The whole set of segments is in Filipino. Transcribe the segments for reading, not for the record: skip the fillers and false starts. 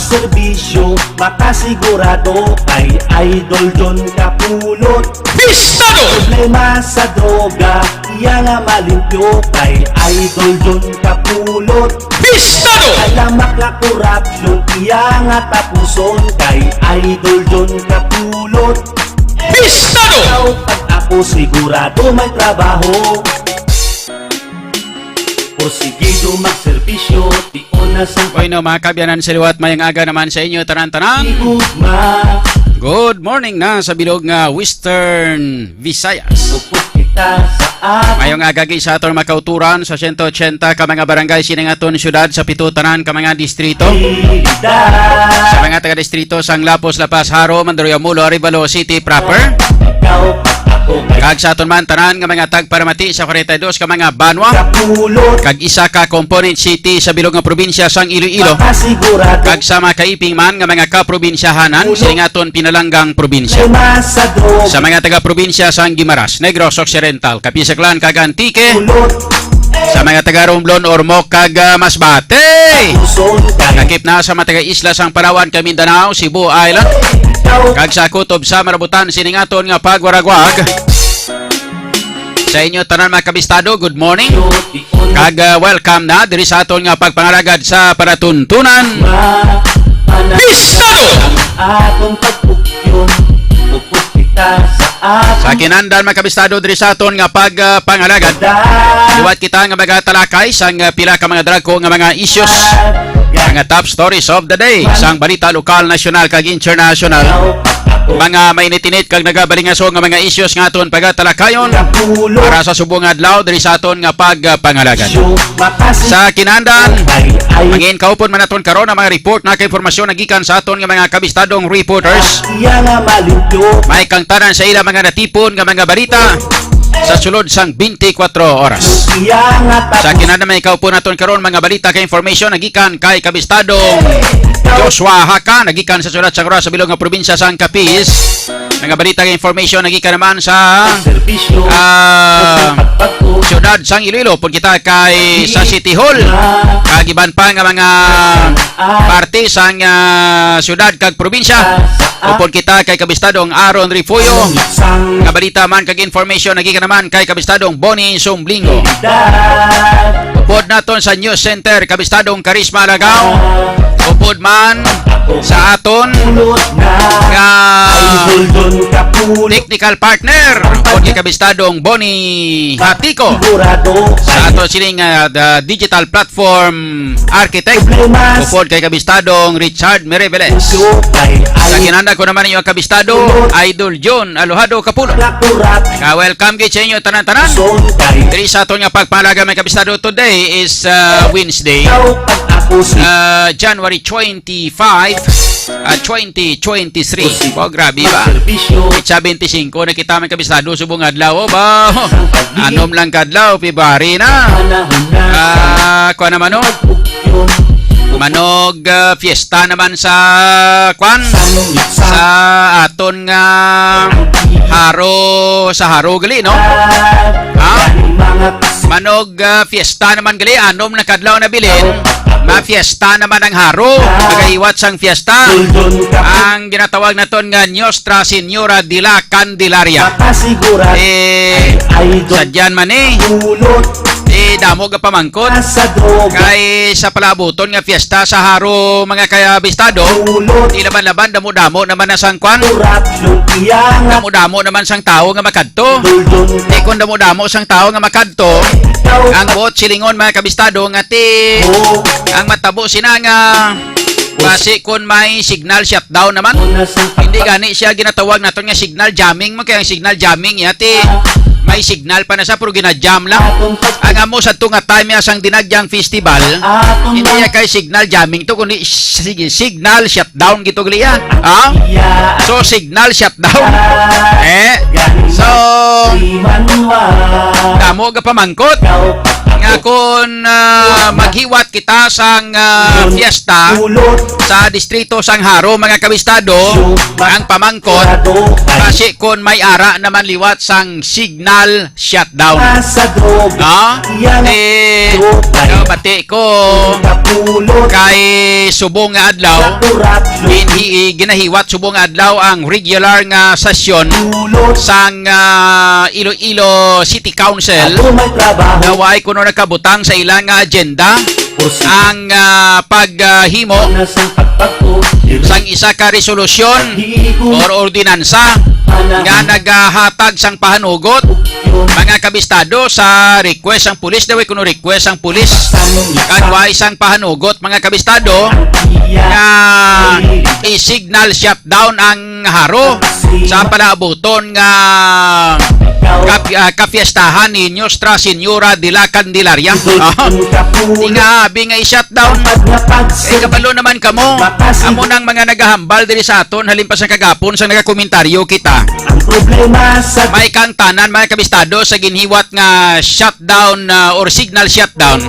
magserbisyo, makasigurado kay Idol John Kapulot. Pistado! Problema sa droga, iya nga malimpyo kay Idol John Kapulot. Pistado! Alamak na corruption, iya nga tapuson kay Idol John Kapulot. Pistado! Ikaw pag ako sigurado may trabaho, porsigido magserbisyo, ti onas ang Bueno, mga kabyanan sa liwat, mayang aga naman sa inyo, tanan-tanan. pagigugma. Good morning na sa bilog nga Western Visayas. Upos kita sa ating Mayong agagi sa aton makauturan sa 180 ka mga barangay sining aton syudad sa pitutanan ka mga distrito. realidad. Sa mga taga-distrito sang Lapos, Lapas, Haro, Mandaluyong, Mulo, Arevalo City proper. Ikaw pag ako kay Kag sa aton man tanan nga mga tagparamati sa 42 ka mga banwa. Kapulot. Kag isa ka component city sa bilog nga probinsya sang Iloilo. Makasigurado Kag sa mga kaiping man nga mga kaprobinsyahanan sining aton pinalanggang probinsya. problema sa droga. Sa mga taga-probinsya sang Guimaras, Negros Occidental, Kapisaklan, kag Antique. Pulot. Sa mga taga-Romblon, Ormoc, kag Masbate. Puson kay Nakip na sa mga taga-isla sang Palawan, Mindanao, Cebu Island. ikaw. Kag sa kutob sa Marabutan, siningaton nga pagwaragwag. Sa inyo tanan mga kabistado, good morning. Ti onas Kag welcome na diri sa aton nga pagpangaragad sa paratuntunan. mahanap Pistado! atong pagpugyon. Upos kita sa Sa ating kinandan mga kabistado diri sa aton nga pagpangaragad. dad. Iwat kita nga magatalakay sang pila ka mga drako nga mga issues. Mga top stories of the day sang balita lokal, nasyonal kag international. Ikaw pag ako Mga mainitinit kag nagabalingaso nga mga issues nga aton pagatalakayon Kapulot. para sa subong adlaw diri sa aton nga pagpangalagad. Makasigurado Sa kinandan, kay mangin kaupon man aton karon ang mga report na kay informasyon nagikan sa aton nga mga kabistadong reporters. iya nga malimpyo. May kangtanan sa ila mga natipon nga mga balita sa sulod sang 24 oras. Iya nga Sa tapos kinandan may kaupon aton karon mga balita kay informasyon nagikan kay kabistadong Joshua Haka nagikan sa sulat sa Cora sa bilog nga probinsya sang Capiz. Mga balita kay information nagikan naman sa serbisyo. Pagpagpag syudad sang Iloilo pud kita kay sa City Hall. Kag iban pa nga mga parte sang syudad kag probinsya. Upod kita kay kabistadong Aaron Rifuyo. sang Nga balita man kag information nagikan naman kay kabistadong Bonnie Sumblingo. dad. Upod naton sa News Center kabistadong Karisma Lagaw. Upod man sa aton Pulot na nga Idol John Kapulot. technical partner upod kay kabistadong Bonnie Hatiko. Sigurado Sa ato sining the digital platform architect problema sa upod kay kabistadong Richard Mereveles. puso kay Sa Idol kinanda ko naman yung kabistado Idol John Alohado Kapulot. Kurat. Ka welcome gid sa inyo tanan-tanan. Son kay Diri sa aton nga pagpalaga may kabistado today is Wednesday, ikaw pag ako si January 25, 2023. Oh, grabe ba? serbisyo. Sa 25 na kita may kabistado subong adlaw ba? Anom lang kadlaw February na. Panahon na Kuan naman no? pugyon. Manog fiesta naman sa kwan sa aton nga haro sa haro gali no. Mga Manog fiesta naman gali anom na kadlaw na bilin. Ma fiesta naman ang haro. Magaiwat sang fiesta. John Kapulot. Ang ginatawag naton nga Nostra Señora de la Candelaria. Makasigurado Idol Sadyan man Kapulot. damo ga pamangkot. Sa droga. Kay sa palabuton nga fiesta sa haro mga kabistado. Pulot. Di laban-laban damo-damo naman na sang kwan. Corruption. Iya nga Damo-damo naman sang tao nga makadto. Idol John Di kung damo-damo sang tao nga makadto, Kapulot. ang buot silingon mga kabistado nga ti ang matabo sina nga basi kung may signal shutdown naman. Hindi gani siya ginatawag naton nga signal jamming mo kaya ang signal jamming yati may signal pa na sa pero ginajam lang. Ang amo sa tunga time sang dinagyang festival, hindi ya kay signal jamming to kundi signal shutdown gito gliya. Ah? So signal shutdown. So damo ga pamangkot nga nga kung maghiwat kita sang fiesta sa distrito sang Haro, mga kabistado, ang pamangkot kasi kung may ara naman liwat sang signal shutdown. No? Bati ko kay subong nga adlaw ginahiwat subong nga adlaw ang regular nga sesyon sang Iloilo City Council. Naway kuno nakabutang sa ilang nga agenda ang paghimo sang isa ka resolusyon or ordinansa nga naghatag sang pahanugot, mga kabistado, sa request ang pulis. Daway kuno request ang pulis kagway sang pahanugot, mga kabistado, nga i-signal shutdown ang Haro sa palaabuton nga kafiestahan ni Nuestra Señora de la Candelaria. Tingabi nga i-shutdown. Kabalo naman kamo. Amo nang mga nagahambal diri sa aton halimpas sa kagapon sa nagakomentaryo kita. May kang tanan, mga kabistado, sa ginhiwat nga shutdown or signal shutdown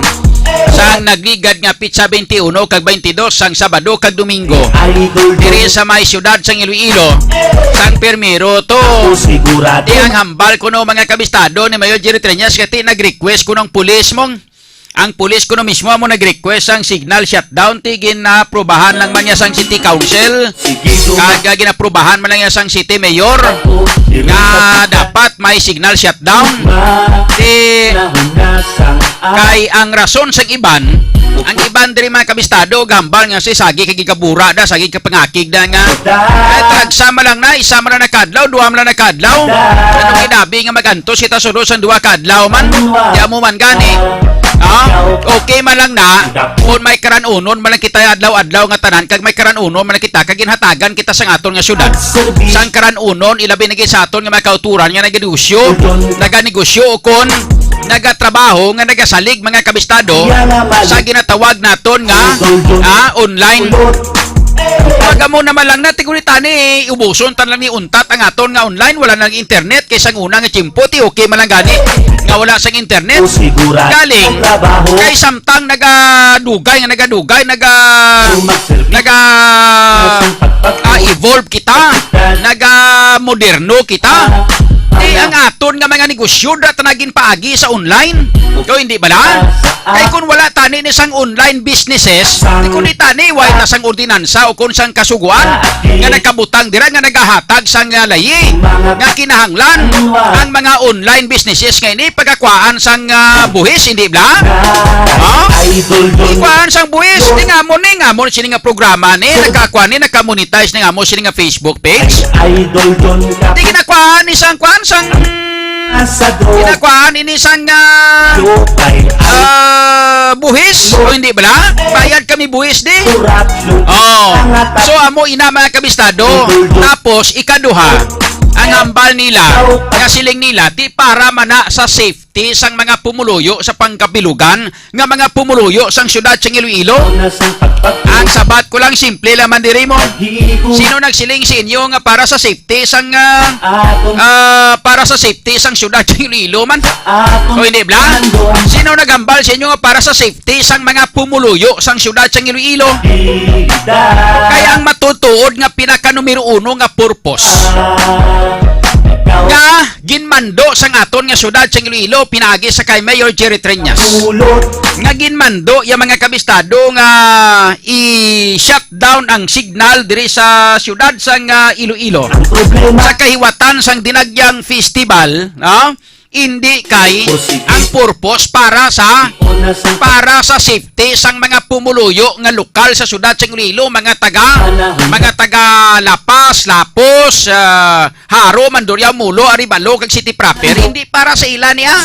sang nagligad nga pitsa 21 kag 22 sang Sabado kag Domingo diri sa may syudad sang Iloilo sang Permiro to. Di ang hambal kuno, mga kabistado, ni Mayor Jerry Treñas kati nag-request kunong pulis mong ang pulis kuno mismo mo nag-request sang signal shutdown. Ti ginaprubahan lang man niya sang City Council kag ginaprubahan man lang niya sang City Mayor nga dapat may signal shutdown. Kay ang rason sang iban, ang iban diri, mga kabistado, gambal nga si sagi kay gikabura da, sagi ka pangakig da nga tagsama lang na, isa man na nakadlaw, duha man na nakadlaw. Anong inabi nga magantos kita sunod sang duha kadlaw man, di mo man gani. Okay man lang na kung may karanunon man lang kita adlaw-adlaw nga tanan, kag may karanunon man lang kita kag ginhatagan kita sa aton nga syudad. Sang karanunon ilabi na sa aton nga mga kauturan nga naganegosyo kon nagatrabaho nga nagasalig, mga kabistado, sa ginatawag naton nga online. Pagamo naman lang natin kung itani ubuson tan lang ni untat ang aton nga online, wala nang internet kaysa una nga chimputi. Okay man lang gani nga wala sang internet galing kay samtang nagadugay evolve kita, moderno kita. Ang aton nga mga negosyo data naging paagi sa online. Ikaw hindi ba na? Kay kung wala tani ni sang online businesses, kung di tani wala na sang ordinansa o kung sang kasuguan nga nagkabutang dira nga nagahatag sang layi nga kinahanglan ang mga online businesses nga ini pagkakwaan sang buhis, hindi ba? Ikwaan sang buhis, di nga mo sini nga programa ni nakakuan ni nakamonetize ni nga mo sini nga Facebook page. Di ginakwaan ni sang kuan sang ginakwaan ini sang buhis o hindi ba? Bayad kami buhis di. So amo ina, mga kabistado, tapos ikaduha ang hambal nila nga siling nila ti para mana sa safety sang mga pumuluyo sa pangkapilugan nga mga pumuluyo sang syudad sang Iloilo. Ang sabat ko lang simple laman diri mo. Sino nagsiling sa inyo nga para sa safety sang syudad sang Iloilo man? O hindi bla? Sino nagambal sa inyo nga para sa safety sang mga pumuluyo sang syudad sang Iloilo? Kaya ang matutuod nga pinaka numero 1 nga purpose nga ginmando sang aton nga syudad sang Iloilo pinaagi sa kay Mayor Jerry Treñas nga ginmando yung mga kabistado nga i-shutdown ang signal diri sa syudad sang Iloilo sa kahiwatan sang dinagyang festival, no? Hindi kay ang purpose para sa safety sang mga pumuluyo nga lokal sa syudad sang Iloilo, mga taga Lapas, Lapos, Haro, Mandurriao, Mulo, Aribalo kag City proper. Hindi para sa ila niya.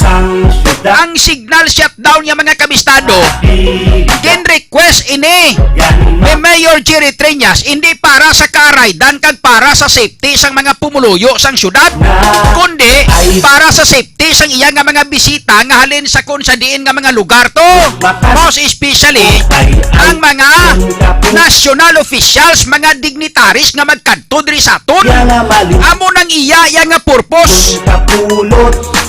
Ang signal shutdown yung mga kabistado gin request ini ni Mayor Jerry Treñas hindi para sa karaydan kag para sa safety sang mga pumuluyo sang syudad, kundi para sa safety sang iya nga mga bisita nga halin sa kung sa diin nga mga lugar to. Most especially ang mga national officials, mga dignitaries nga magkadto diri sa aton. Amo nang iya nga purpose.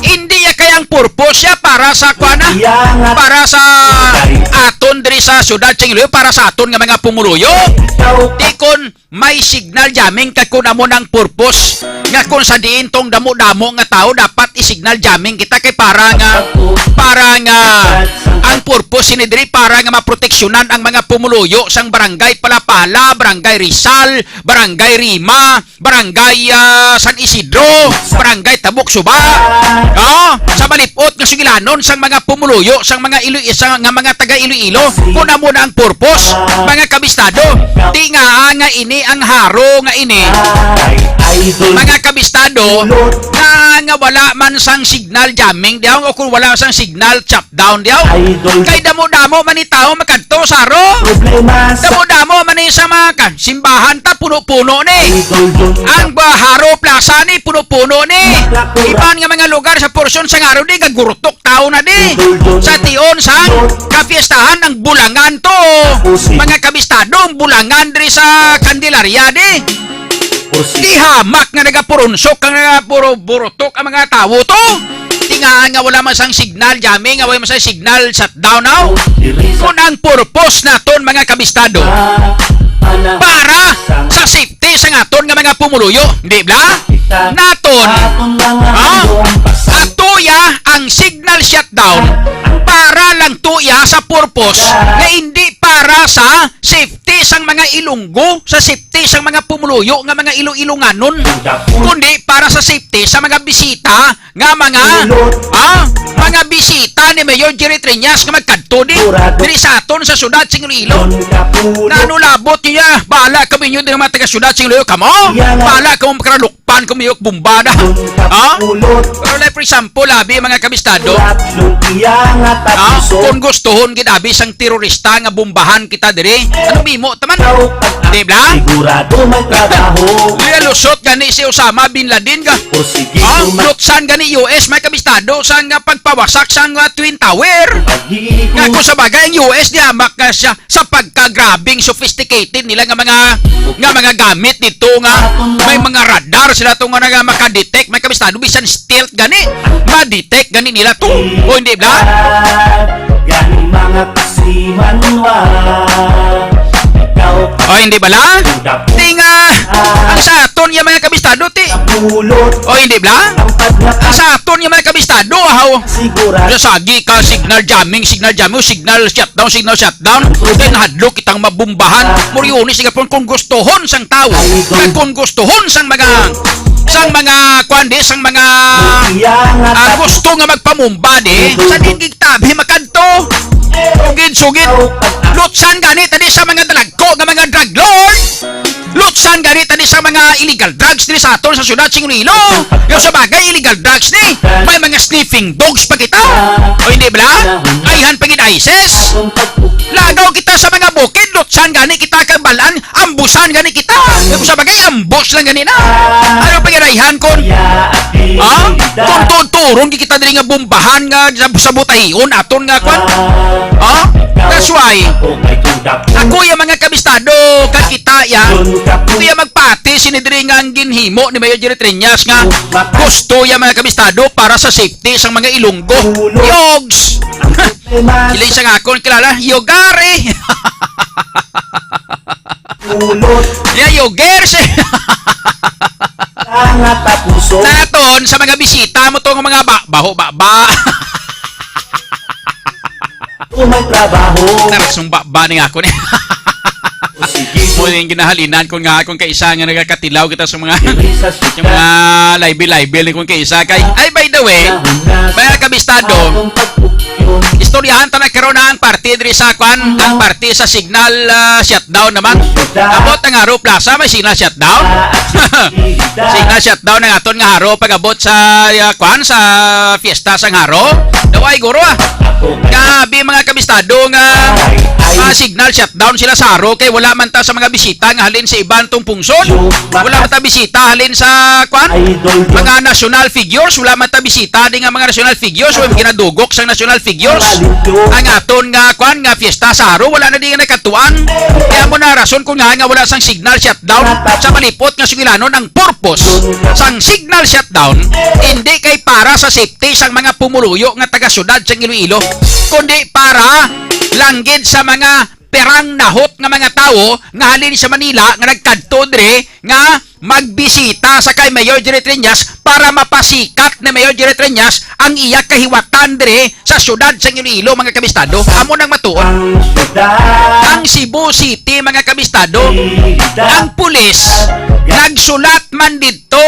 Hindi ya kayang ang purpose siya para sa kuana, para sa aton diri sa syudad sa Iloilo, para sa aton nga mga pumuluyo. Di kon may signal jamming kay kun amo nang purpose nga kung sa diin tong damo-damo nga tao dapat i-signal jamming kita kay para nga ang purpose ni diri para nga maproteksyonan ang mga pumuluyo sang barangay Palapala, barangay Rizal, barangay Rima, barangay San Isidro, barangay Tabuk Suba. Sa malipot nga sugilanon sang mga pumuluyo sang mga mga taga Iloilo kun amo na ang purpose mga kabistado. Di nga ini ang haro nga ini mga kabistado nga wala man sang signal jamming diaw o kung wala sang signal shutdown diaw kay damo-damo man ni tao makadto sa haro, damo-damo man ni sa mga simbahan ta puno-puno ni ang Haro Plaza ni puno-puno ni iban nga mga lugar sa porsyon sang haro di gagurtok tao na di sa tion sang kapiestahan ng bulangan to mga kabistado ang bulangan diri sa Candelaria di hamak nga nagapurunsok ang nagapurutok ang mga tao to. Tingaan nga wala man sang signal jamming, nga wala man sang signal shutdown now. Kung ang purpose naton mga kabistado para sa safety sa aton nga mga pumuluyo, di ba? Naton atuya ang signal shutdown para lang tuya sa purpose nga hindi para sa safety sang mga Ilonggo, sa safety sang mga pumuluyo nga mga Iloilonganon, kundi para sa safety sa mga bisita nga mga bisita ni Mayor Jerry Triñas nga magkadto diri sa aton sa syudad sing Iloilo. Nanulabot niya, bahala kami yun din mga taga syudad sing Iloilo kamo. Bahala kamo makaralukpan kami yung bumbada. Pero like for example, labi mga kabistado, kung gustuhon gidabi sang terorista nga bombahan kita diri, ano mimo taman? Di ba? Sigurado may trabaho. Lusot gani si Osama Bin Laden ga. Lutsan gani US may kabistado sang pagpawasak sang Twin Tower. Nga kung sa bagay ang US di hamak nga siya sa pagkagrabing sophisticated nila nga mga gamit dito nga may mga radar sila to nga makadetect may kabistado bisan stealth gani ma-detect gani nila to. O hindi ba? Gani mga kasimanwa. O hindi bala? Di nga ang sa aton yung mga kabistado ti. O hindi bala? Ang sa aton yung mga kabistado sagi ka signal jamming, signal shutdown then hadlok kitang mabumbahan muriunis nga kung gustuhon sang tao kung gustuhon sang mga gusto nga magpamumba sa digig tabi makadto sugid lutsan ganit tadi sa mga dalagko nga mga drug lord, lutsan ganit tadi sa mga illegal drugs diri sa aton sa syudad sing Iloilo. Yung sa bagay illegal drugs ni may mga sniffing dogs pa kita o hindi ba? Ayhan pagid ISIS lagaw kita sa mga bukid lutsan gani kita kabalan ambusan gani kita yung sa bagay ambush lang gani na ano pagid ayhan kon kung tuturong kita diri nga bombahan nga sa butahion aton nga kwan that's why ako yung mga kabistado kag kita ito yung magpati sinidiri nga ang ginhimo ni Mayor Jerry Triñas nga gusto yung mga kabistado para sa safety sa mga Ilonggo yogs sila isang akong kilala yogare yogers naton sa mga bisita mo to ng mga baho may trabaho. Narasong ba ni ako ni. Muling ginahalinan ko nga akong kaisa nga nagakatilaw kita sa mga yung mga live ni kong kaisa kay ay by the way mga kabistado istoryahan ta nagkaroon na ang party diri sa kwan ang party sa signal shutdown naman abot ang Haro Plaza may signal shutdown signal shutdown ng aton nga haro pag-abot sa kwan sa fiesta sang haro daway guro gabi mga kabistado nga signal shutdown sila sa haro kay wala man ta sa mga bisita nga halin sa ibang tong pungsod. Wala man ta bisita halin sa kwan mga national figures, wala man ta bisita di nga mga national figures, wala ginadugok sa national figures. Ang aton nga kwan nga fiesta sa araw wala na di nga nakatuan. Kaya mo na rason kung nga wala sang signal shutdown sa malipot nga Sugilanon. Ang purpose sang signal shutdown hindi kay para sa safety sang mga pumuluyo nga taga syudad sa Iloilo, kundi para langgid sa mga perang nahot nga mga tao nga halin sa Manila nga nagkadto dire nga magbisita sa kay Mayor Jerry Triñas para mapasikat ni Mayor Jerry Triñas ang iya kahiwatan dire sa syudad sa Iloilo, mga kabistado. Amo nang matuon ang Cebu City, mga kabistado, ang pulis nagsulat man dito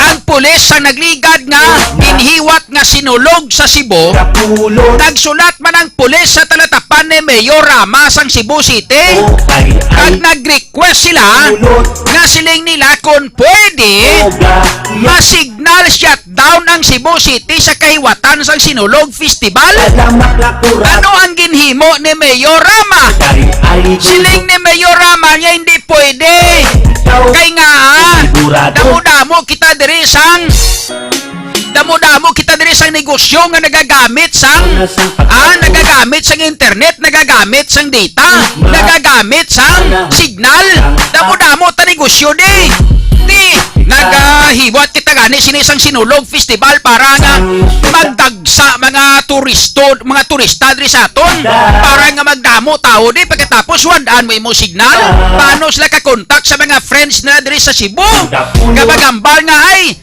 ang pulis sa nagligad nga inhiwat nga sinulog sa Cebu. Nagsulat man ang pulis sa talatapan ni Mayor Rama sang Cebu City kag nag-request sila nga siling nila kung pwede ma-signal shutdown ang Cebu City sa kahiwatan sang Sinulog Festival. Ano ang ginhimo ni Mayor Rama? Siling ni Mayor Rama niya hindi pwede kay nga damo-damo kita diri sang negosyo nga nagagamit sang internet, nagagamit sang data, nagagamit sang signal. Damo-damo ta negosyo di nagahiwat kita gani sinisang Sinulog Festival para nga magdagsa mga turista diri sa aton, para nga magdamo tao di pagkatapos wandaan mo imong signal. Paano sila ka-contact sa mga friends na diri sa Cebu? Kabagambal nga ay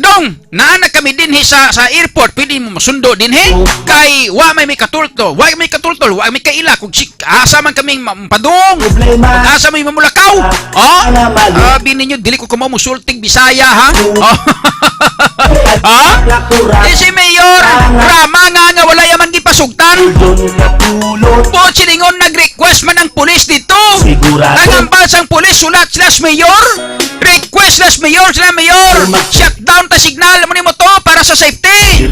dong na kami din sa airport, pwede mo masundo din kay wa may katultol, wa may kaila kung asa man kaming padung, asa may mamulakaw. Bini nyo dili ko kumo musulting Bisaya si Mayor Rama nga wala yaman gipasugtan. Po silingon nag-request man ang pulis dito. Nangambal sang pulis sulat /mayor, request /mayor shutdown ta signal mo nimo to para sa safety.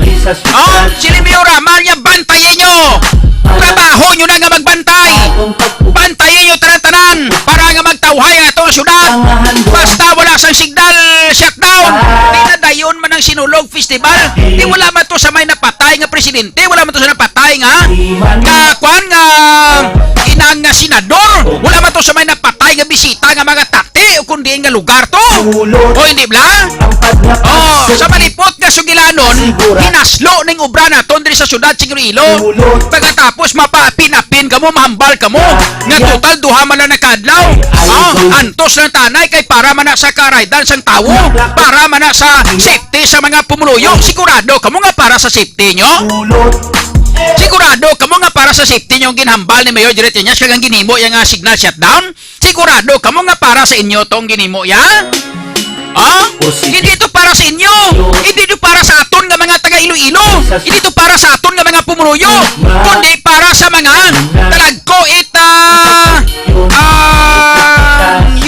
Sili Mayor Rama niya bantayan nyo. Trabaho nyo na nga magbantay. Bantayan nyo tanan-tanan para nga magtawhay ang atong syudad. Basta wala sang signal shutdown, di na dayon man ang Sinulog Festival. Di wala man to sa may napatay nga presidente, wala man to sa napatay nga inang nga senador, wala man to sa may napatay nga bisita nga mga takte o kundi nga lugar to. O hindi bla? Sa malipot nga Sugilanon, hinaslo ning obra naton diri sa syudad sa Iloilo. Pagkatapos mapapin-apin kamo, mahambal kamo nga total duha man na nakadlaw. Antos ng tanay kay para man na sa karaydan sang tawo, para man na sa safety sa mga pumuluyo. Sigurado kamo nga para sa safety nyo? Sigurado kamo nga para sa safety nyo ginhambal ni Mayor Jerry Triñas kag ang ginhimo yang signal shutdown? Sigurado kamo nga para sa inyo tong ginhimo ya? Hindi ito para sa inyo. Hindi ito para sa aton nga mga taga Iloilo. Hindi ito para sa aton nga mga pumuluyo, kundi para sa mga talagko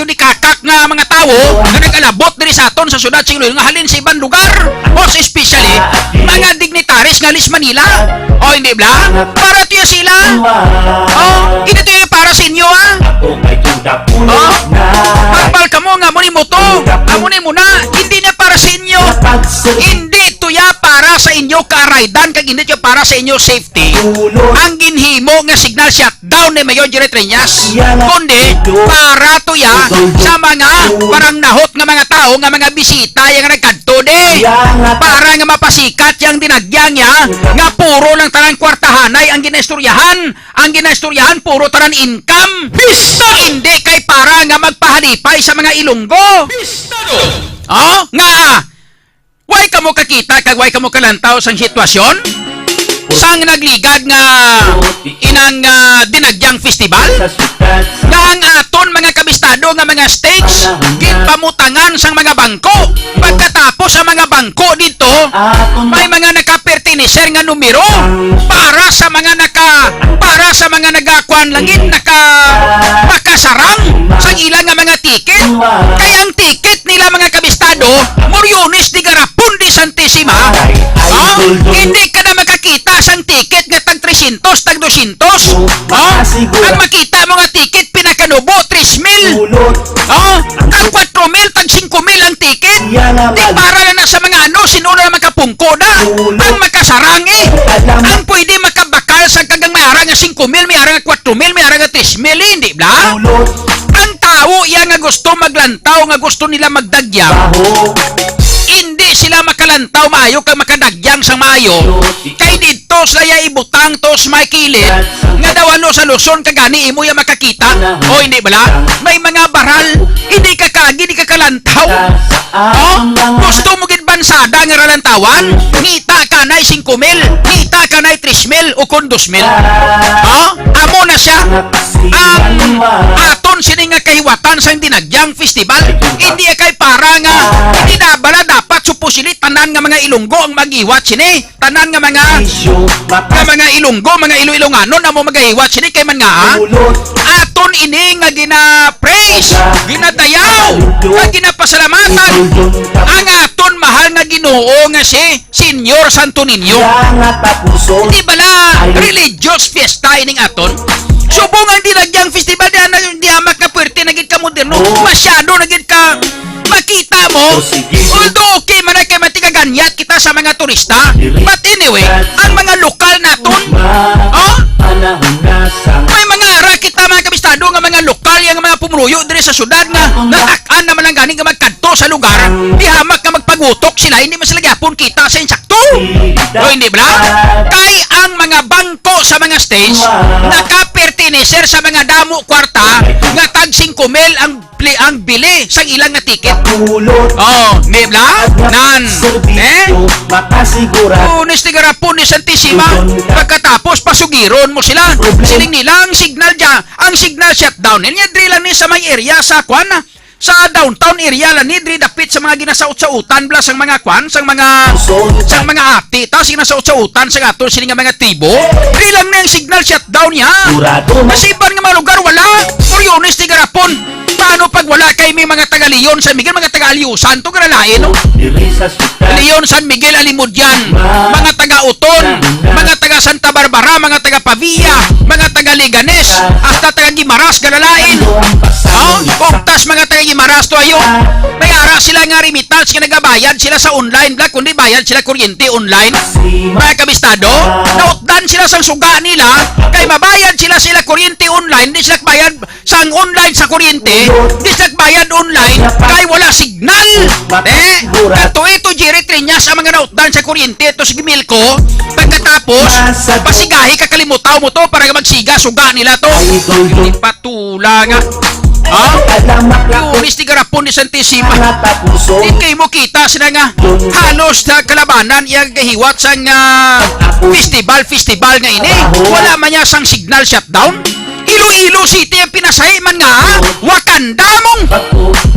unikakak nga mga tao nga nag-alabot diri sa aton sa syudad sa Iloilo nga halin sa ibang lugar. Most especially mga dignitaries nga alis Manila. Hindi bla? Para tiyo sila. Hindi tiyo para sa inyo Magbal ka mo nga muni mo to. Amunin mo na. Hindi na para sa inyo. Hindi ito ya para sa inyo karaydan kag hindi ito para sa inyo safety. Ang ginhimo nga signal shutdown ni Mayor Jerry Triñas, kundi para to ya sa mga parang nahot nga mga tao nga mga bisita yang nagkadto di. Para nga mapasikat yang dinagyang ya nga puro lang tanang kwartahanay ang ginaistoryahan. Ang ginaistoryahan puro tanan income. Hindi kay para nga magpahalipay sa mga Ilonggo. Nga way ka mo kakita kag way ka mo kalantaw sang sitwasyon sang nagligad nga inang dinagyang festival nga ang aton mga kabistado nga mga stage ginpamutangan sang mga bangko. Pagkatapos sa mga bangko dito may mga nakapertiniser nga numero para sa mga nagakuan langit makasarang sang ilang nga mga ticket. Kaya ang ticket nila mga kabistado Moriones di Garapon di Santissima, hindi ka na makakita sang ticket nga tag 300, tag 200. Ang makita mo nga ticket, pinakanubo, 3,000. Ang 4,000, tag 5,000 ang ticket. Di para na sa mga ano, sino na makapungko na. Ang makasarang ang pwede makabakal sa kagang may arang nga 5,000, may arang nga 4,000, may arang nga 3,000, hindi ba? Ang tao, yan nga gusto maglantaw, nga gusto nila magdagyang. Hindi sila makalantaw maayo kag makadagyang sa maayo. Kay dito saya ibutang tos may kilid nga daw ano sa Luzon kagani imo ya makakita. O hindi bala? May mga baral, hindi ka kagi, hindi ka kalantaw. Gusto mo gid bansada nga ralantawan? Ngita ka nay 5,000, ngita ka nay 3,000 o kon 2,000. Amo na siya. Aton sini nga kahiwatan sa dinagyang festival. Hindi kay para nga hindi na bala dapat supusili tanan nga mga Ilonggo ang maghiwat sini. Tanan nga mga Ilonggo, mga Iloilongano na mo maghiwat sini kay man nga aton ini nga gina-praise, ginadayaw, nga ginapasalamatan ang aton mahal nga Ginoo nga si Senyor Santo Niño. Di bala religious fiesta ining aton. Subong ang dinagyang festival di amak na puwerte naging ka moderno. Masyado naging ka makita mo. Although okay man kay matigaganyat kita sa mga turista. But anyway, ang mga lokal naton, may mga ara kita mga kabistado nga mga lokal yang mga pumuluyo diri sa syudad nga natak-an naman ang ganing nga magkadto sa lugar. Di hamak nga magpagutok sila, hindi man sila gyapon kita sa insakto. O hindi ba? Kay ang mga bangko sa mga stage nakapertineser sa mga damo kwarta nga tag 5,000 ang bili sang ilang nga ticket. Di ba? Nan. Unis ni garapon ni Santissima. Pagkatapos pasugiron mo sila. Siling nila ang signal shutdown. Niya drill ni sa may area sa kwan sa downtown area la ni diri dapit sa mga ginasaut-sautan bla sang mga kwan sang mga ati ta ginasaut-sautan sa aton sini nga mga tribo. Diri lang na ang signal shutdown niya. Masiban nga mga lugar wala. Kuryones ni garapon. Paano pag wala kay may mga taga Leon San Miguel, mga taga Aliusan to gralain no? Leon San Miguel Alimudyan, mga taga Uton, mga taga Santa Barbara, mga taga Pavia, mga taga Liganes, hasta taga Gimaras gralain. Oktas mga taga Gimaras to ayo. May ara sila nga remittance nga nagabayad sila sa online bla kundi bayad sila kuryente online. Mga kabistado, nautdan sila sang suga nila kay mabayad sila kuryente online, di sila bayad sang online sa kuryente. Di sila bayad online kay wala signal. Kato ito Jerry Triñas ang mga nautdan sa kuryente ito sa Gimilco. Pagkatapos pasigahi kakalimutan mo to para magsiga suga nila to. Hindi patula nga. Unis ni garapon ni Santissima. Di kayo mo kita sila nga halos na kalabanan yung gahiwat sa festival nga ini. Wala man niya sang signal shutdown. Iloilo City ang pinasay man nga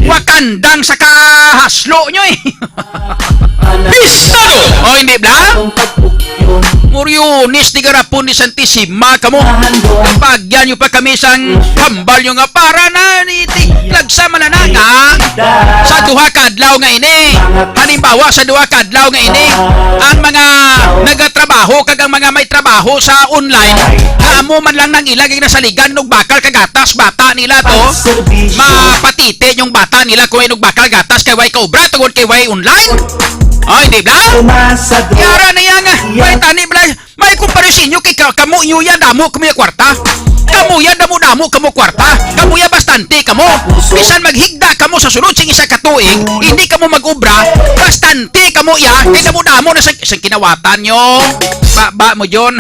Wakandang sa kahaslo nyo Bisado! O hindi ba? Muryonis ni garapon ni Santissima kamo. Kapagyan nyo pa kami sang hambal nyo nga para na lagsama na nga sa duha kadlaw nga ini. Halimbawa sa duha kadlaw nga ini ang mga nagatrabaho kag ang mga may trabaho sa online amo man lang nang ilagay na saligan og bakal kagatas bata nila to mapatite yung bata nila kung inog bakal gatas kay way kaobra tungod kay way online. Hindi ba? Yara na yan may tani bla may komparasyon nyo kay kamo yan damo kamo yung kwarta. Kamu yan damo-damo kamo kwarta. Kamu yan bastante kamo. Bisan maghigda kamo sa sunod sing isa katuig, hindi kamo mag-ubra, bastante kamo ya. Kay damo-damo na sa kinawatan nyo. Ba mo yon.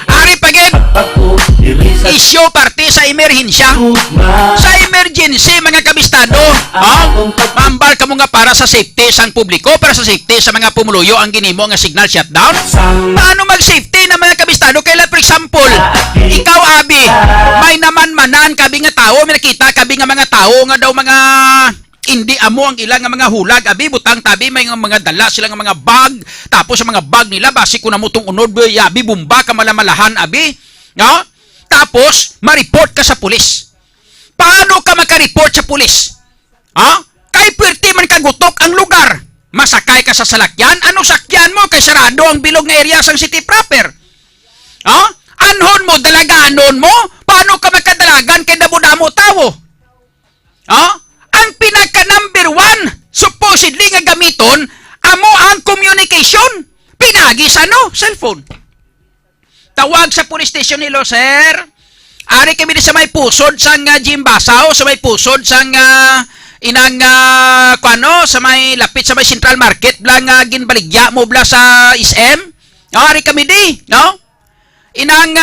Ari pagid isyo parte sa emerhensya. Sa emergency mga kabistado, mambal kamo nga para sa safety sang publiko, para sa safety sa mga pumuluyo ang ginimo nga signal shutdown. Paano mag-safety na mga kabistado? Kailan for example, ikaw Abi, may naman-manan kabi nga tao, may nakita kabi nga mga tao nga daw mga hindi amo ang ilang nga mga hulag abi butang tabi may mga dala sila nga mga bag tapos sa mga bag nila basi ko na mo tong unod abi bumba ka malamalahan abi no? Tapos ma-report ka sa pulis. Paano ka maka-report sa pulis? Kay perti man kagutok ang lugar masakay ka sa salakyan, ano sakyan mo kay sarado ang bilog nga area sang city proper? Oh? Anhon mo, dalaganon mo, paano ka makadalagan kay damo-damo tawo? Oh? Ang pinaka number 1, supposedly nga gamiton, amo ang communication. Pinagi sa cellphone. Tawag sa police station nilo, sir. Ari kami sa may pusod sang Jimbasaw, sa may pusod sang inang sa may lapit sa may Central Market blang ginbaligya mo bla sa SM. Ari kami di, no? Inang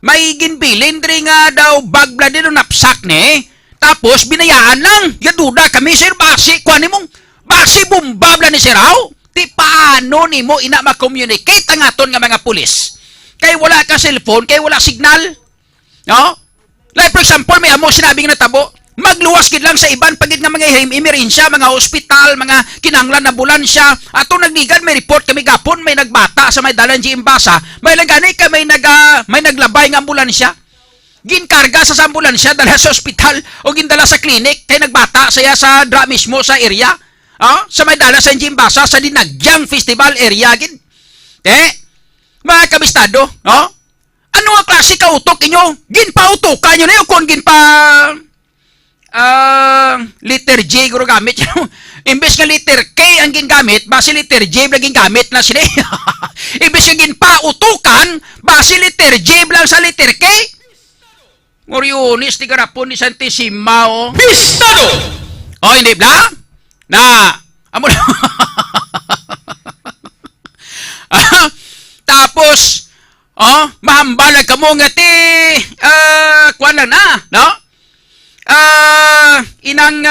may ginbilin diri nga daw bag bla din napsak ni. Tapos binayaan lang. Yaduda kami, sir, basi kuan nimong basi bomba bla ni siraw. Ti paano nimo ina ma-communicate ang aton nga mga pulis? Kay wala ka cellphone, kay wala signal. No? Like for example, may amo sinabing natabo, magluwas gid lang sa iban pagid nga mga emerensya, mga ospital, mga kinahanglan na ambulansya. Ato nagnigan may report kami gapon, may nagbata sa may dalan di Imbasa, may nagani ka may naglabay nga ambulansya. Ginkarga sa ambulansya dala sa ospital o gindala sa klinik kay nagbata saya sa mismo sa area. Sa may dala sa Imbasa sa Dinagyang Festival area gid. Mga kabistado, ano ang klase ka utok inyo? Ginpautokan nyo na yun kung letter J guro gamit. Imbes nga letter K ang gingamit, base letter J lang gingamit na sila. Imbes nga ginpautukan, base letter J lang sa letter K. Morionis, di garapon ni Santissima, o. Pistado! O, hindi ba? Amo na. Tapos, mahambalag ka mo nga ti, kuwan lang na, no? Inang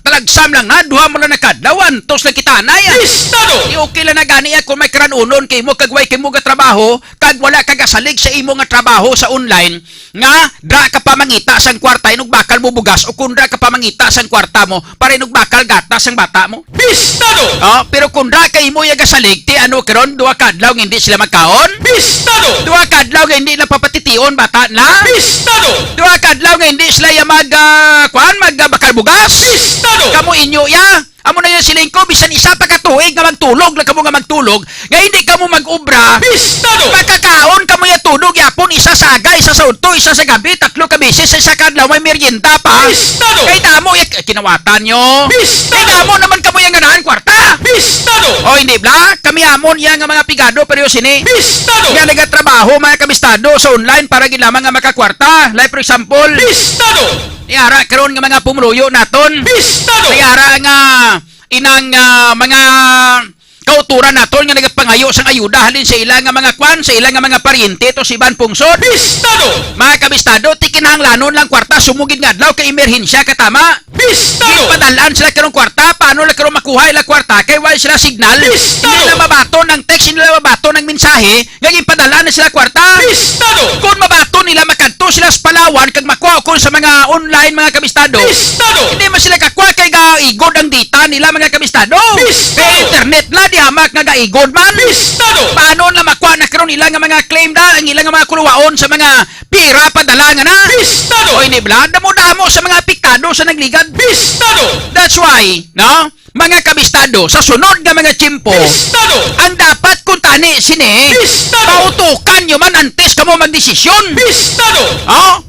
talagsam lang na, duha mo lang nakadlawan, tos lang kita na yan. Pistado! Okay lang na gani yan kung may karanunon kay mo, kagway kay mo nga trabaho, kag wala kagasalig sa imo nga trabaho sa online, nga dra ka pa mangita sang kwarta, inug bakal mo bugas, o kung dra ka pa mangita sang kwarta mo, para inug bakal gatas sang bata mo. Pistado! Pero kung dra kay mo yagasalig, ti ano karon duha kadlaw nga hindi sila magkaon? Pistado! Duha kadlaw nga hindi na papatitiyon bata na? Pistado! Duha kadlaw nga hindi sila magbakal bugas? Pistado! Kamu inyo ya? Amo na yan silingko, bisan isa pa katuig nga magtulog, lang kamo nga magtulog, nga hindi kamo mag-ubra. Pistado! Pagkakaon kamo ya tulog, yapon, isa sa aga, isa sa unto, isa sa gabi, 3 ka beses, isa kadlaw, may merienda pa. Pistado! Kay damo, kinawatan nyo. Pistado! Kay damo naman kamo yung ganahan kwarta. Pistado! O hindi bla, kami amon yan nga mga pigado, pero sini. Pistado! Nga nagatrabaho mga kabistado sa online para gilamang nga makakwarta. Like for example, Pistado! Iara karon nga mga pumuluyo naton. Pistado! Iara nga inang mga kauturan naton nga nagapangayo sang ayuda halin sa ilang nga mga kwan, sa ilang nga mga paryente to si Iban Pungsod. Pistado! Mga kabistado, ti kinahanglanon lang kwarta sumugid nga adlaw kay emerhensya katama. Pistado! Padalaan sila karong kwarta, paano la karong makuha ila kwarta kay wala sila signal. Pistado! Hindi nila mabato ng text, hindi nila mabato ng mensahe, nga ginpadala na sila kwarta. Pistado! Kung mabato nila makanto sila sa Palawan kag makuha ko sa mga online mga kabistado. Pistado! Hindi man sila kakuha kay gaigod ang data nila mga kabistado. Pistado! Kay internet na di hamak nga gaigod man. Pistado! Paano na makuha na karon nila nga mga claim na ang ilang nga mga kuluwaon sa mga pira padala nga na. Pistado! O ini blad damo sa mga apektado sa nagligad. Pistado! That's why, no? Mga kabistado, sa sunod nga mga tiyempo, Pistado! Ang dapat kung tani sini, Pistado! Pautukan nyo man antes kamo magdesisyon. Pistado!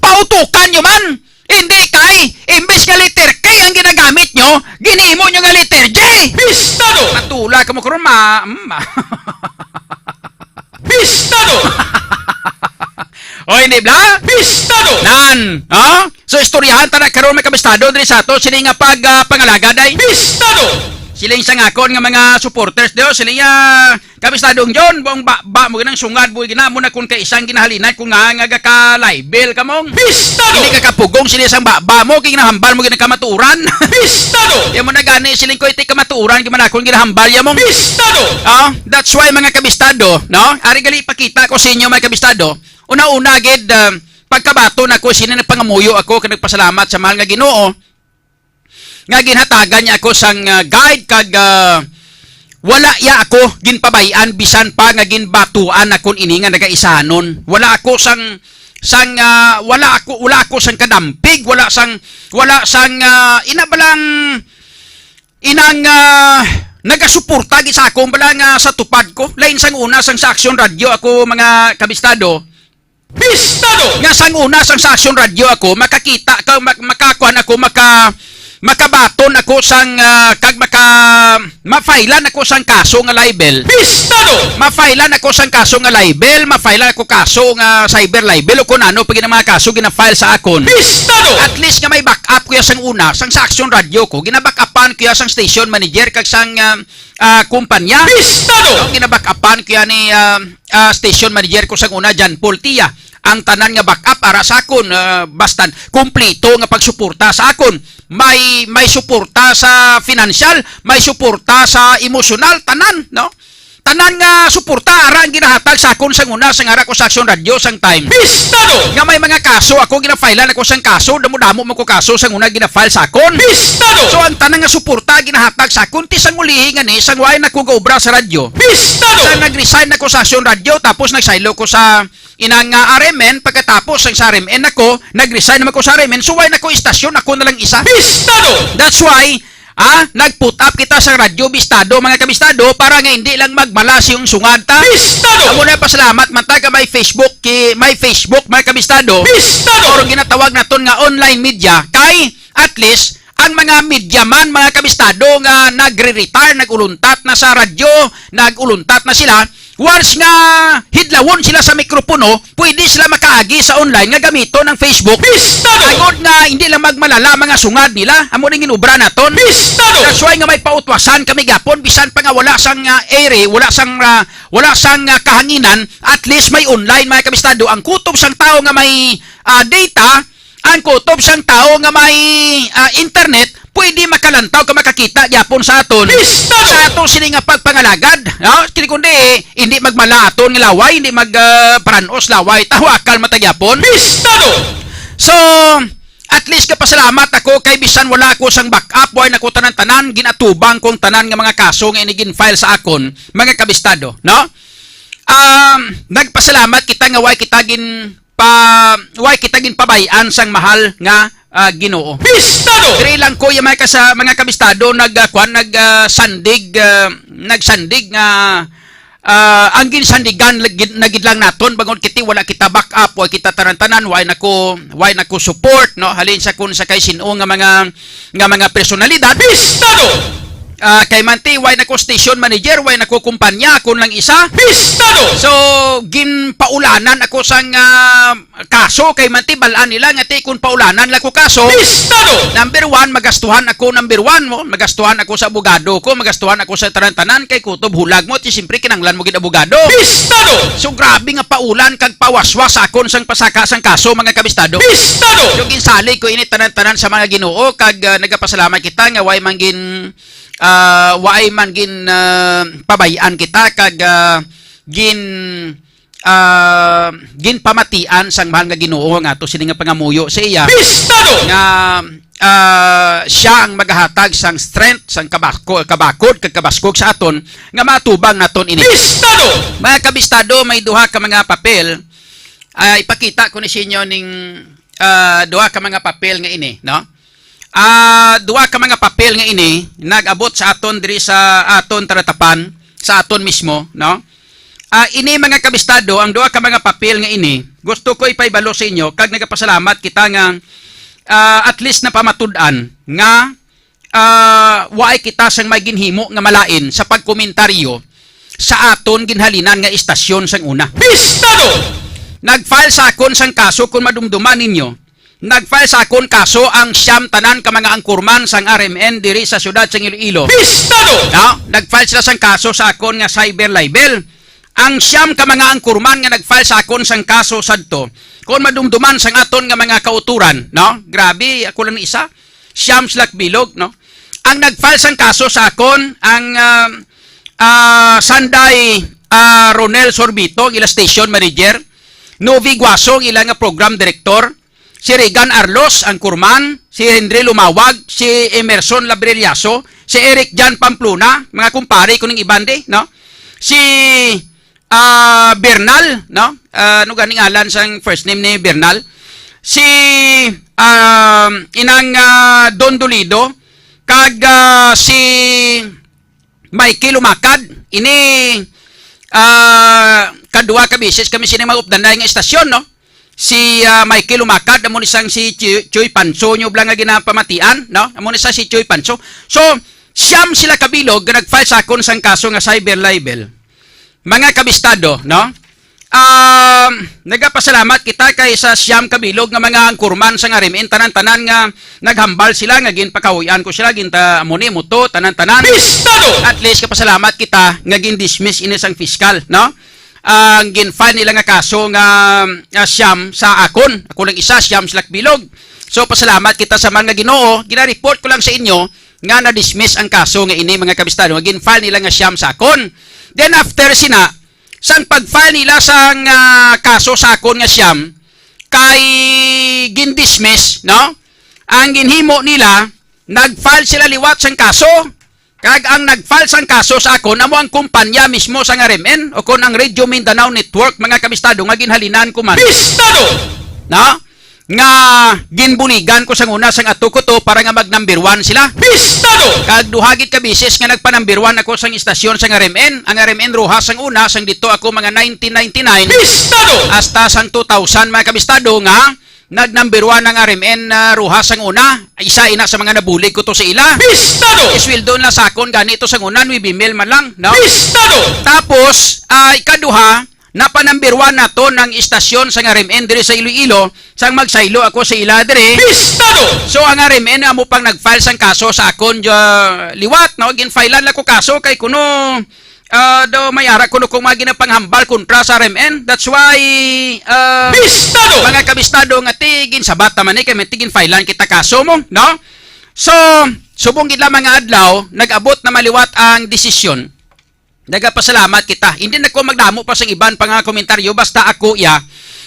Pautukan nyo man. Hindi kay, imbes nga letter K ang ginagamit nyo, ginimo nyo nga letter J. Pistado! Matula ka mo karon Pistado! O hindi bla? Pistado! Nan! So istoryahan tara karon may kabistado diri sa ato sila nga pangalaga day. Pistado! Sila yung sangakon nga mga supporters diyo, sila yung kabistadong John, buong ba mo ginang sungad, buong ginamo na kung ka isang ginahalinay, kung nga ka-libel ka mong. Pistado! Hindi ka kapugong sila isang ba mo, kung ginahambal mo ginang kamaturan. Pistado! Yan mo na gani, sila yung iti kamaturan, kung ginahambal yan mong. Pistado! That's why mga kabistado, no? Ari gali ipakita ko sa inyo mga kabistado, una-una gid, pagkabato na ko, sino nagpangamuyo ako, kung nagpasalamat sa mahal nga Ginoo, nga ginhatagan niya ako sang guide kag wala ya ako ginpabayan bisan pa nga ginbatuan akon ini nga nagaisanon. Wala ako wala ako sang kadampig, wala sang inabalang inang nagasuporta gid sa akong bala nga sa tupad ko. Lain sang una sang sa Action Radio ako mga kabistado. Bistado! Nga sang una sang sa Action Radio ako makakita ka makakuan ako makabaton ako sang kag mafailan ako sang kaso nga libel. Bistado! Mafailan ako sang kaso nga libel, mafailan ako kaso nga cyber libel o kung ano pag mga kaso gina-file sa akon. Bistado! At least nga may backup kuya sang una, sang sa Action Radio ko, gina-backupan kuya sang station manager kag sang kumpanya. Bistado! Gina-backupan kuya ni station manager ko sang una Jan Paul Tia. Ang tanan nga backup para sa akon bastan kumpleto nga pagsuporta sa akon. May suporta sa financial, may suporta sa emosyonal, tanan, no? Tanan nga suporta ara ang ginahatag sa akon sang una sang ara ko sa Action Radio sang time. Bistado! Nga may mga kaso ako gina-filean ako sang kaso, damo-damo man ko kaso sang una gina-file sa akon. Bistado! So ang tanan nga suporta ginahatag sa akon ti sang ulihi nga ni sang way nako gaobra sa radyo. Bistado! Sang nag-resign ako sa Action Radio tapos nagsaylo ko sa inang RMN pagkatapos ang sa RMN ako nag-resign naman ko sa RMN so why nako istasyon ako na lang isa. Bistado! That's why nag-put up kita sa radyo Bistado mga kabistado para nga hindi lang magmalas yung sungad ta. Bistado! Amo na pasalamat man taga may Facebook mga kabistado. Bistado! Or ginatawag naton nga online media kay at least ang mga media man mga kabistado nga nagre-retire, naguluntat na sa radyo, naguluntat na sila. Once nga hidlawon sila sa mikropono, pwede sila makaagi sa online nga gamito ng Facebook. Bistado! Agod nga hindi lang magmalala mga sungad nila, amo ning inubra naton. Bistado! That's why nga may pautwasan kami gapon bisan pa nga wala sang ere, wala sang kahanginan, at least may online mga kabistado. Ang kutob sang tao nga may data, ang kutob sang tao nga may internet, pwede makalantaw ka makakita yapon sa aton. Bistado! Sa aton sini nga pagpangalagad, no? Kini kundi hindi magmala aton nga laway, hindi magpranos laway, tawakal matagyapon. Bistado! So, at least kapasalamat ako kay bisan wala ako sang backup, wala nako tanan-tanan ginatubang kong tanan nga mga kaso nga inigin file sa akon, mga kabistado, no? Nagpasalamat kita nga way kita gin pabayan sang mahal nga Ginoo. Bistado! Diri lang ko yung mga kabistado nagsandig nga ang ginsandigan nagid lang naton bangon kiti wala kita backup, wala kita tanan-tanan, wala nako support, no? Halin sa kun sa kay sino nga mga personalidad. Bistado! Kay manti why nako station manager, why nako kumpanya kun lang isa. Bistado! So ginpaulanan ako sang kaso kay manti balaan nila nga ti kun paulanan lako kaso. Bistado! Number 1 magastuhan ako magastuhan ako sa abogado ko, magastuhan ako sa tanan-tanan kay kutob hulag mo ti simpre kinanglan mo gid abogado. Bistado! So grabe nga paulan kag pawaswas akon sang pasaka sang kaso mga kabistado. Bistado! So ginsali ko ini tanan-tanan sa mga Ginoo kag nagapasalamat kita nga why man gin pabayan kita kag gin pamatian sang mahal nga Ginoo nga ato sini nga pangamuyo sa iya. Bistado! Nga siya ang maghatag sang strength sang kabakod kag kabaskog sa aton nga matubang naton ini. Bistado! Mga kabistado, may duha ka mga papel. Ipakita ko ni sinyo ning duha ka mga papel nga ini, no? Duha ka mga papel nga ini nag-abot sa aton diri sa aton taratapan sa aton mismo, no? Ini mga kabistado, ang duha ka mga papel nga ini gusto ko ipaibalo sa inyo kag nagapasalamat kita nga at least na pamatud-an nga waay kita sang may ginhimo nga malain sa pagkomentaryo sa aton ginhalinan nga istasyon sang una. Bistado! Nag-file sa akon sang kaso kung madumduman ninyo. Nag-file sa akon kaso ang siyam tanan ka mga angkurman sang RMN diri sa syudad sang Iloilo. Bistado! No? Nag-file sila sang kaso sa akon nga cyber libel. Ang siyam ka mga angkurman nga nag-file sa akon sang kaso sadto. Kung madumduman sang aton nga mga kauturan, no? Grabe, ako lang isa. Siyam silak bilog, no? Ang nag-file sang kaso sa akon ang Sanday Ronel Sorbito, ila station manager, Novi Guasong, ila nga program director, si Regan Arlos, ang kurman, si Henry Lumawag, si Emerson Labreliaso, si Eric Jan Pamplona, mga kumpare ko ng ibande, no? Si Bernal, no? Ano ganing alan sang first name ni Bernal? Si inang Don Dolido, kag si Mikey Lumakad ini kadua ka bisis kami sini magupdanay nga istasyon, no? Si Mikey Lumakad, amo isang si Choy Panso nyo blang nga ginapamatian, no? Amo isa si Choy Panso. So, siyam sila kabilog nga nag-file sa akon sang kaso nga cyber libel. Mga kabistado, no? Nagapasalamat kita kay sa siyam kabilog nga mga angkurman sa ngarimin, tanan-tanan nga naghambal sila nga ginpakahuyan ko sila ginta amuni muto tanan-tanan. Bistado! At least kapasalamat kita nga gin-dismiss ini sang fiskal, no? Ang gin-file nila nga kaso nga siyam sa akon. Ako lang isa, siyam sila kabilog. So pasalamat kita sa mga Ginoo. Gina-report ko lang sa inyo nga na-dismiss ang kaso nga ini mga kabistado. Nga gin-file nila nga siyam sa akon. Then after sina sang pag-file nila sang kaso sa akon nga siyam kay gin-dismiss, no? Ang ginhimo nila, nag-file sila liwat sang kaso. Kag ang nag-file sang kaso sa akon amo ang kumpanya mismo sa RMN o kon ang Radio Mindanao Network mga kabistado nga ginhalinan ko man. Bistado! No? Nga ginbuligan ko sang una sang ato ko to para nga mag-number 1 sila. Bistado! Kag duhagit ka bisis nga nagpa-number 1 ako sang istasyon sang RMN. Ang RMN Rojas sang una, sang dito ako mga 1999. Bistado! Hasta sang 2000 mga kabistado nga nag-number 1 ng RMN Rojas sang una. Isa ina sa mga nabulig ko to sa ila. Bistado! Isweldo na sakon ganito sang una, 9 mil man lang. No? Bistado! Tapos, ikaduha, napanumber 1 na to ng istasyon sa RMN dire sa Iloilo, sang magsaylo ako sa ila dire. Bistado! So ang RMN amo pang nag-file sang kaso sa akon liwat, no? Gin-filean la ko kaso kay kuno do may ara kuno kung mga ginapanghambal kontra sa RMN. That's why bistado! Mga kabistado nga tigin sabat man kay tigin filean kita kaso mo, no? So subong gid lamang nga adlaw nag-abot na maliwat ang desisyon. Nagapasalamat kita. Hindi na ko magdamo pa sa iban pang komentaryo, basta ako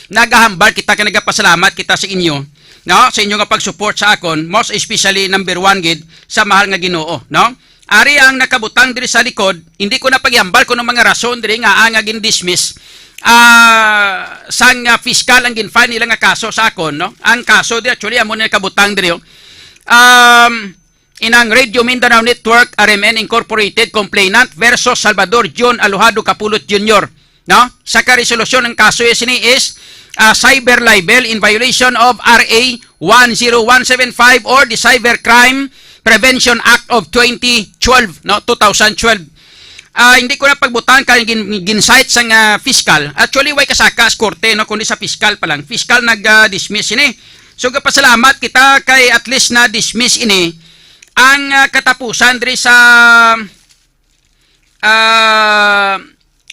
nagahambal kita kay nagapasalamat kita sa inyo, no? Sa inyo nga pag-support sa akon, most especially number 1 gid sa mahal nga Ginoo, no? Ari ang nakabutang diri sa likod, hindi ko na pagyambal ko ng mga rason diri nga ang gin-dismiss sang fiscal ang gin-file nila nga kaso sa akon, no? Ang kaso diri actually amo na nakabutang diri inang Radio Mindanao Network RMN Incorporated Complainant versus Salvador John Alojado Capulot Jr. No? Sa ka-resolusyon ng kaso is cyber libel in violation of RA 10175 or the Cybercrime Prevention Act of 2012, no? 2012. Hindi ko na pagbutan kay gin-cite sa fiscal. Actually, way kasaka sa korte, no? Kundi sa fiscal pa lang. Fiscal nag-dismiss ini. So, kapasalamat kita kay at least na-dismiss ini ang katapusan diri sa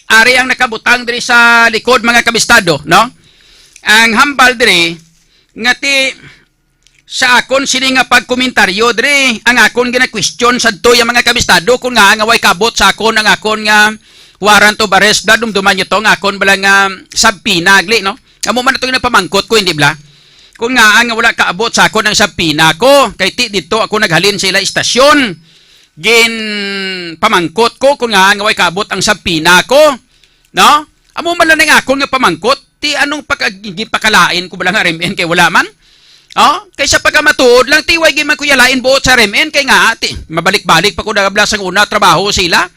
ari ang nakabutang diri sa likod mga kabistado, no? Ang hambal diri ngati sa akon sini nga pagkomentaryo diri ang akon gina-question sadto yung mga kabistado kung nga way kabot sa akon ang akon nga warrant of arrest dadumduman nyo to nga akon bala nga sabpinagli, no? Amo man ito yung napamangkot ko, hindi bla? Kung nga ang wala kaabot sa ako ng sabpina ko, kay ti dito ako naghalin sa ila istasyon, gin pamangkot ko kung nga ang way kaabot ang sabpina ko, no? Amo man lang ako nga pamangkot, ti anong pakalain ko balang RMN kay wala man? Oh, kaysa pagkamatuod lang, ti way giman ko yalain buot sa RMN, kay nga ti mabalik-balik pa ko nagabla sa una trabaho sila.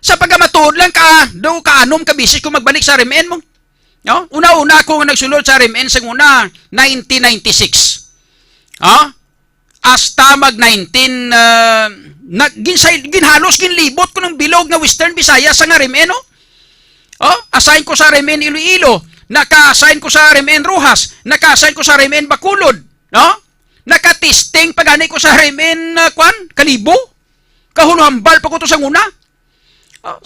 Sa pagkamatuod lang do kaanom ka bisis ko magbalik sa RMN mo. No? Una-una ako nagsulod sa RMN sa una, 1996. Hasta mag-19, ginhalos, ginlibot ko ng bilog na Western Visayas sa RMN, no? Assign ko sa RMN Iloilo, naka-assign ko sa RMN Rojas, naka-assign ko sa RMN Bacolod, no? Naka-testing pagani ko sa RMN Kalibo, kahunambal pa ko to sa una.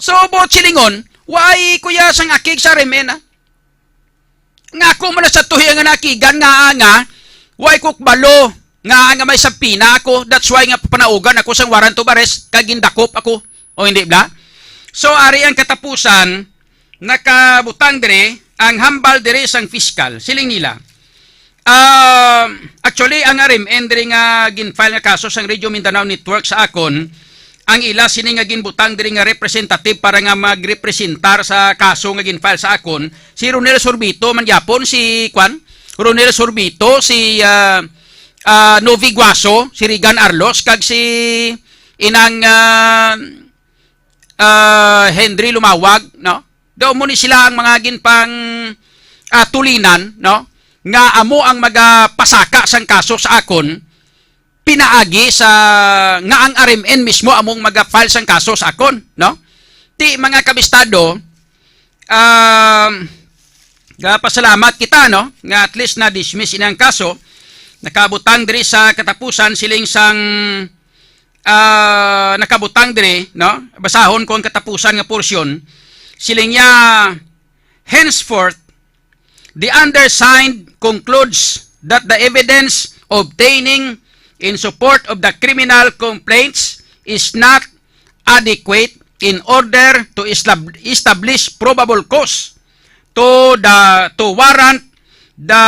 So, bot silingon, why kuya sang akig sa RMN, nga ako man sa tuhi nga nakigan nga way kukbalo nga may sabpina ako, that's why nga panaugan ako sang warrant of arrest kagindakop ako o hindi bla. So ari ang katapusan nakabutang dire ang hambal dire sang fiscal siling nila. Actually ang RMN dire nga gin-file nga kaso sang Radio Mindanao Network sa akon, ang ila sini nga ginbutang diri nga representative para nga magrepresentar sa kaso nga gin-file sa akon, si Ronel Sorbito man gyapon, si Ronel Sorbito, si Novi Guaso, si Regan Arlos, kag si inang Henry Lumawag, no? Daw mo ni sila ang mga ginpang tulinan, no? Nga amo ang magapasaka sang kaso sa akon, pinaagi sa nga ang RMN mismo among mag-file sang kaso sa akon, no? Ti mga kabistado, pasalamat kita, no? Nga at least na dismiss inang kaso, nakabutang diri sa katapusan siling sang nakabutang diri, no? Basahon ko ang katapusan nga porsyon. Siling niya, henceforth, the undersigned concludes that the evidence obtaining in support of the criminal complaints is not adequate in order to establish probable cause to warrant the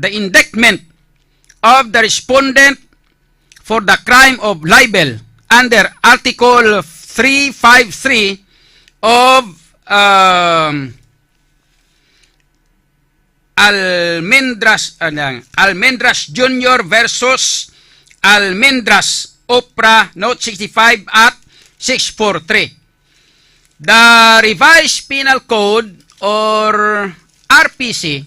indictment of the respondent for the crime of libel under Article 353 of Almendras Jr. versus Almendras Opera Note 65 at 643. The Revised Penal Code or RPC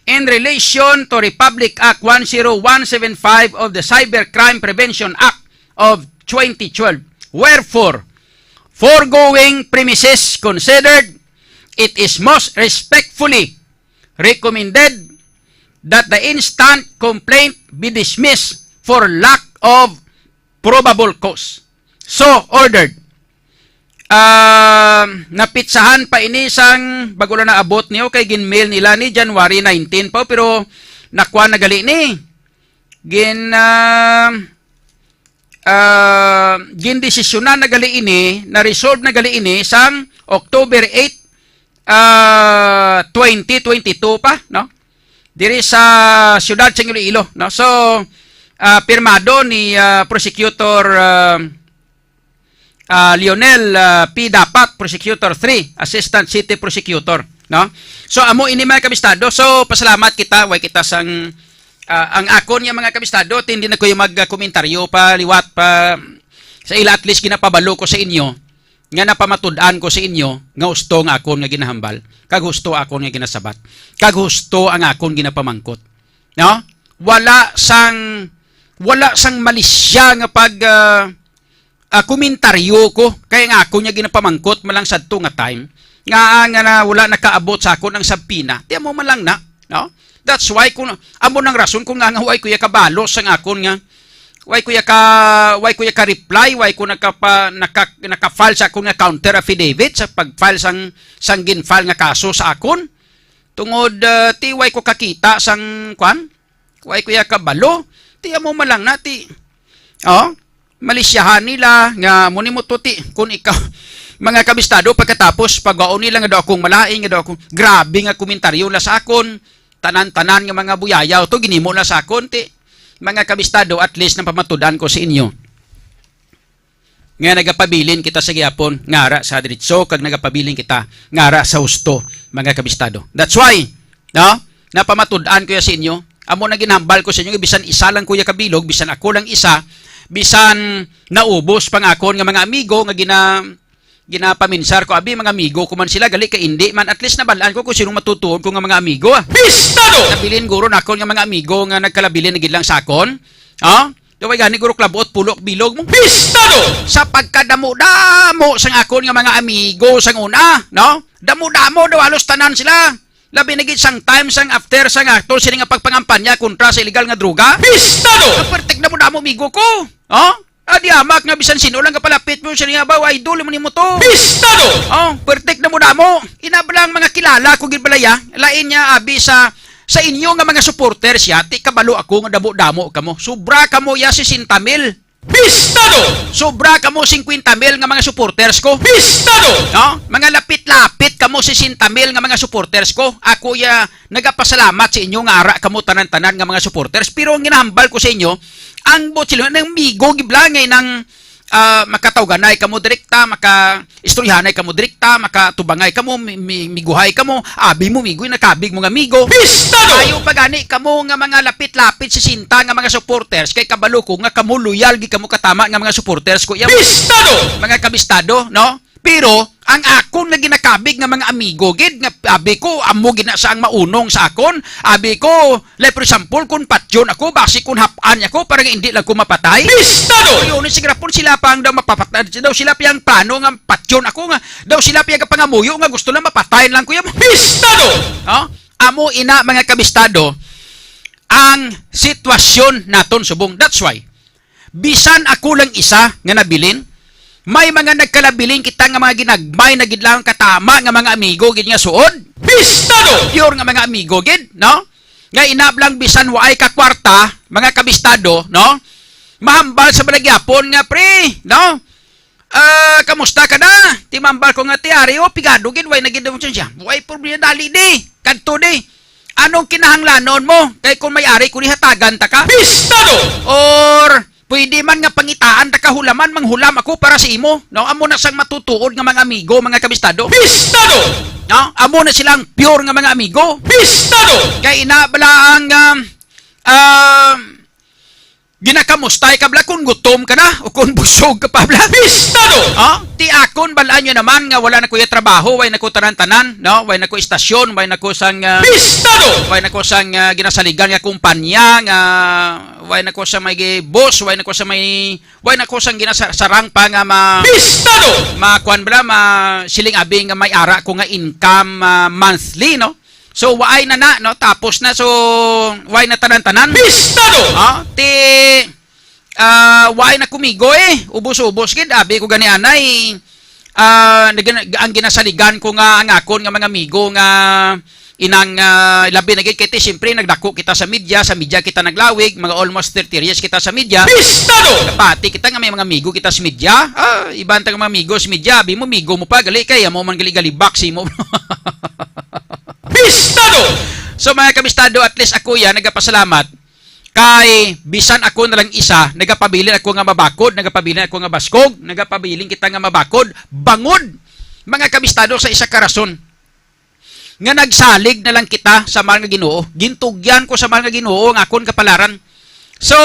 in relation to Republic Act 10175 of the Cybercrime Prevention Act of 2012. Wherefore, foregoing premises considered, it is most respectfully recommended that the instant complaint be dismissed for lack of probable cause. So ordered. Napitsahan pa ini sang bago na naabot niyo kay ginmail nila ni January 19 pa pero nakuha na gali ni. Gindesisyonan na gali ini, na resolve na gali ini sang October 8, 2022 pa, no? Diri sa siyudad sa Iloilo, no? So pirmado ni prosecutor Lionel P. Dapat, prosecutor 3, assistant city prosecutor, no? So amo ini mga kabistado, so pasalamat kita way kita sang ang akon nga mga kabistado, hindi na ko yung magkomentaryo pa liwat pa sa ila, at least ginapabalo ko sa inyo nga napamatud-an ko sa inyo nga gusto nga akon nga ginahambal, kag gusto akon nga ginasabat, kag gusto ang akon ginapamangkot, no? Wala sang malisya nga pag komentaryo ko kaya nga ako niya ginapamangkot malang sadto nga time nga na wala nakaabot sa akon ang sabpina. Tiyan mo man lang na, no? That's why kung amo nang rason kung nga way kuya kabalo sang akon nga way kuya ka reply, way ko naka-file sa akon nga counter affidavit sa pag-file sang gin-file nga kaso sa akon tungod ti way ko kakita sang kwan, way kuya kabalo. Tiyan mo man lang na ti malisyahan nila nga muni mo tuti kung ikaw mga kabistado pagkatapos pagwaon nila nga daw akong malaing, nga daw akong grabe nga komentaryo la sa akon, tanan-tanan nga mga buyayaw to ginimo la sa akon. Ti mga kabistado, at least nang pamatudan ko sa inyo nga nagapabilin kita sa gihapon ngara sa diretso kag nagapabilin kita ngara sa husto, mga kabistado. That's why, no, napamatud-an ko sa inyo, amo na ginhambal ko sa inyo, bisan isa lang kuya kabilog, bisan ako lang isa, bisan naubos pang akon nga mga amigo nga ginapaminsar ko, abi mga amigo ko man sila gali ka hindi man, at least nabalaan ko kung sinong matutuon ko nga mga amigo. Pistado! Nabilin guro na ako nga mga amigo nga nagkalabilin na gidlang sakon. Daway gani guro klabot pulok bilog mo. Pistado! Sa pagkadamo-damo sang akon nga mga amigo sang una, no? Damo-damo daw halos tanan sila. Labi na gid sang time sang after sang actor sila nga pagpangampanya kontra sa illegal nga droga. Pistado! Pertek damo-damo amigo ko. Adi amak nga bisan sino lang kapalapit mo siya niya ba, idol mo ni mo to. Pistado! Pertek na mo damo. Inabalang mga kilala ko gilbalaya, lain niya abi sa inyo nga mga supporters ya, ti kabalo ako nga damo-damo kamo. Sobra kamo ya 60,000. Pistado! Sobra kamo 50,000 nga mga supporters ko. Pistado! No? Mga lapit-lapit kamo 60,000 nga mga supporters ko. Ako ya nagapasalamat sa inyo nga ara kamo tanan-tanan nga mga supporters. Pero ang ginahambal ko sa inyo, ang botsilo ng migo giblangay ng makatawganay kamo direkta, maka-istoryahanay kamo direkta, makatubangay kamo, miguhay kamo, abi mo migoy, nakabig mo nga amigo. Pistado! Ayaw pagani kamo nga mga lapit-lapit sa sinta nga mga supporters, kay kabalo ko nga kamo loyal, gi kamo katama nga mga supporters ko. Pistado! Mga kabistado, no? Pero, ang akon nga ginakabig nga mga amigo, gid, nga abi ko, amo gina sa ang maunong sa akon, abi ko, like for example, kung patyon ako, basi kung hapan ako, parang hindi lang ko mapatay. Pistado! Yun, sigrapon sila pang daw mapapatay, daw sila piyang plano nga patyon ako nga, daw sila piyang pangamuyo nga gusto lang mapatayin lang ko yan. Pistado! No? Amo ina mga kabistado, ang sitwasyon naton subong. That's why, bisan ako lang isa nga nabilin, may mga nagkalabiling kita nga mga ginagmay na gidlang katama nga mga amigo gid nga suod. Pistado! Pure nga mga amigo gid, no? Nga inablang bisan waay ka kwarta, mga kabistado, no? Mahambal sa balagyapon nga pre, no? Kamusta ka na? Timambal ko nga tiari, o pigado gid way nagid mo siya. Way problema dali di. Kadto di. Anong kinahanglanon mo? Kay kung may ari ko ni hatagan ta ka? Pistado! Or pwede man nga pangitaan ta kahulaman manghulam ako para sa imo, no? Amo na sang matutuod nga mga amigo, mga kabistado. Pistado! No? Amo na silang pure nga mga amigo. Pistado! Kay inabala ang ginakamustay ka bala kung gutom ka na o kung busog ka pa bala. Pistado! Ti akon balaan nyo naman nga wala na kuya trabaho, way na ko tanan-tanan, no? Way na ko istasyon, way na ko sang Pistado! Way na ko sang ginasaligan nga kumpanya nga way na ko sa may boss, way na ko sa may way na ko sang ginasarang pa nga Pistado! Makuan bala siling abi nga may ara ko nga income monthly, no? So, waay na na, no? Tapos na, so, waay na tanan-tanan. Pistado! Waay na kumigo eh. Ubos-ubos gid. Abi ko gani anay. Ang ginasaligan ko nga ang akon nga mga amigo nga inang labi na gid kay siyempre nagdako kita sa media kita naglawig, mga almost 30 years kita sa media. Pistado! Kapati kita nga may mga amigo kita sa media. Ibang tang mga amigo sa media, abi mo amigo mo pa gali kay mo man gali-gali boxi mo. Pistado! So mga kabistado, at least ako yan, nagapasalamat kay bisan ako na lang isa, nagapabilin ako nga mabakod, nagapabilin ako nga baskog, nagapabilin kita nga mabakod, bangod, mga kabistado sa isa karason. Nga nagsalig na lang kita sa mga Ginoo, gintugyan ko sa mga Ginoo nga akon kapalaran. So,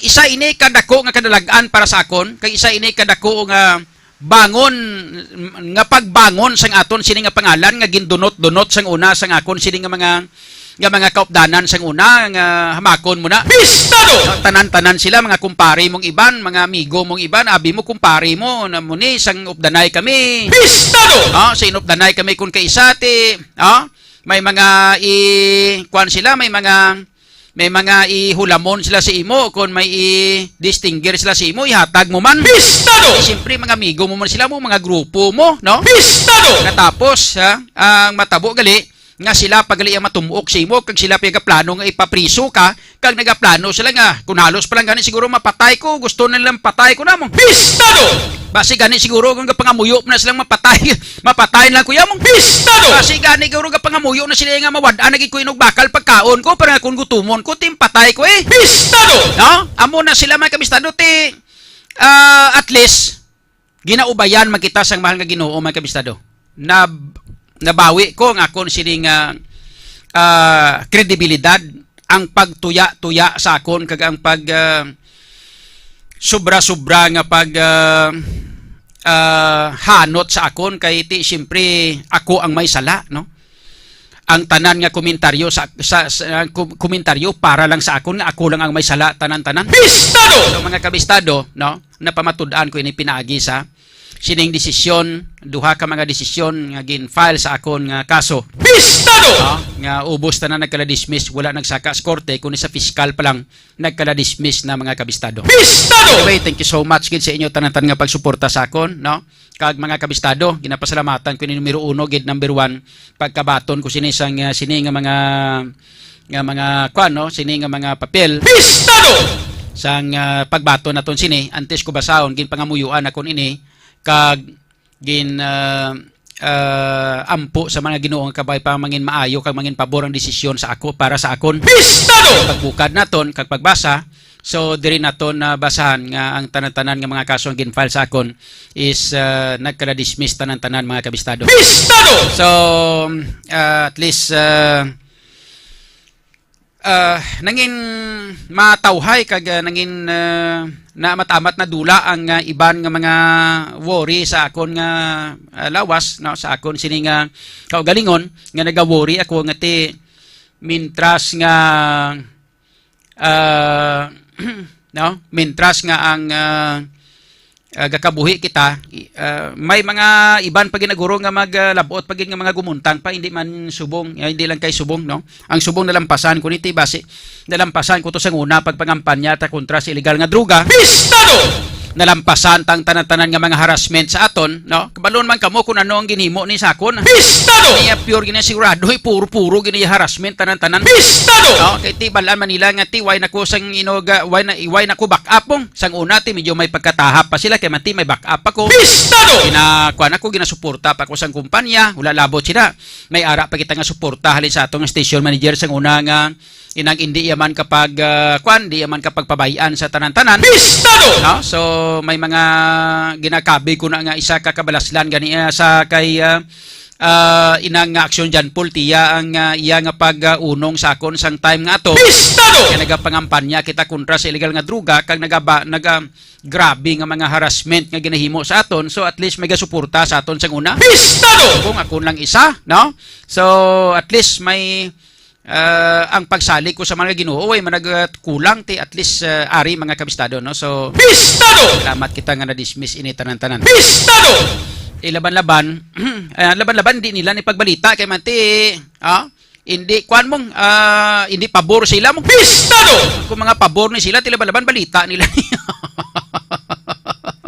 isa ini kadako nga kadalagan para sa akon, kay isa ini kadako nga bangon nga pagbangon sang aton sini nga pangalan nga gindunot-dunot sang una sang akon sini nga mga kaupdanan sang una nga hamakon mo na. Pistado! Tanan-tanan sila mga kumpare mong iban, mga amigo mong iban, abi mo kumpare mo na muni sang updanay kami. Pistado! Sa inupdanay kami kun kay isa ti, may mga kuan sila, may mga ihulamon sila sa imo, kung may i-distinguish sila sa imo, ihatag mo man. Pistado! Siyempre, mga amigo mo man sila mo, mga grupo mo, no? Pistado! Katapos, ang matabo gali, nga sila pagali ang matumuok sa imo, kag sila plano nga ipapriso ka, kag nagaplano sila nga, kung halos pa lang gani siguro mapatay ko, gusto nilang patay ko na mong. Pistado! Basi gani siguro kung pangamuyo na silang mapatayin lang kuya mong. Pistado! Basi gani siguro pangamuyo na sila nga mawada naging ko inog bakal pagkaon ko para kung gutumon ko timpatay ko eh. Pistado! No? Amo na sila mga kabistado ti at least ginaubayan magkita sang mahal nga Ginoo mga kabistado. Nabawi ko ang akon sining kredibilidad, ang pagtuya-tuya sa akon kag ang pag sobra-sobra nga pag hanot sa akon kay ti siyempre ako ang may sala, no? Ang tanan nga komentaryo sa komentaryo para lang sa akon nga ako lang ang may sala tanan-tanan. Pistado! So mga kabistado, no? Napamatud-an ko ini pinaagi sa sining desisyon, duha ka mga desisyon nga gin-file sa akon nga kaso. Pistado! Nga ubos na nagkala-dismiss, wala nagsaka sa korte, kundi sa fiskal pa lang nagkala-dismiss na mga kabistado. Pistado! Anyway, thank you so much gid sa inyo tanan-tanan nga pagsuporta sa akon, no? Kag mga kabistado, ginapasalamatan ko ni numero 1 gid number 1 pagkabaton ko sini sang sini nga mga kwan, no? Sini nga mga papel. Pistado! Sang pagbaton naton sini, antes ko basahon gin pangamuyuan akon ini kag gin ampo sa mga Ginoo nga kabay pa mangin maayo kag mangin pabor ang desisyon sa ako para sa akon. Pistado! Pagbukad naton kag pagbasa So diri naton na basahan nga ang tanan-tanan nga mga kaso nga gin-file sa akon is nagka-dismiss tanan-tanan mga kabistado. So at least nangin matawhay kag nangin na matamat na dula ang iban nga mga worry sa akon nga lawas no, sa akon sini nga kaugalingon nga naga-worry ako nga ti mintras nga no, mintras nga ang gakabuhi kita, may mga iban pag ginaguro nga maglabot pag nga mga gumuntang pa hindi man subong, hindi lang kay subong no. Ang subong nalampasan ko niti base nalampasan ko to sa una pagpangampanya ta kontra sa illegal nga droga. Pistado! Nalampasan tang tanan-tanan nga mga harassment sa aton no. Kabalon man kamo kung ano ang ginhimo ni sakon. Pistado! Niya pure gina sigurado puro gina harassment tanan-tanan. Pistado! No, kay ti balan Manila nga ti why nako sang inoga why nako back up pong sang una ti medyo may pagkatahap pa sila kay mati may back up ako. Pistado! Kuan ako ginasuporta pa ko sang kumpanya, wala labot sila. May ara pa kita nga suporta halin sa atong station manager sang una nga inang hindi yaman kapag di yaman kapag pabayaan sa tanan-tanan. Pistado! No? So may mga ginakabi ko na nga isa ka kabalaslan gani sa kay inang nga aksyon dyan tiya ang iya nga pag-unong sa akon sang time nga to. Pistado! Kaya nagapangampanya kita kontra sa illegal nga droga kag grabe nga mga harassment nga ginahimo sa aton, so at least may gasuporta sa aton sang una. Pistado! Kung akon lang isa no, so at least may ang pagsali ko sa mga Ginoo ay managkulang ti at least ari mga kabistado no. So Pistado! Salamat kita nga na-dismiss ini tanan-tanan. Pistado! Laban-laban laban-laban di nila ni pagbalita kay manti hindi kuan mong hindi pabor sila mong. Pistado! Kung mga pabor ni sila ti laban-laban balita nila.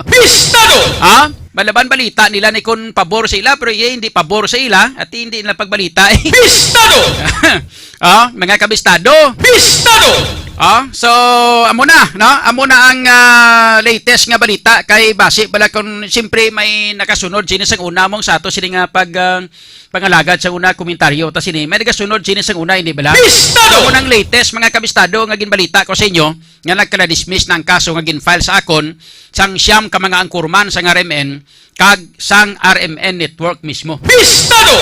Pistado! Balaban balita nila ni kun pabor sila pero hindi pabor sa ila at hindi nila pagbalita. Pistado! Mga kabistado. Pistado! So amo na no, amo na ang latest nga balita kay base bala kun siyempre may nakasunod sini sang una mong sa ato sini nga pangalagad sa una komentaryo ta sini may nakasunod sini sang una hindi bala. Pistado! So unang latest mga kabistado nga ginbalita ko sa inyo nga nagka-dismiss ng kaso nga gin-file sa akon sang siyam ka mga angkurman sang RMN kag sang RMN network mismo. Pistado!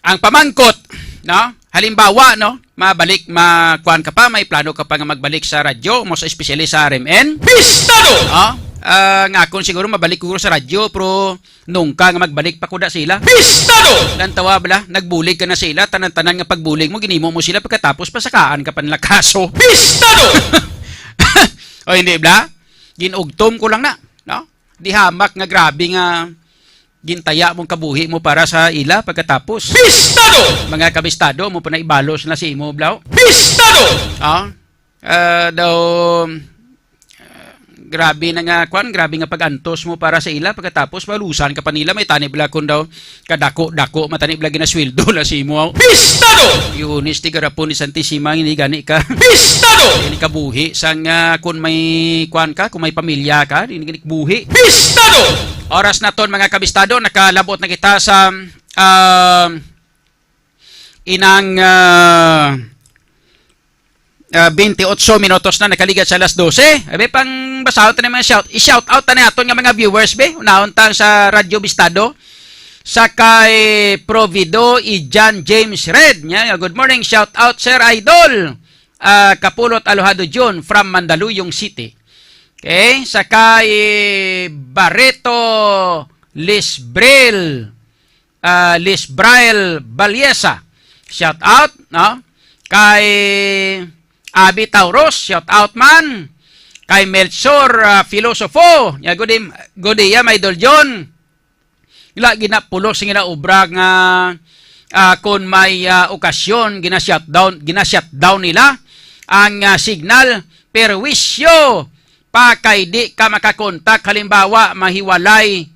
Ang pamangkot no, halimbawa no, mabalik makuan ka pa, may plano ka pa nga magbalik sa radyo, most especially sa RMN. Pistado! Nga akon siguro mabalik ko sa radyo pero nung ka nga magbalik pa kuda sila. Pistado! Lantawa bala, nagbulig ka na sila, tanan-tanan nga pagbulig mo, ginimo mo sila pagkatapos pasakaan ka pa nila kaso. Pistado! O hindi bala, ginugtom ko lang na, no? Di hamak nga grabe nga gintaya mong kabuhi mo para sa ila pagkatapos. Pistado! Mga kabistado mo pa na ibalos na si imo blaw. Pistado! Daw grabe na nga kwan, grabe nga pagantos mo para sa ila pagkatapos malusan ka pa nila may tanib la kun daw kadako-dako matanib la ginasweldo la si imo. Pistado! Yunis ti garapon ni Santissima ini gani ka. Pistado! Ini kabuhi sang kun may kwan ka, kung may pamilya ka, ini gani buhi. Pistado! Oras na ton mga kabistado, nakalabot na kita sa inang 28 minutos na nakaligat sa alas 12. Abe pang basahon ta naman i-shout out ta naton nga mga viewers be. Unahon ta sa Radyo Bistado. Sa kay Provido Ijan James Red. Nya, good morning, shout out Sir Idol. Kapulot Alohado John from Mandaluyong City. Okay, sa kay Barreto Lisbrel Baliesa. Shout out, no? Kay Abi Tauros, shout out man. Kay Melchor Filosofo, ya good day, my idol John. Ila ginapulos nga obra nga kon may okasyon gina-shutdown nila ang signal perwisyo pa kay di ka makakontak halimbawa mahiwalay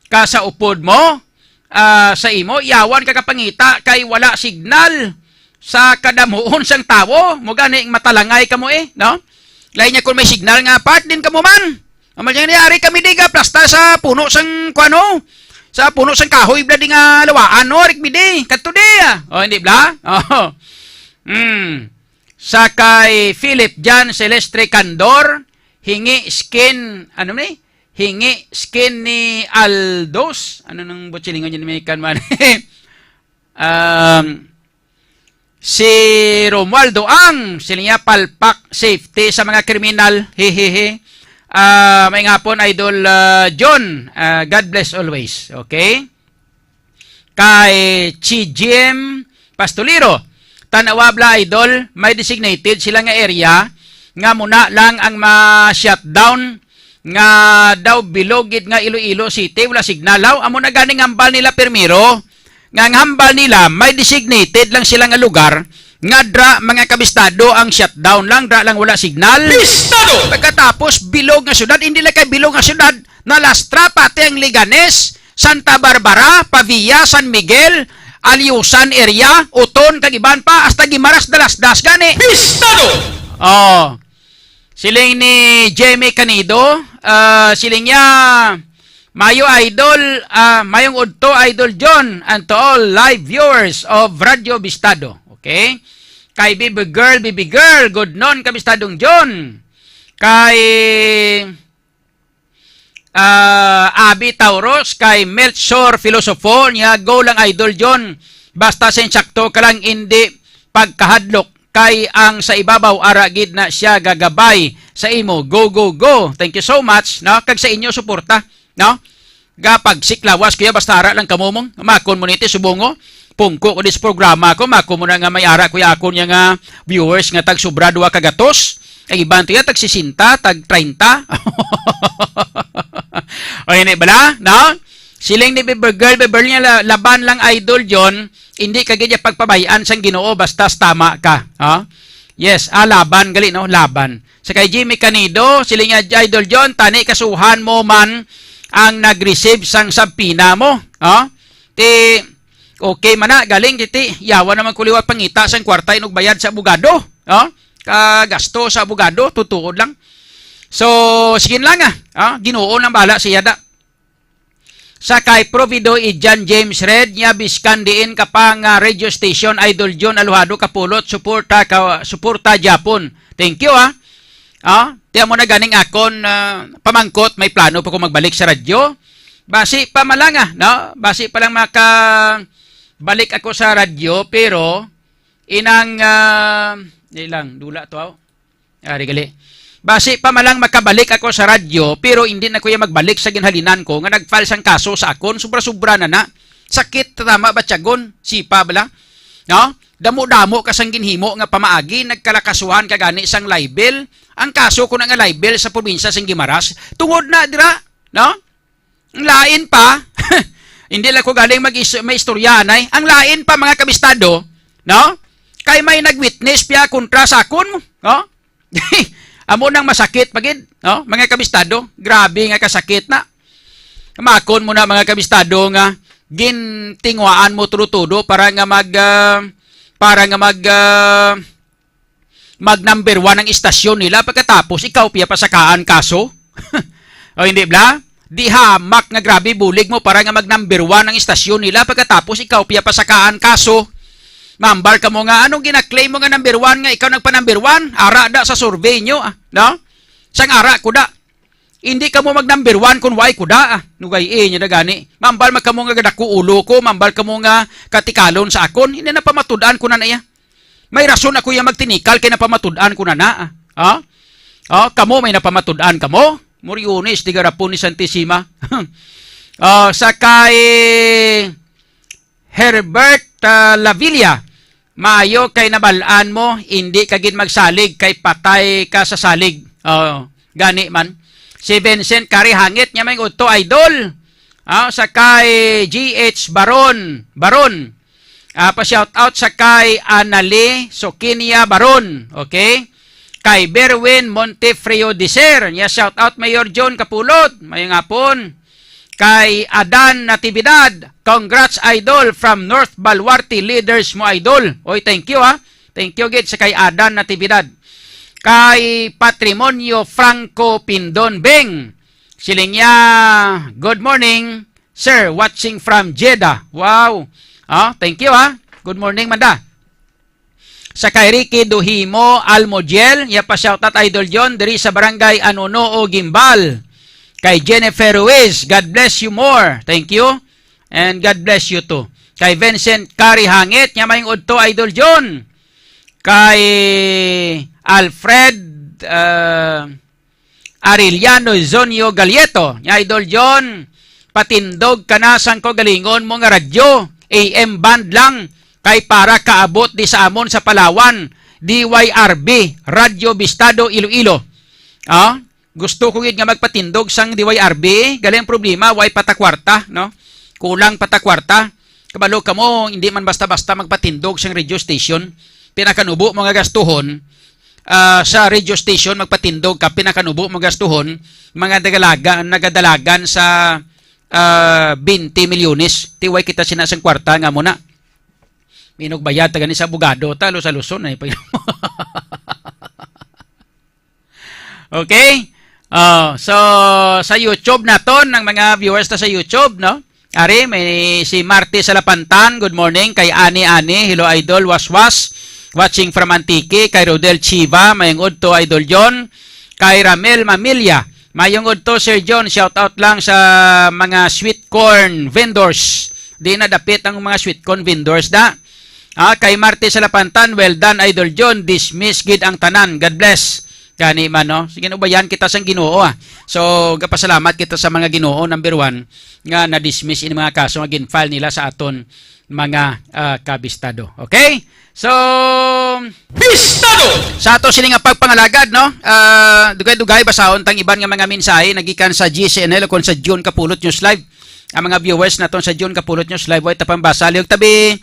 ka sa upod mo sa imo yawan ka kapangita kay wala signal sa kadamuon sang tawo mo gani matalangay kamo no lain niya kung may signal nga part din kamo man amal niya kami diga plasta sa puno sang kuano sa puno sang kahoy bla di nga lawaan no rik bidi kadto di hindi bla Sa kay Philip Jan Celestre Candor, hingi skin, ano ni? Hingi skin ni Aldos. Ano nang butchilingon niya ni Mekan man? Si Romualdo Ang, sila niya palpak safety sa mga kriminal. Hehehe. May nga po, Idol John. God bless always. Okay? Kay Chijim Pastoliro, tanawabla Idol, may designated sila nga area nga muna lang ang ma-shutdown nga daw bilogid nga Iloilo City, wala signalaw. Amo na ganing hambal nila permiro. Nga ang hambal nila, may designated lang sila nga lugar nga dra mga kabistado ang shutdown lang, dra lang wala signal. Bistado! Pagkatapos, bilog nga syudad, hindi lang kay bilog nga syudad, nalastra pati ang Liganes, Santa Barbara, Pavia, San Miguel, Aliusan area, Uton, kagiban pa, hasta Gimaras, Dalasdas, gani. Bistado! Oh. Siling ni Jamie Canido, siling niya, Mayo Idol, Mayong Udto Idol John, and to all live viewers of Radio Bistado. Okay? Kay Baby Girl, good noon, Kabistadong John. Kay Abi Tauros, kay Melchor Filosofo, niya, go lang Idol John. Basta sensakto ka lang, hindi pagkahadlok. Kay ang sa ibabaw, aragid na siya gagabay sa imo. Go, go, go. Thank you so much. No? Kag sa inyo, suporta. No? Gapag siklawas kaya basta ara lang kamumong. Makon mo niti subungo. Pungko ko dis programa ko. Makon mo na nga may ara kuya akon niya nga viewers nga tag sobra 2 kagatos. Ang iban tiya tag 60, tag 30. O yun bala? No? Siling ni Beverly niya laban lang Idol John. Hindi ka ganyan pagpabayaan sang Ginoo basta tama ka. Ha? Yes, laban gali no, laban. Sa kay Jimmy Canido, siling niya Idol John, tani kasuhan mo man ang nag-receive sang sabpina mo. Ti okay man na galing kiti yawa naman kuliwat pangita sang kwarta inog bayad sa abogado. Kagasto sa abogado tutuod lang. So sige lang Ginoo nang bala siya da. Sa kay Provido John James Red niya biskan diin kapang radio station Idol John Aluhado kapulot suporta Japon. Thank you tiyan mo na ganing akon pamangkot, may plano pa ko magbalik sa radyo. Basi pa malanga, no? Basi pa lang balik ako sa radyo, pero inang ilang dula to gali. Basi pa malang makabalik ako sa radyo, pero hindi na ko ya magbalik sa ginhalinan ko nga nag-file sang kaso sa akon, sobra-sobra na. Sakit tama ba tiyagon? Sipa bala? No? Damo-damo ka sang ginhimo nga pamaagi, nagkalakasuhan ka gani sang libel. Ang kaso ko na nga libel sa probinsya sang Gimaras, tungod na dira, no? Ang lain pa, hindi lang ko galing may istorya anay. Ang lain pa mga kabistado, no? Kay may nag-witness piya kontra sa akon, no? Amo nang masakit pagid, no? Mga kabistado, grabe nga kasakit na. Makon mo na mga kabistado nga gintingwaan mo tudo-tudo para nga mag number 1 ang istasyon nila, pagkatapos ikaw piya pasakaan kaso. O hindi bla? Di hamak nga grabe bulig mo para nga mag number 1 ang istasyon nila, pagkatapos ikaw piya pasakaan kaso. Mambal ka mo nga, anong ginaklaim mo nga number 1 nga ikaw nagpa number 1? Ara da sa survey nyo, no? Sang ara ko da. Hindi ka mo mag number 1 kung why ko da, nugay niya da gani. Mambal ka mo nga gadako ulo ko, mambal ka mo nga katikalon sa akon, hindi na pamatudaan ko na iya. May rason ako yung magtinikal kay napamatudaan ko na. Kamo may napamatudaan kamo? Muriones, di garapon ni Santissima. Sa kay Herbert Lavilla, maayo kay nabalaan mo, hindi kagin magsalig kay patay ka sa salig. Gani man. Si Vincent Karihangit, niya may uto idol. Sa kay GH Baron. Pa-shout out sa kay Anali Sokinia Baron. Okay? Kay Berwin Montefrio Diser. Niya shout out Mayor John Kapulot. May ngapon. Kay Adan Natividad. Congrats idol from North Baluarte leaders mo idol. Oy, thank you Thank you gid sa kay Adan Natividad. Kay Patrimonio Franco Pindon Beng. Siling niya, good morning, sir, watching from Jeddah. Wow. Thank you Good morning, Manda. Sa kay Ricky Duhimo Almodiel, ya pa shoutout Idol John diri sa barangay Anuno o Gimbal. Kay Jennifer Ruiz, God bless you more. Thank you. And God bless you too. Kay Vincent Carihangit, nya mayong udto Idol John. Kay Alfred Arellano Zonio Galieto, nya Idol John, patindog ka na sang ko galingon mo nga radyo, AM band lang, kay para kaabot di sa amon sa Palawan, DYRB, Radyo Bistado Iloilo. Gusto ko nga magpatindog sang DYRB, galing problema, way patakwarta, no? Kulang patakwarta. Kabalo ka mo, hindi man basta-basta magpatindog sang radio station, pinakanubo mga gastuhon, sa radio station magpatindog ka, pinakanubo mga gastuhon, mga nagadalagan sa 20 milyones, tiway kita sinasang kwarta nga muna. Minog bayad tagani sa abogado, talo sa Luzon ay okay? So sa YouTube naton ng mga viewers na sa YouTube, no? Ari may si Marty Salapantan, good morning. Kay Ani Hello Idol, waswas watching from Antique. Kay Rodel Chiva, mayong udto Idol John. Kay Ramel Mamilya, mayong udto Sir John, shout out lang sa mga sweet corn vendors. Di na dapit ang mga sweet corn vendors da. Kay Marty Salapantan, well done Idol John, dismiss gid ang tanan, God bless. Gani man, no? Sige, ubayan kita sang Ginoo, So, gapasalamat kita sa mga Ginoo, number 1, nga na-dismiss in mga kaso nga gin-file nila sa aton mga kabistado. Okay? So, Bistado! Sa ato sila nga pagpangalagad, no? Dugay-dugay, basahon tang iban nga mga mensahe, nagikan sa GCNL o kung sa June Kapulot News Live. Ang mga viewers naton sa June Kapulot News Live, ay tapang basa. Liog tabi,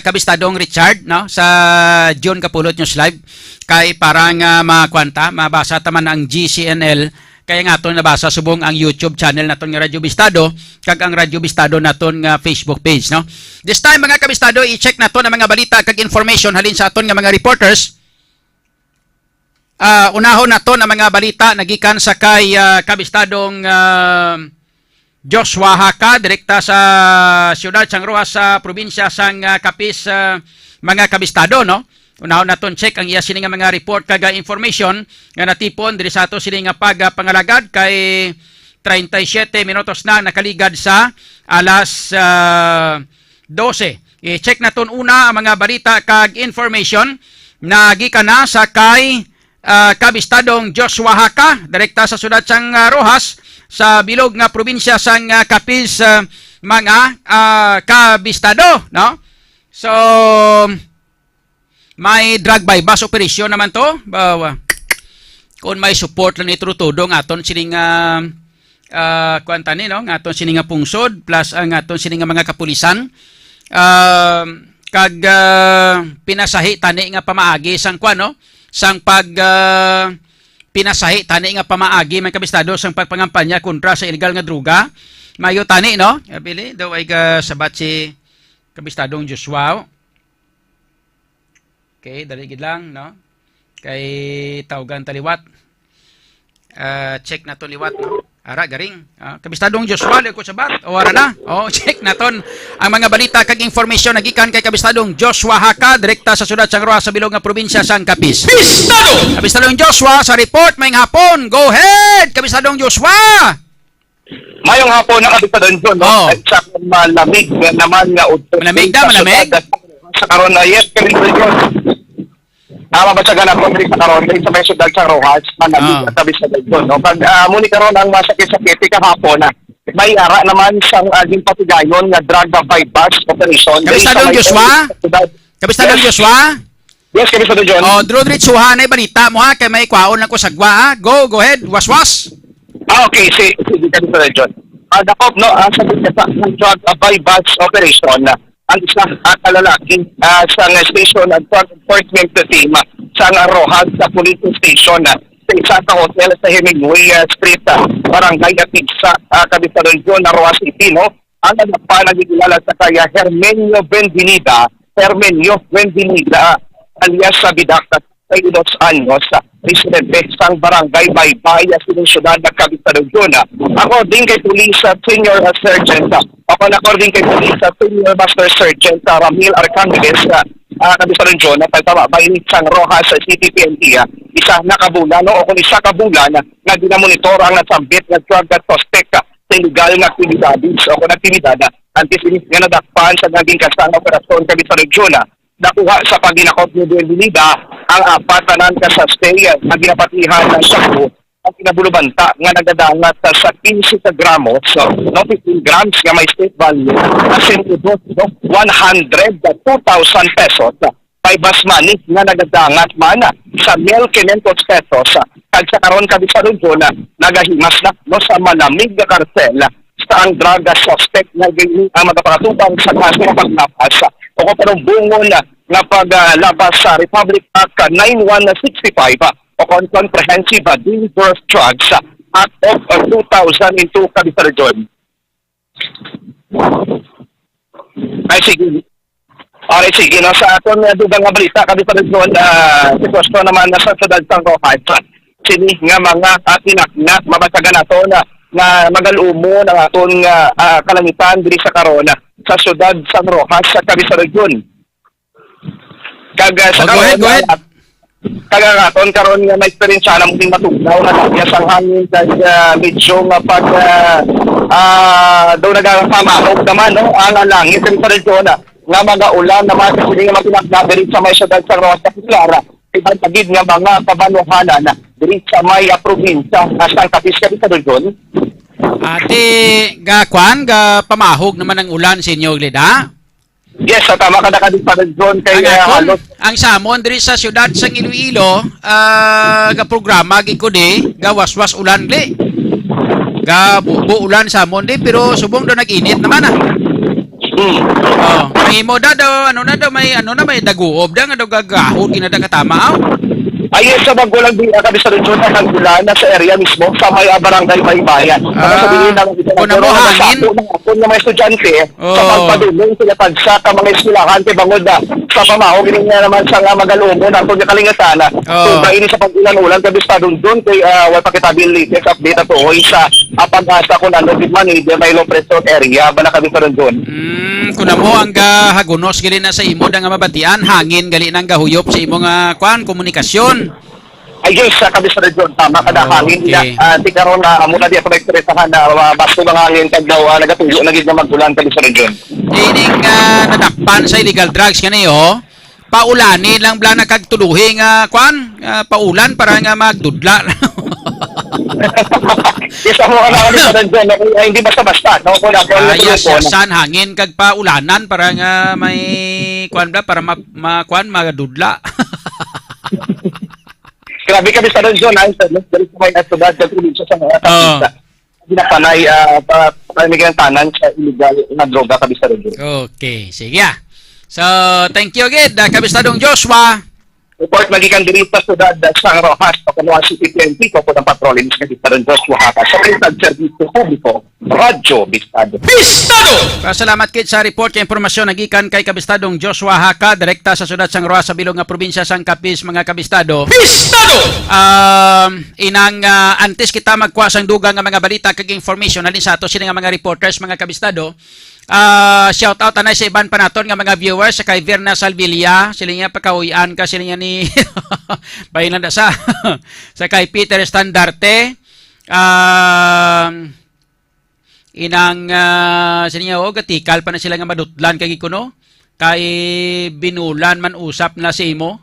kabistadong Richard, no? Sa June Kapulot News Live, kay parang makwanta, mabasa taman ang GCNL, kaya nga ito nabasa subong ang YouTube channel naton nga Radyo Bistado, kag ang Radyo Bistado naton nga Facebook page, no? This time mga kabistado, i-check naton ang mga balita kag information halin sa aton nga mga reporters. Unahon naton ang mga balita nagikan sa kay kabistadong Joshua Haka, direkta sa siyudad sang Rojas sa probinsya sang Capiz, mga kabistado, no? Unahon naton check ang iya sini nga mga report kaga information nga natipon diri sa ato sini nga pangalagad kay 37 minutos na nakaligad sa alas 12. I-check naton una ang mga balita kag information na gikan na sa kay kabistadong Joshua Haka, direkta sa siyudad sang Rojas sa bilog nga probinsya sang Capiz, mga kabistado, no? So may drug by bus operation naman to. Kung may support lang ito tudong aton sining kwanta ni, no? Aton sining pungsod plus ang aton sining mga kapulisan kag pinasahi tani nga pamaagi sang kwan, no? Sang pag pinasahi tani nga pamaagi man kabistado sang pagpangampanya kontra sa illegal nga droga. Mayo tani, no? Bili daw ay sabat si kabistadong Joshua. Okay, daligid lang, no? Kay tawgan taliwat. Check naton liwat, no? Ara garing. Kabistadong Joshua ko sabat. O ara na. Check naton ang mga balita kag information nagikan kay kabistadong Joshua Haka, direkta sa siyudad sang Rojas sa bilog nga probinsya sang Capiz. Bistado! Kabistadong Joshua sa report mayong hapon. Go ahead, kabistadong Joshua. Mayong hapon na kabistadong John, no? At sa malamig naman nga udto. Malamig da, malamig. Sa karon na yes, kabistadong mabasagan ako diri sa karon sa may siyudad sa Rojas, malamig at kabistadong John, no? Pag muni karon ang masakit-sakit kahapon na may ara naman sang aging patigayon nga drug by bus operation. Kabistadong Joshua? Kabistadong Joshua? Yes, kabistadong John. Dro-diretsuhan ay balita mo kay may kwaon lang ko sagwa, Go ahead, waswas. Okay, si kabistadong John. Dakop, no, sa ng drug by bus operation, ang isang lalaki sa station at enforcement team sa Rojas sa police station sa isa sa hotel sa Hemingway Street, Barangay Atid sa kabistadong John, Rojas City, no? Ang nagpalagigilala sa kaya Hermenio Benvenida alias sa Bidak at 32 anyos, residente sang Barangay Baybay, sining siyudad ng kabistadong John. According kay Police Senior Sergeant, according kay Police Senior Master Sergeant Ramil Arcangeles, Kabisaron John, na pagtama ba ini San Rojas sa CTPNP, isa na kabulan, no, o kung isa kabulan na dinamonitor ang nasambit na drug at suspect sa illegal na aktibidades o kung aktibidad antes ini nga nadakpan sa naging kasang operasyon Kabisaron John, nakuha sa paginakot ni Duendelida ang apat na kasastay na ginapatihan ng sakbo ang kinabulubanta nga nagadangat sa 15 gramos, no, 15 grams nga may state value na sentibos, no, 102,000 pesos. Pay bus money nga nagadangat man sa 1,500 pesos. Kag sa karon Kabisaron John, nagahimas na, no, sa malamig nga kartel sa ang drug suspect na ang magpapatubang sa kaso ng paglapas o kung bungon nga paglabas sa Republic Act 9165 o Comprehensive Dangerous Drugs Act of 2002 Kabisaron John. Ay sige. Okay, sige. No, sa aton dugang nga balita Kabisaron John, sitwasyon naman na sa Ciudad San Rojas. Sini nga mga atinak na mabasagan nato na magalumo ng aton kalangitan diri sa karon sa Ciudad San Rojas sa Kabisaron John. Kaga sa karon, go ahead. Kagakaton karon nga may experience na muling matugnaw na nagyas ang hangin kag medyo nga pag daw nagpamahog naman, no, ang langit ng Kabisaron nga mga ulan naman kasi nga matinagna diri sa may Ciudad San Rojas sa Clara ibang tagid nga mga kabanuhanan na diri sa may probinsya sa Kabisaron John. Ate, ga pamahog naman ang ulan sa inyo, Gleda? Yes, sa tama ka na Kabisaron John kay Ang samon diri sa siyudad sa Iloilo, ga programa gikudi, ga waswas ulan li. Ga buo ulan samon di pero subong do nag-init naman Oh, may mo daw may daguob da nga daw gagahod kinada katama aw. Ayun sa Bagulang Kabisaron John ang ulan na sa area mismo sa may barangay Baybayan. Sabihin ng kung mo hangin kung na may estudyante sa pagpadulong sila tagsa ka mga eskwelahan kay bangod sa pamahog ini nga naman sa magalumo na kung kalingatan so ini sa pag-ulan Kabisaron John kay wala pa kita latest update ato sa pag-asa ko nando di man di may low pressure area bala Kabisaron John. Kuna mo ang hagunos gali na sa imo da nga mabatian hangin gali nang gahuyop sa imo nga komunikasyon. Ayun sa Kabisaron John, tama ka na hangin na di karon na muna di ako nagtresahan na basto ng hangin kag daw nagatuyo na gid na magulan Kabisaron John. Ining nadakpan sa illegal drugs kaniyo paulanin lang bla na kag tuluhi nga paulan para nga magdudla. Isa mo na Kabisaron John, hindi basta-basta no kun ako yasan hangin kag paulanan para nga may para magadudla. Grabe Kabisaron John, ay sa may asubad sa probinsya sa mga kapita. Ginapanay pamigyan tanan sa illegal na droga Kabisaron John. Okay, sige. So, thank you again, Kabistadong Joshua. Report magikan diri sa Ciudad San Rojas o Kanuan City PNP ko po ng patrolling sa Kabisaron Joshua sa Printed Service Publiko, Radyo Bistado. Pasalamat kit sa report kay impormasyon nagikan kay Kabistadong Joshua Haka direkta sa Ciudad San Rojas sa bilog nga probinsya sang Capiz mga Kabistado. Inang antes kita magkuha sang dugang nga mga balita kag information alin sa ato sila nga mga reporters mga Kabistado. Shout out anay sa iban pa naton nga mga viewers sa kay Verna Salvilla, sila nga pagkahuyan ka sila nga ni bayilan da sa sa kay Peter Standarte. Inang sila nga gatikal pa na sila nga madutlan kay kuno kay binulan man usap na si imo.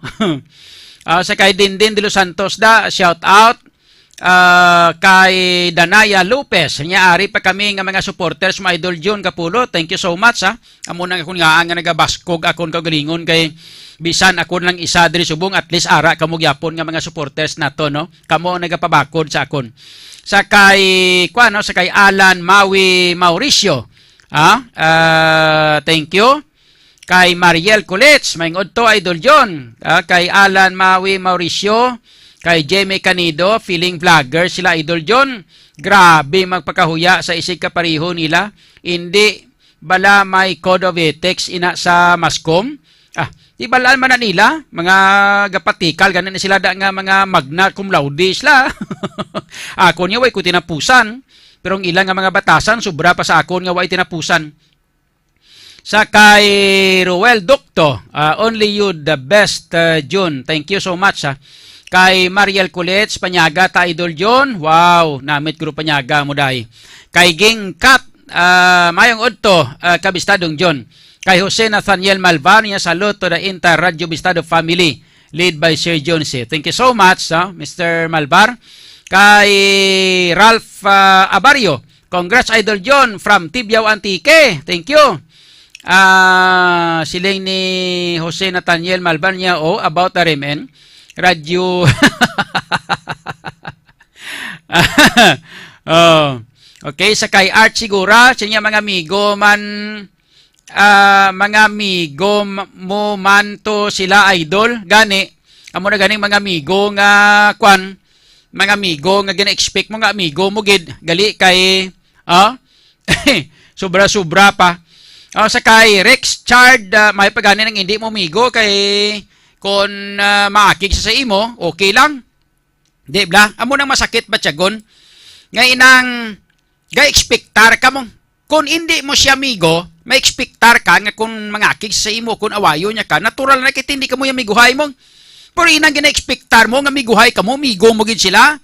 Sa kay Dindin de Los Santos da shout out. Kay Danaya Lopez nya ari pa kami nga mga supporters mo Idol John Kapulo, thank you so much amo nang akon nga nagabaskog akon kagalingon kay bisan akon lang isa diri subong at least ara kamo gyapon nga mga supporters nato no kamo nagapabakod sa akon sa kay sa kay Alan Maui Mauricio thank you kay Mariel Colets maingod to Idol John kay Alan Maui Mauricio kay Jamie Canido, feeling vlogger sila Idol John. Grabe magpakahuya sa isig kapariho nila. Hindi bala may code of ethics ina sa mascom. Di balaan man na nila. Mga gapatikal, ganun na sila da nga mga magna cum laude sila. Akon nga way ko tinapusan. Pero ang ilang nga mga batasan, sobra pa sa akon nga way tinapusan. Sa kay Ruel Docto, only you the best, June. Thank you so much. Kay Mariel Culets, Panyaga, ta Idol John. Wow, namit guru Panyaga mo dahi. Kay Ging Kat, mayong udto, kabistadong John. Kay Jose Nathaniel Malvar, niya salute to the entire Radio Bistado family, lead by Sir John C. Thank you so much, Mr. Malvar. Kay Ralph Abario, congrats Idol John from Tibiao Antique. Thank you. Siling ni Jose Nathaniel Malvar niya, about the RMN radio. Okay, sa kay Art Sigura, siya mga amigo man, mga amigo mo man to sila Idol, gani, amo na ganing mga amigo nga kwan, mga amigo nga gina-expect mo nga amigo mo gid, gali kay, sobra-sobra pa. Sa kay Rex Chard, may pagani ng hindi mo amigo kay kung maakig sa imo, okay lang. Di ba? Amo nang masakit ba tiyagon? Ngay inang ga-expectar ka mong kung hindi mo siya amigo, may expectar ka nga kung mangakig sa imo, kung awayo niya ka, natural na kit hindi ka mo yung amiguhay mong. Pero inang gina-expectar mo nga amiguhay ka mo, amigo mo gid sila.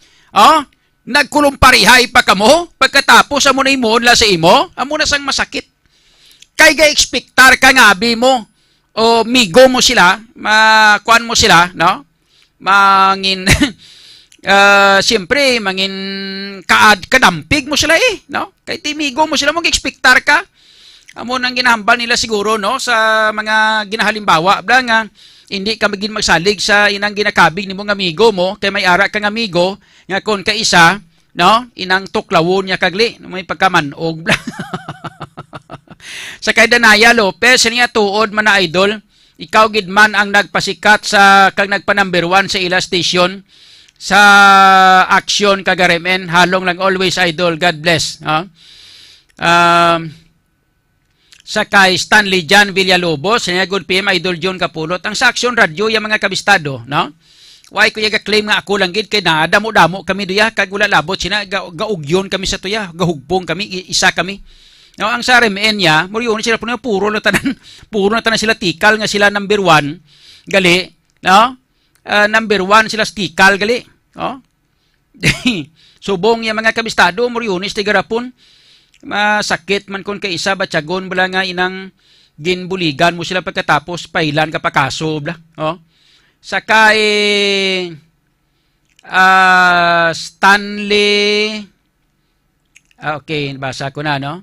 Nagkulumparihay pa ka mo, pagkatapos amo na imo la sa imo, amo na sang masakit. Kay ga-expectar ka nga abi mo o migo mo sila, makuan mo sila, no? Mangin siyempre mangin kadampig mo sila no? Kay timigo mo sila mong expectar ka. Amo nang ginahambal nila siguro no sa mga ginahalimbawa bla nga hindi ka magin magsalig sa inang ginakabig nimo nga amigo mo kay may ara kang amigo nga kon ka isa no inang tuklawon niya kagli may pagkamanog bla. Sa kay Danaya Lopez, niya tuod man na Idol, ikaw gid man ang nagpasikat sa kag nagpa-number 1 sa ila station sa aksyon kagaremen, halong lang always Idol, God bless. Sa kay Stanley Jan Villalobos, niya good PM Idol John Kapulot, ang sa aksyon radyo yung mga kabistado, no? Why ko yaga claim nga ako lang gid kay na damo-damo kami duya kag wala labot sina gaugyon kami sa tuya, gahugpong kami, isa kami. No, ang sa RMN niya, muriyon sila puro na tanan sila tikal nga sila number 1 gali, no? Number 1 sila tikal gali, no? Subong ya mga kabistado murionis ti garapon. Masakit man kon kay isa batyagon bala nga inang ginbuligan mo sila pagkatapos pailan ka pa kaso bla, no? Saka Stanley okay, basa ko na, no?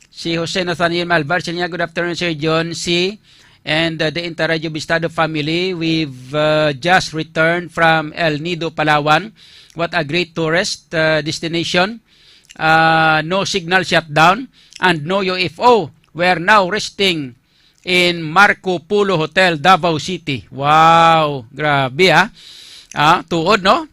Si Jose Nathaniel Malvar, siya good afternoon Sir John C. and the entire Radio Bistado family. We've just returned from El Nido, Palawan. What a great tourist destination. No signal shutdown and no UFO. We're now resting in Marco Polo Hotel, Davao City. Wow, grabe tuod no?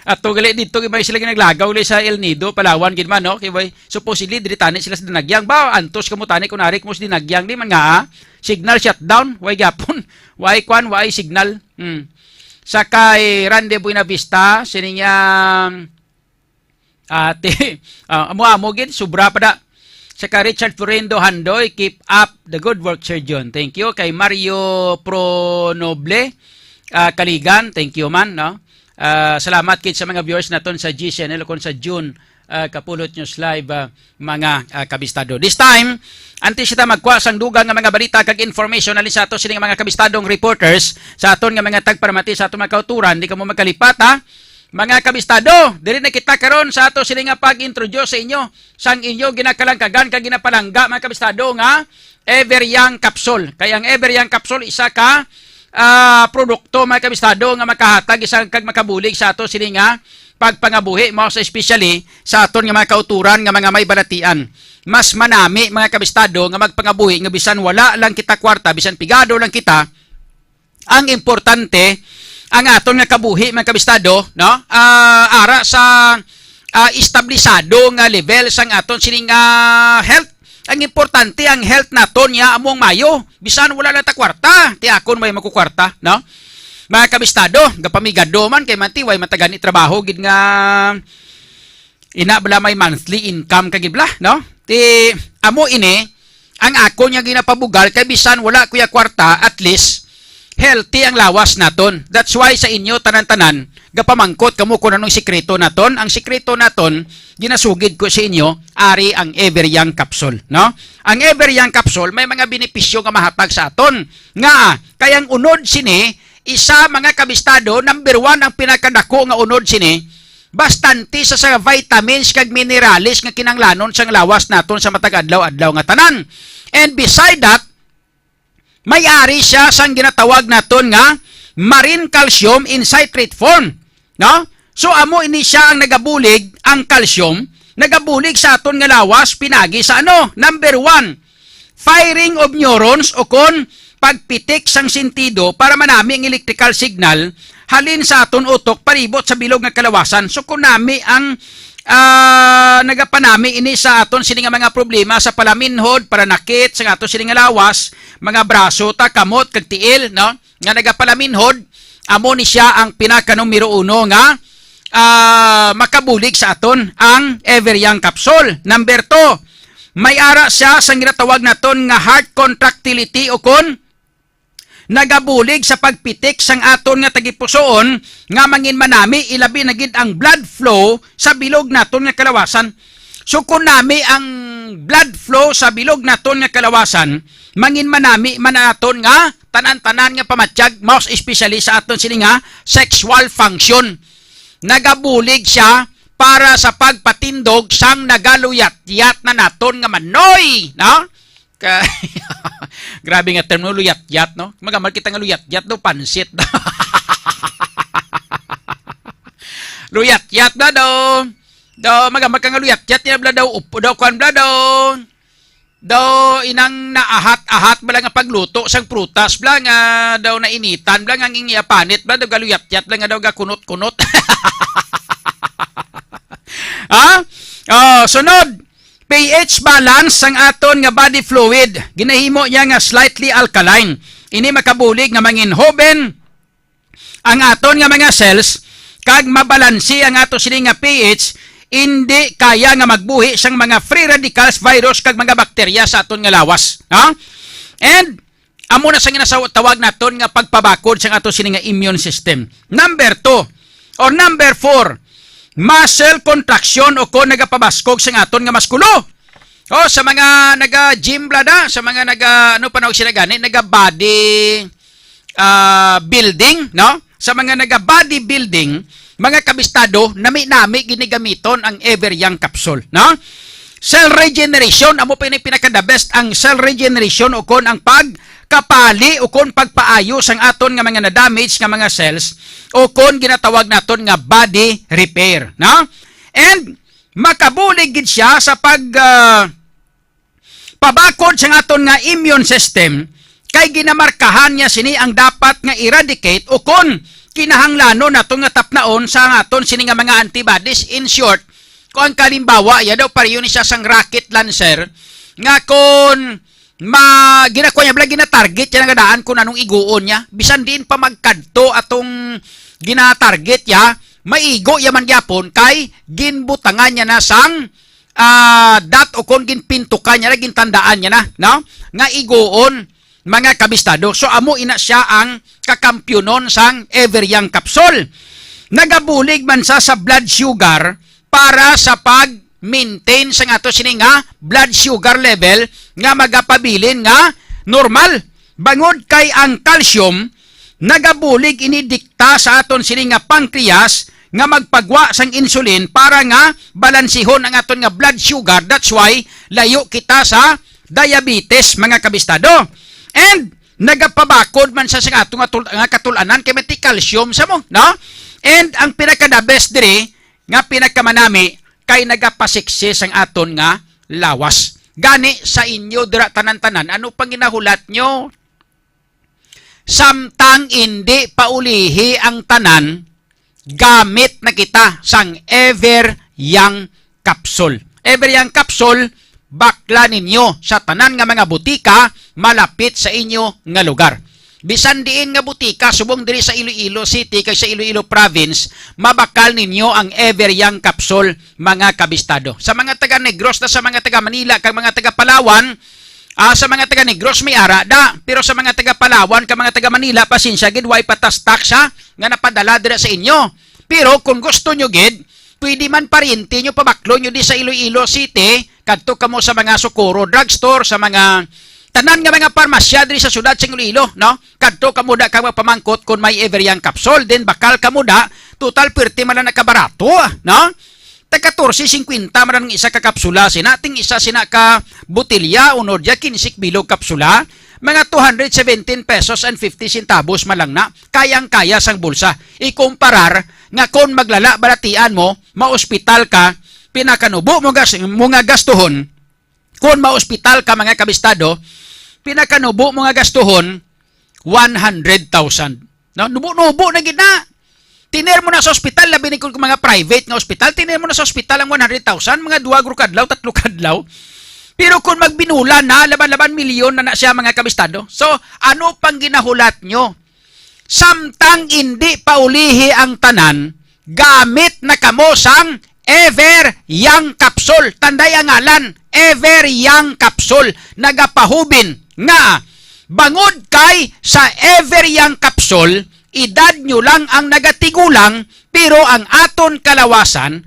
At gali dito may sila ginaglagaw sa El Nido, Palawan gid man no. Kay supposedly diri tani sila sa dinagyang ba antos kamo tani kun ari mo sa dinagyang di man nga signal shutdown, way gapon, way kwan, way signal. Sa kay Rande Buena Vista sininya ate amo gid sobra pa da. Sa kay Richard Florendo Handoy, keep up the good work Sir John. Thank you. Kay Mario Pronoble Kaligan, thank you man no. Salamat kid sa mga viewers naton sa GCNL kon sa June Kapulot News Live mga kabistado. This time, antes kita magkuha sang dugang nga mga balita kag information ali sa ato sining mga kabistadong reporters sa aton nga mga tagparamati sa aton mga kauturan, di ka mo magkalipat Mga kabistado, diri na kita karon sa ato sining nga pag-introduce sa inyo sang inyo ginakalangkagan kag ginapalangga mga kabistado nga Ever Young Capsule. Kay ang Ever Young Capsule isa ka produkto mga kabistado nga makahatag isang kag makabulig sa ato sini nga pagpangabuhi mo sa especially sa aton nga mga kauturan nga mga may balatian. Mas manami mga kabistado nga magpangabuhi nga bisan wala lang kita kwarta, bisan pigado lang kita. Ang importante ang aton nga kabuhi mga kabistado no ara sa establisado nga level sang aton sini nga health. Ang importante ang health naton ya among mayo bisan wala lang ta kwarta ti akon may makukwarta no mga kabistado gapamigado man kay manti way matagani trabaho gid nga ina bala may monthly income kagibla no Ti amo ini ang ako niya ginapabugal kay bisan wala kuya kwarta, at least healthy ang lawas naton. That's why sa inyo tanan-tanan gapamangkot kamo kung anong sikreto naton. Ang sikreto naton ginasugid ko sa inyo, ari ang Everyoung Capsule, no? Ang Everyoung Capsule may mga benepisyo nga mahatag sa aton. Nga kayang unod sini isa mga kabistado, number 1 ang pinakadako nga unod sini bastante sa vitamins kag minerales nga kinanglanon sa lawas naton sa matag adlaw-adlaw nga tanan. And beside that, may-ari siya sang ginatawag naton nga marine calcium in citrate form, no? So amo ini siya ang nagabulig ang calcium, nagabulig sa aton nga lawas pinagi sa ano? Number 1, firing of neurons o kon pagpitik sang sentido para manami ang electrical signal halin sa aton utok paribot sa bilog nga kalawasan. So kung nami ang nagapanami ini sa aton sini nga mga problema sa palaminhod, paranakit sa aton sini nga lawas, mga braso ta, kamot kag tiil, no? Nga nagapalaminhod, amo ni siya ang pinaka numero 1 nga makabulig sa aton ang Everyoung Capsule. Number 2, may ara siya sang ginatawag naton nga heart contractility o kon nagabulig sa pagpitik sang aton nga tagipusoon nga mangin manami ilabi na gid ang blood flow sa bilog naton nga kalawasan. So kung nami ang blood flow sa bilog naton nga kalawasan, mangin manami manaton nga tanan-tanan nga pamatsyag, most especially sa aton sini nga sexual function. Nagabulig siya para sa pagpatindog sang nagaluyat-yat na naton nga manoy, no? Grabe nga term no, luyat-yat, no? Magamal kita nga luyat-yat do, pansit. Luyat-yat na do. Do, magamal ka nga luyat-yat, yan bla daw, upo daw, kwan bla daw. Do, inang naahat-ahat bala nga pagluto sang prutas, bla nga daw na initan, bla nga ngingi apanit, bla daw galuyat-yat, bla nga daw ga kunot-kunot. Ha? Oh, sunod. pH balance sang aton nga body fluid. Ginahimo niya nga slightly alkaline. Ini makabulig nga manginhoben ang aton nga mga cells kag mabalansi ang ato sini nga pH, hindi kaya nga magbuhi sang mga free radicals, virus kag mga bakterya sa aton nga lawas. Ha? And amo na sang ginatawag naton nga pagpabakod sang ato sini nga immune system. Number 2 or number 4, muscle contraction o kung nagapabaskog sa aton nga maskulo. O sa mga naga-gym blada, sa mga ano panawag sila gani, naga-body building, no? Sa mga naga-body building, mga kabistado, nami-nami ginigamiton ang Everyoung Capsule, no? Cell regeneration, amo pa yung pinaka-the best ang cell regeneration o kung ang pagkapali o kung pagpaayos ang aton nga mga na-damage nga mga cells o kung ginatawag naton nga body repair, no? And makabulig gid siya sa pabakod sa aton nga immune system kay ginamarkahan niya sini ang dapat nga eradicate o kung kinahanglanon naton nga tapnaon sa aton sini nga mga antibodies. In short, kung ang kalimbawa ya daw pareho ni siya sang rocket launcher nga kung ginakuha niya bala gina-target yan ang daan kung anong iguon niya, bisan din pa magkadto atong gina-target ya, maigo yaman gyapon kay ginbutangan niya na sang dat o kung ginpintukan niya na, gintandaan niya na, no? Nga iguon mga kabistado. So amo ina siya ang kakampyonon sang Everyoung Capsule. Nagabulig man sa blood sugar para sa pag-maintain sa ato sini nga blood sugar level nga magapabilin nga normal. Bangod kay ang calcium nagabulig inidikta sa aton sini nga pancreas nga magpagwa sang insulin para nga balansihon ang aton nga blood sugar. That's why layo kita sa diabetes mga kabistado. And nagapabakod man sa aton nga katulanan kay may calcium sa mo, no? And ang pinaka the best dire nga pinakamanami kay nagapasiksis ang aton nga lawas. Gani sa inyo dira tanan-tanan, ano pang ginahulat nyo? Samtang hindi paulihi ang tanan, gamit na kita sang Everyoung Capsule. Everyoung Capsule, bakla ninyo sa tanan nga mga butika malapit sa inyo nga lugar. Bisan diin nga butika subong diri sa Iloilo City kay sa Iloilo Province, mabakal ninyo ang Everyoung Capsule mga kabistado. Sa mga taga Negros na sa mga taga Manila kag mga taga Palawan, sa mga taga Negros may ara da, pero sa mga taga Palawan kag mga taga Manila pasensya gid way patas tax nga napadala dira sa inyo. Pero kung gusto nyo gid, pwede man parinti nyo pabaklo nyo di sa Iloilo City, kadto kamo sa mga Socorro drugstore, sa mga tanan nga mga parmasya diri sa syudad sa Iloilo, no? Kadto kamo da kag pamangkot kung may Everyang capsule, then bakal kamo da, total perti man na nakabarato, no? Taga 14.50 man ang isa ka kapsula, sinating isa sina ka botilya unod ya 15 bilog kapsula, mga 217 pesos and 50 centavos malang na, kayang-kaya sang bulsa. Ikumparar nga kung maglala balatian mo, maospital ka, pinakanubo mo nga gastuhon, kung maospital ka mga kabistado, pinakanubo mo nga gastuhon 100,000. No, nubo na gid na. Tiner mo na sa ospital, labi ni kung mga private nga ospital, tiner mo na sa ospital ang 100,000, mga 2 kadlaw, 3 kadlaw. Pero kung magbinulan na, laban-laban milyon na siya mga kabistado. So, ano pang ginahulat nyo? Samtang hindi paulihi ang tanan, gamit na kamo sang Everyang capsule. Tanday ang ngalan, Everyang capsule. Nagapahubin nga, bangod kay sa Everyang capsule, edad nyo lang ang nagatigulang, pero ang aton kalawasan,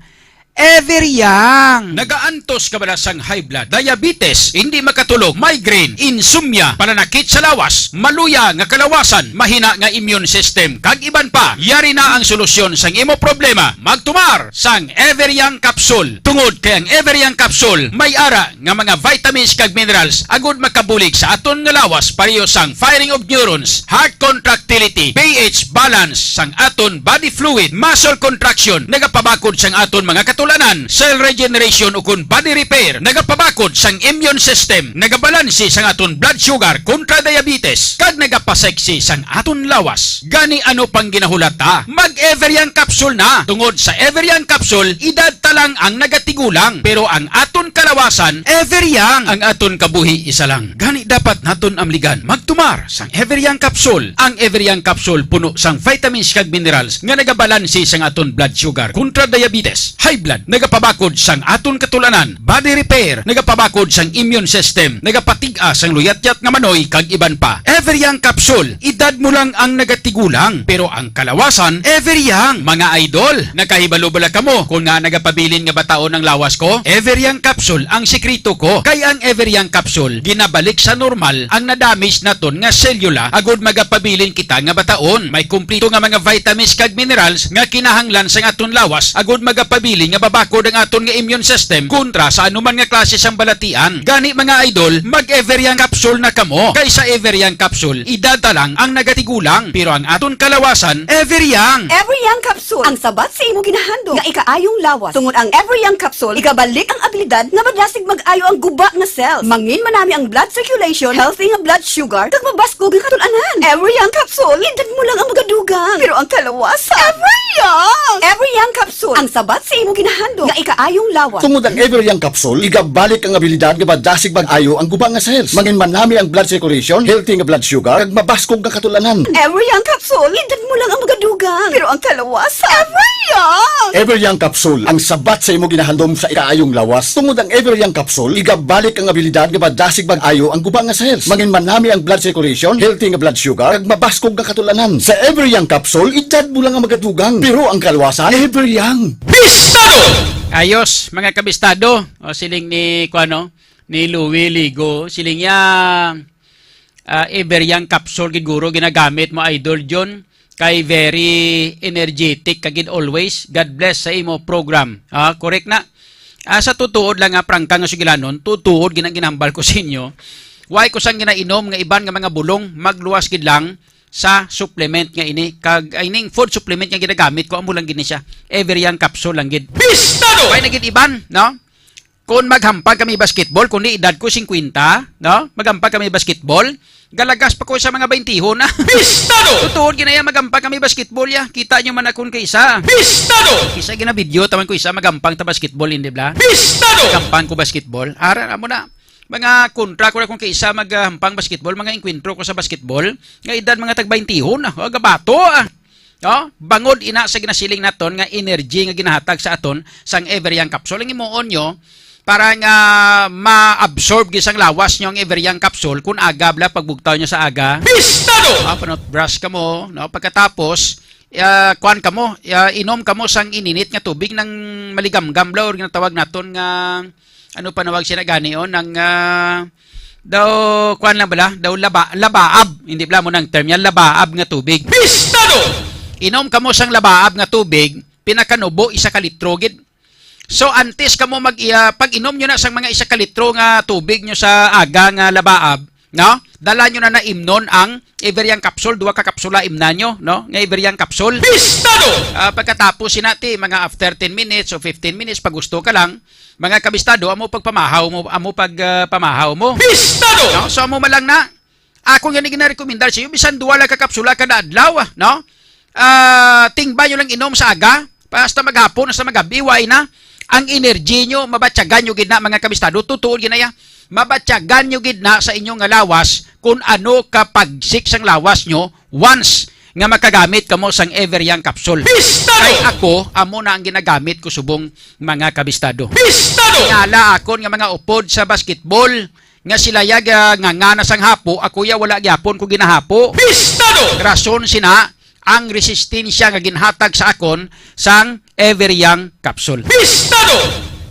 Everyang. Nagaantos ka ba sang high blood, diabetes, hindi makatulog, migraine, insomnia, pananakit sa lawas, maluya nga kalawasan, mahina nga immune system, kag iban pa, yari na ang solusyon sang imo problema. Magtumar sang Everyang capsule. Tungod kay ang Everyang capsule may ara nga mga vitamins kag minerals agud makabulig sa aton nga lawas pareho sang firing of neurons, heart contractility, pH balance sang aton body fluid, muscle contraction, nagapabakod sang aton mga katulanan, cell regeneration ukon body repair, nagapabakod sang immune system, nagabalansi sang aton blood sugar kontra diabetes, kag nagapaseksi sang aton lawas. Gani ano pang ginahulata? Mag-Everyang capsule na. Tungod sa Everyang capsule, edad talang ang nagatigulang, pero ang aton kalawasan, Everyang. Ang aton kabuhi isa lang. Gani dapat naton amligan magtumar sang Everyang capsule. Ang Everyang capsule puno sang vitamins kag minerals nga nagabalansi sang aton blood sugar kontra diabetes, high blood, nagapabakod sang aton katulanan, body repair, nagapabakod sang immune system, nagapatig-a sang luyat-yat nga manoy kag iban pa. Everyang capsule, edad mo lang ang nagatigulang, pero ang kalawasan, Everyang. Mga idol, nakahibalo bala kamo kung nga nagapabilin nga bataon ang lawas ko? Everyang capsule ang sekreto ko. Kay ang Everyang capsule, ginabalik sa normal ang nadamage naton nga selula agud magapabilin kita nga bataon. May kumplito nga mga vitamins kag minerals nga kinahanglan sa aton lawas agud magapabilin nga babakod ang aton nga immune system kontra sa anuman nga klase sang balatian. Gani mga idol, mag-Everyang capsule na kamo. Kay sa Everyang capsule, edad lang ang nagatigulang, pero ang aton kalawasan, Everyang. Everyang capsule ang sabat sa imo ginahandog nga ikaayong lawas. Tungod ang Everyang capsule, igabalik ang abilidad nga madlasig mag-ayo ang guba nga cells. Mangin manami ang blood circulation, healthy nga blood sugar, kag mabaskog ang katulanan. Everyang capsule, edad mo lang ang magadugang, pero ang kalawasan, Everyang. Everyang capsule ang sabat sa imo ginahandog nga ikaayong lawas. Tungod ang Everyang capsule, igabalik ang abilidad nga madasig mag-ayo ang guba nga cells. Mangin manami ang blood circulation, healthy nga blood sugar, kag mabaskog nga katulanan. Everyang capsule, edad mo lang ang magadugang, pero ang kalawasan, Everyang. Everyang capsule ang sabat sa imo ginahandom sa ikaayong lawas. Tungod ang Everyang capsule, igabalik ang abilidad nga madasig mag-ayo ang guba nga cells. Mangin manami ang blood circulation, healthy nga blood sugar, kag mabaskog nga katulanan. Sa Everyang capsule, edad mo lang ang magadugang, pero ang kalawasan, Everyang. Bistado! Ayos, mga kabistado. O siling ni Louie Ligo, siling niya Everyang capsule giguro ginagamit mo idol John. Kay very energetic kagid always. God bless sa imo program. Correct na. Sa tutuod lang nga prangka nga sugilanon, tutuod ginambal ko sa inyo. Why ko sang ginainom nga iban nga mga bulong, magluwas gid lang sa supplement nga ini. Kag ining food supplement nga ginagamit ko amo lang gini siya. Everyang capsule lang gid. Bistado! Why na gid iban, no? Kung maghampag kami basketball, kung ni edad ko 50, no? Maghampag kami basketball, galagas pa ko sa mga 20 na. Bistado! Tutuod ginaya magampag kami basketball ya. Kita nyo man akong kaisa. Bistado! Isa gina video taman ko isa magampang ta basketball hindi bla. Bistado! Gampang ko basketball. Ara amo na. Mga kontra ko na kung kaisa maghampang basketball, mga enkwentro ko sa basketball, nga edad mga tag 20 na. Gabato No? Bangod ina sa ginasiling naton nga energy nga ginahatag sa aton sang Everyang capsule. Ang imuon nyo, para nga ma-absorb gisang lawas nyo ang everyang capsule kung aga bla pagbugtaw nyo sa aga. Pistado! Panot brush ka mo, no? Pagkatapos, kuan ka mo, inom ka mo sang ininit nga tubig ng maligamgam bla or ginatawag naton nga ano panawag siya na gani o ng daw kuan lang bala, daw labaab, hindi bala mo ng term yan, labaab nga tubig. Pistado! Inom ka mo sang labaab nga tubig, pinakanubo isa ka litro gid. So antes ka mo pag inom nyo na sang mga isa ka litro nga tubig nyo sa aga nga labaab, no? Dala nyo na imnon ang everyang capsule, 2 ka kapsula imna nyo, no? Nga everyang capsule. Pistado! Pagkatapos sinati mga after 10 minutes o 15 minutes pag gusto ka lang, mga kabistado, amo pagpamahaw mo. Pistado! No? So amo malang na ako nga gina-recommendar sa iyo bisan 2 lang ka kapsula kada adlaw, no? Tingba nyo lang inom sa aga, basta maghapon sa magabi, way na ang energy nyo, mabatyagan nyo gid na mga kabistado, tutuol gid na ya. Mabatyagan nyo gid na sa inyong lawas kung ano kapag sang lawas nyo once nga makagamit kamo sang everyang capsule. Pistado! Kay ako, amo na ang ginagamit ko subong mga kabistado. Pistado! Ingala akon nga mga upod sa basketball, nga sila nga ngana sang hapo, ako ya wala gyapon ko ginahapo. Pistado! Rason sina ang resistensya nga ginhatag sa akon sang everyang capsule. Pistado!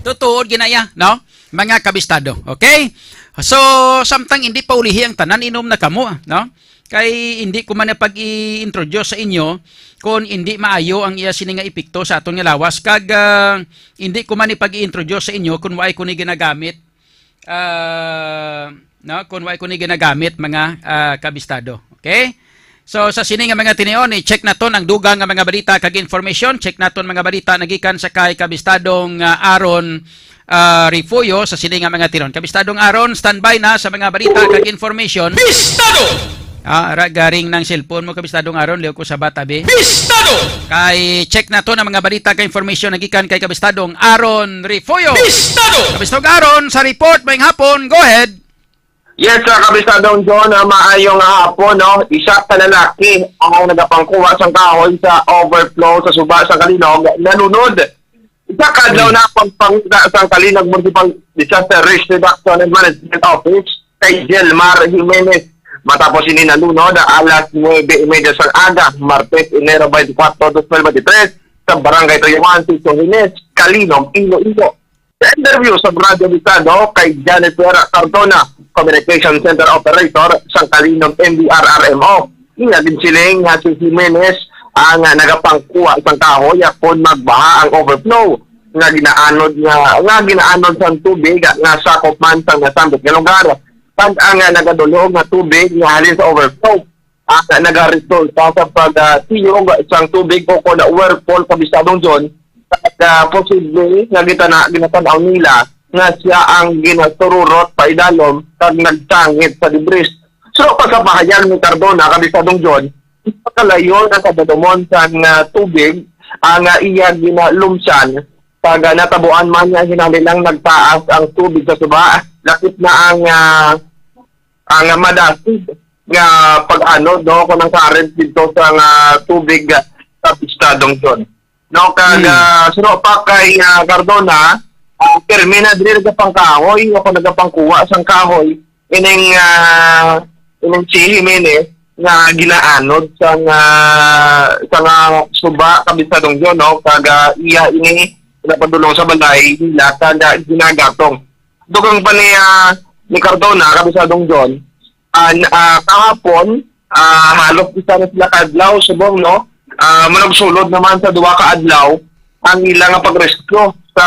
Tutuod ginaya, no? Mga kabistado. Okay? So, samtang hindi pa ulihi ang tanan, inom na kamo, no? Kay hindi ko man na pag-i-introduce sa inyo kung hindi maayo ang iya sini nga epekto sa aton nga lawas kag hindi ko man ipag-i-introduce sa inyo kung waay ko ni ginagamit no, kung waay ko ni ginagamit mga kabistado. Okay? So sa sini nga mga tinion, i-check naton ang dugang nga mga balita kag information. Check naton mga balita nagikan sa kay kabistadong Aaron Rifuyo sa sini nga mga tinion. Kabistadong Aaron, standby na sa mga balita kag information. Pistado! Garing ng cellphone mo kabistadong Aaron, liyo ko sa batabi. Pistado! Kay check naton ang mga balita kag information nagikan kay kabistadong Aaron Rifuyo. Pistado! Kabistadong Aaron sa report mayong hapon. Go ahead. Yes, sir, kabistadong John, maayong hapon, no? Isa ka lalaki ang nagapangkuha sa kahoy sa overflow sa suba sa Kalinog, nanunod. Isa ka daw na pagpangita sa Kalinog Municipal Disaster Risk Reduction and Management Office kay Jelmar Jimenez. Matapos ini nanunod alas 9:30 sa aga, Martes, Enero 24, 2023 sa Barangay Toyawan, Tito Jimenez, Kalinog, Iloilo. Sa interview sa Radio Bitado kay Jennifer Cardona, Communication Center Operator sa Kalinog MDRRMO. Inagin siling nga si Jimenez ang nagapangkuha sa kahoy kung magbaha ang overflow nga ginaanod sa tubig nga sakop man sa nasambit nga lugar. Pag ang nagadulog nga tubig nga halin sa overflow at nagaresulta sa pagtiyog sa tubig o kung whirlpool kabistadong John at posible nga ginatanaw nila nga siya ang ginatururot pa idalom kag nagtangit sa debris. So pagkapahayan ni Cardona kabistadong John, ipakalayon ang kadadumon sa tubig ang iya ginalumsan pag natabuan man niya hinalilang nagtaas ang tubig sa suba. Lakit na ang madasig nga pag-ano do kung ang current dito sa tubig sa kabistadong John. No, kag sino pa kay Cardona, termina diri nagapang kahoy o kung nagapangkuha sang kahoy ining si Jimenez nga ginaanod sang suba kabistadong John, no, kag iya ini napadulong sa balay nila kag ginagatong. Dugang pa ni Cardona kabistadong John, kahapon halos isa na sila kadlaw subong, no. Managsulod naman sa 2 ka adlaw ang ilang pagrescue sa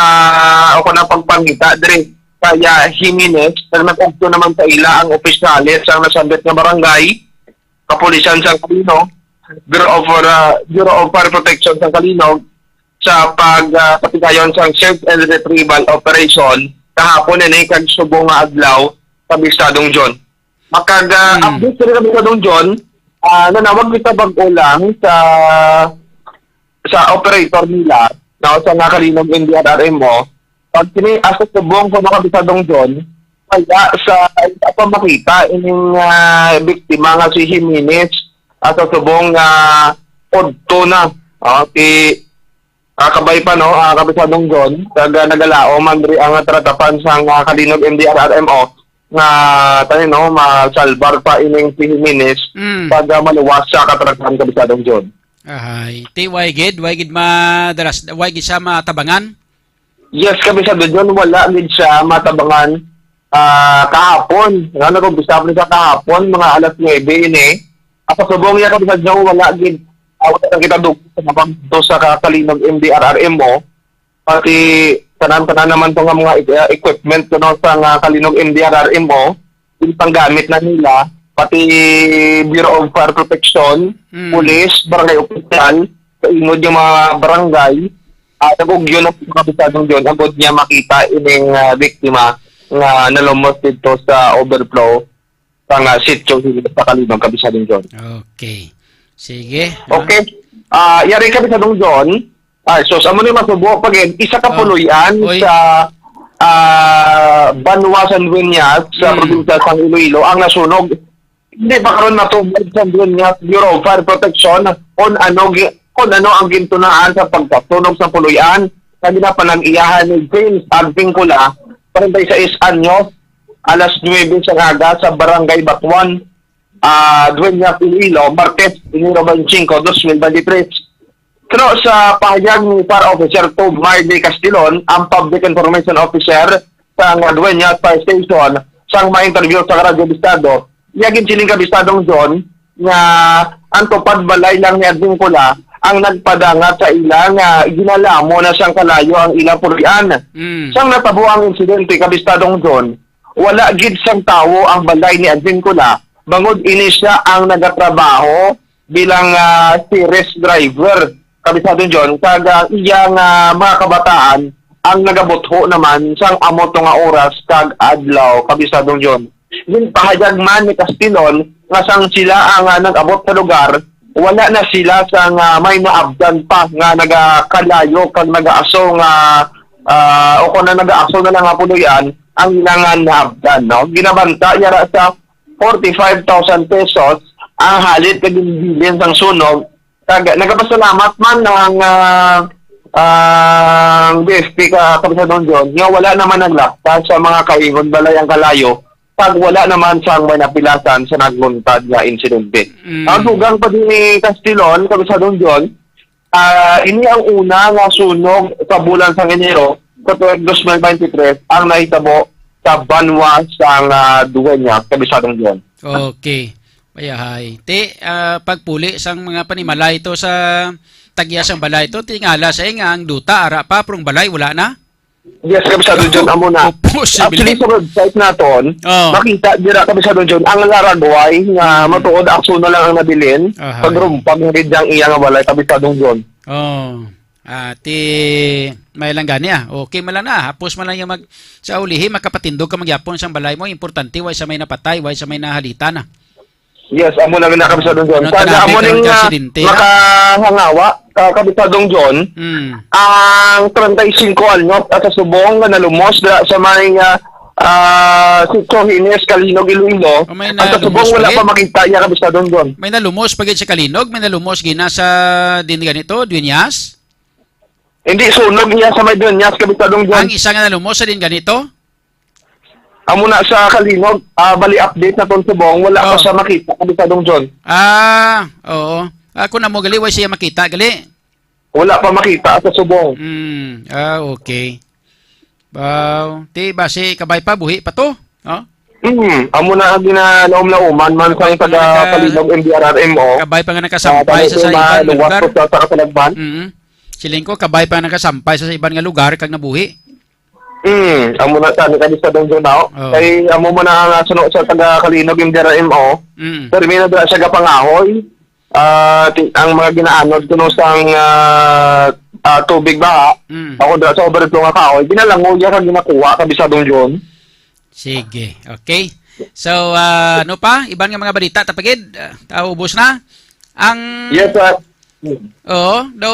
o na pagpangita dire kaya Jimenez nagpugto naman sa ila ang opisyales sa nasambit nga barangay, kapulisan sa Kalinog, Bureau of Fire Protection sa Kalinog sa pagpatigayon sa search and retrieval operation kahapon ni kag subong nga adlaw kabistadong John. Makag update sa kabistadong John, nanawag kita bag-ulang sa operator nila na sa Kalinog NDRRMO pag kini-asot sa buong ko nakabitadong John kaya sa makita ining biktima nga si Jimenez sa subong podto na kabay pa no, kabisadong John, nagalao man diri ang tratapan sang Kalinog MDRRMO nga tayo no masalbar pa ining si Jimenez pag maluwas sa katratapan kabisadong John. Ahay, ti why gid madalas why gid sa matabangan? Yes, kabisado John, wala gid siya matabangan kahapon. Ano ko bisa sa kahapon mga alas 9 ini. Ako subong ya kabisado John, wala gid wala kita dug sa mabangto sa Kalinog MDRRMO. Pati tanan-tanan naman to nga mga equipment no sa Kalinog MDRRMO, yung panggamit na nila, pati Bureau of Fire Protection, Police, Barangay Opisyal, sa ingod yung mga barangay, nag-ugyo ng kabisadong yun, agad niya makita ining biktima nga nalumos dito sa overflow sa sitio sa Kalinog kabisadong yun. Okay. Sige. Okay. Yari kabisadong yun, so sa mo ni masubo pag isa ka puluyan sa Banwa San Dueñas sa probinsya sa Iloilo ang nasunog. Hindi ba karon natubad sa Dueñas Bureau of Fire Protection on ano ang gintunaan sa pagkatunog sa puluyan. Kanina pa nag-iyahan ni James Agpingkula 36 anyos alas 9 sa aga sa Barangay Batuan, Dueñas Iloilo, Martes 25, 2023. Pero sa pahayag ni Fire Officer Tob Marley Castillon, ang Public Information Officer sa Dueñas Fire Station, sang ma-interview sa Radyo Bistado, yagin siling kabistadong John nga ang tupad balay lang ni Advincula ang nagpadangat sa ilang ginalamo na siyang kalayo ang ilang purian. Sang natabo ang insidente kabistadong John, wala gid sang tawo ang balay ni Advincula, bangod ini siya ang nagatrabaho bilang series driver. Kabisado John, kag iyang mga kabataan ang nagabutho naman sang amot nga oras kag adlaw, kabisadong John. Yung pahayag man ni Castillon nga sang sila ang nag-abot sa lugar, wala na sila sang may naabdan pa nga nagakalayo kag nag-aaso nga o kung nag-aaso na lang nga puluyan ang ilangan naabdan, no? Ginabanta yara sa 45,000 pesos ang halit kag bilin sang sunog. Nagpasalamat man ng BFP kabisadong John nga wala naman naglakta sa mga kaingon balay ang kalayo pag wala naman siyang may napilasan sa nagluntad na insidente. Ang dugang pa din ni Castillon, kabisadong John, ini ang una nga sunog sa bulan sa Enero sa 2023 ang nahitabo sa Banwa sa Dueñas, kabisadong John. Okay. Ayahay. Pagpuli sang mga panimalay ito sa tagyasang balay ito, tingala sa nga ang duta, ara pa, prong balay, wala na? Yes, kabisado John, amo na. Actually, sa website naton, makita dira kabisado John, ang laragway nga matuod akso na lang ang nabilin, pagrumpag ng ridyang iya nga balay, kabisadong John. May lang gani okay man lang na, hapos man lang yung sa ulihi, makapatindog ka magyapon sang balay mo, importante, way sa may napatay, way sa may nahalita na. Yes, amo na kabisadong John. Sana amo ning makahangawa kabisadong John. Ang 35 anyos at sa subong nga nalumos sa may Sitio Hines, Kalinog, Iloilo. At sa subong wala pa makita iya kabisadong John. May nalumos pagit sa Kalinog, may nalumos gina sa din ganito, Dueñas? Hindi sunog niya sa may Dueñas kabisadong John. Ang isa nga nalumos sa din ganito? Amo na sa Kalinog, bali update na ton subong, wala pa siya makita kabisadong John. Oo. Ako na mo gali, wala siya makita gali. Wala pa makita sa subong. Okay. Wow. Base kabay pa, buhi pa to. Amo na ang ginalaom-lauman man sa taga Kalinog MDRRMO. Kabay pa nga nakasampay sa ibang lugar. Sa kasalagban. Siling ko, kabay pa nga nakasampay sa ibang nga lugar kag nabuhi. Amo na sa kabisadong John now. Kay amo mo na nga sunod sa taga Kalinog MDRRMO. Termino dra sa gapangahoy. Ang mga ginaanod kuno sang tubig ba? Ako dra sa overflow nga kahoy. Ginalangoy ya kag ginakuha kabisadong John. Sige. Okay. So, ano pa? Iban nga mga balita tapagid. Ubos na. Yes, sir. Do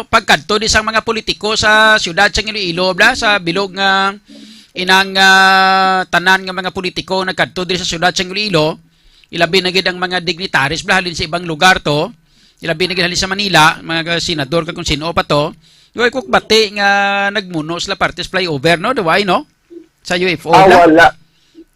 pagkadto di sang mga politiko sa siyudad sa Iloilo sa bilog nga inang tanan nga mga politiko nagkadto diri sa siyudad sa Iloilo, ilabi na gid ang mga dignitaries halin sa ibang lugar to ilabi na ginhali sa Manila, mga senador kag kung sino pa to. Yoy kuk bati nga nagmuno sila partes flyover no, daway no? Sa UFO na. Wala.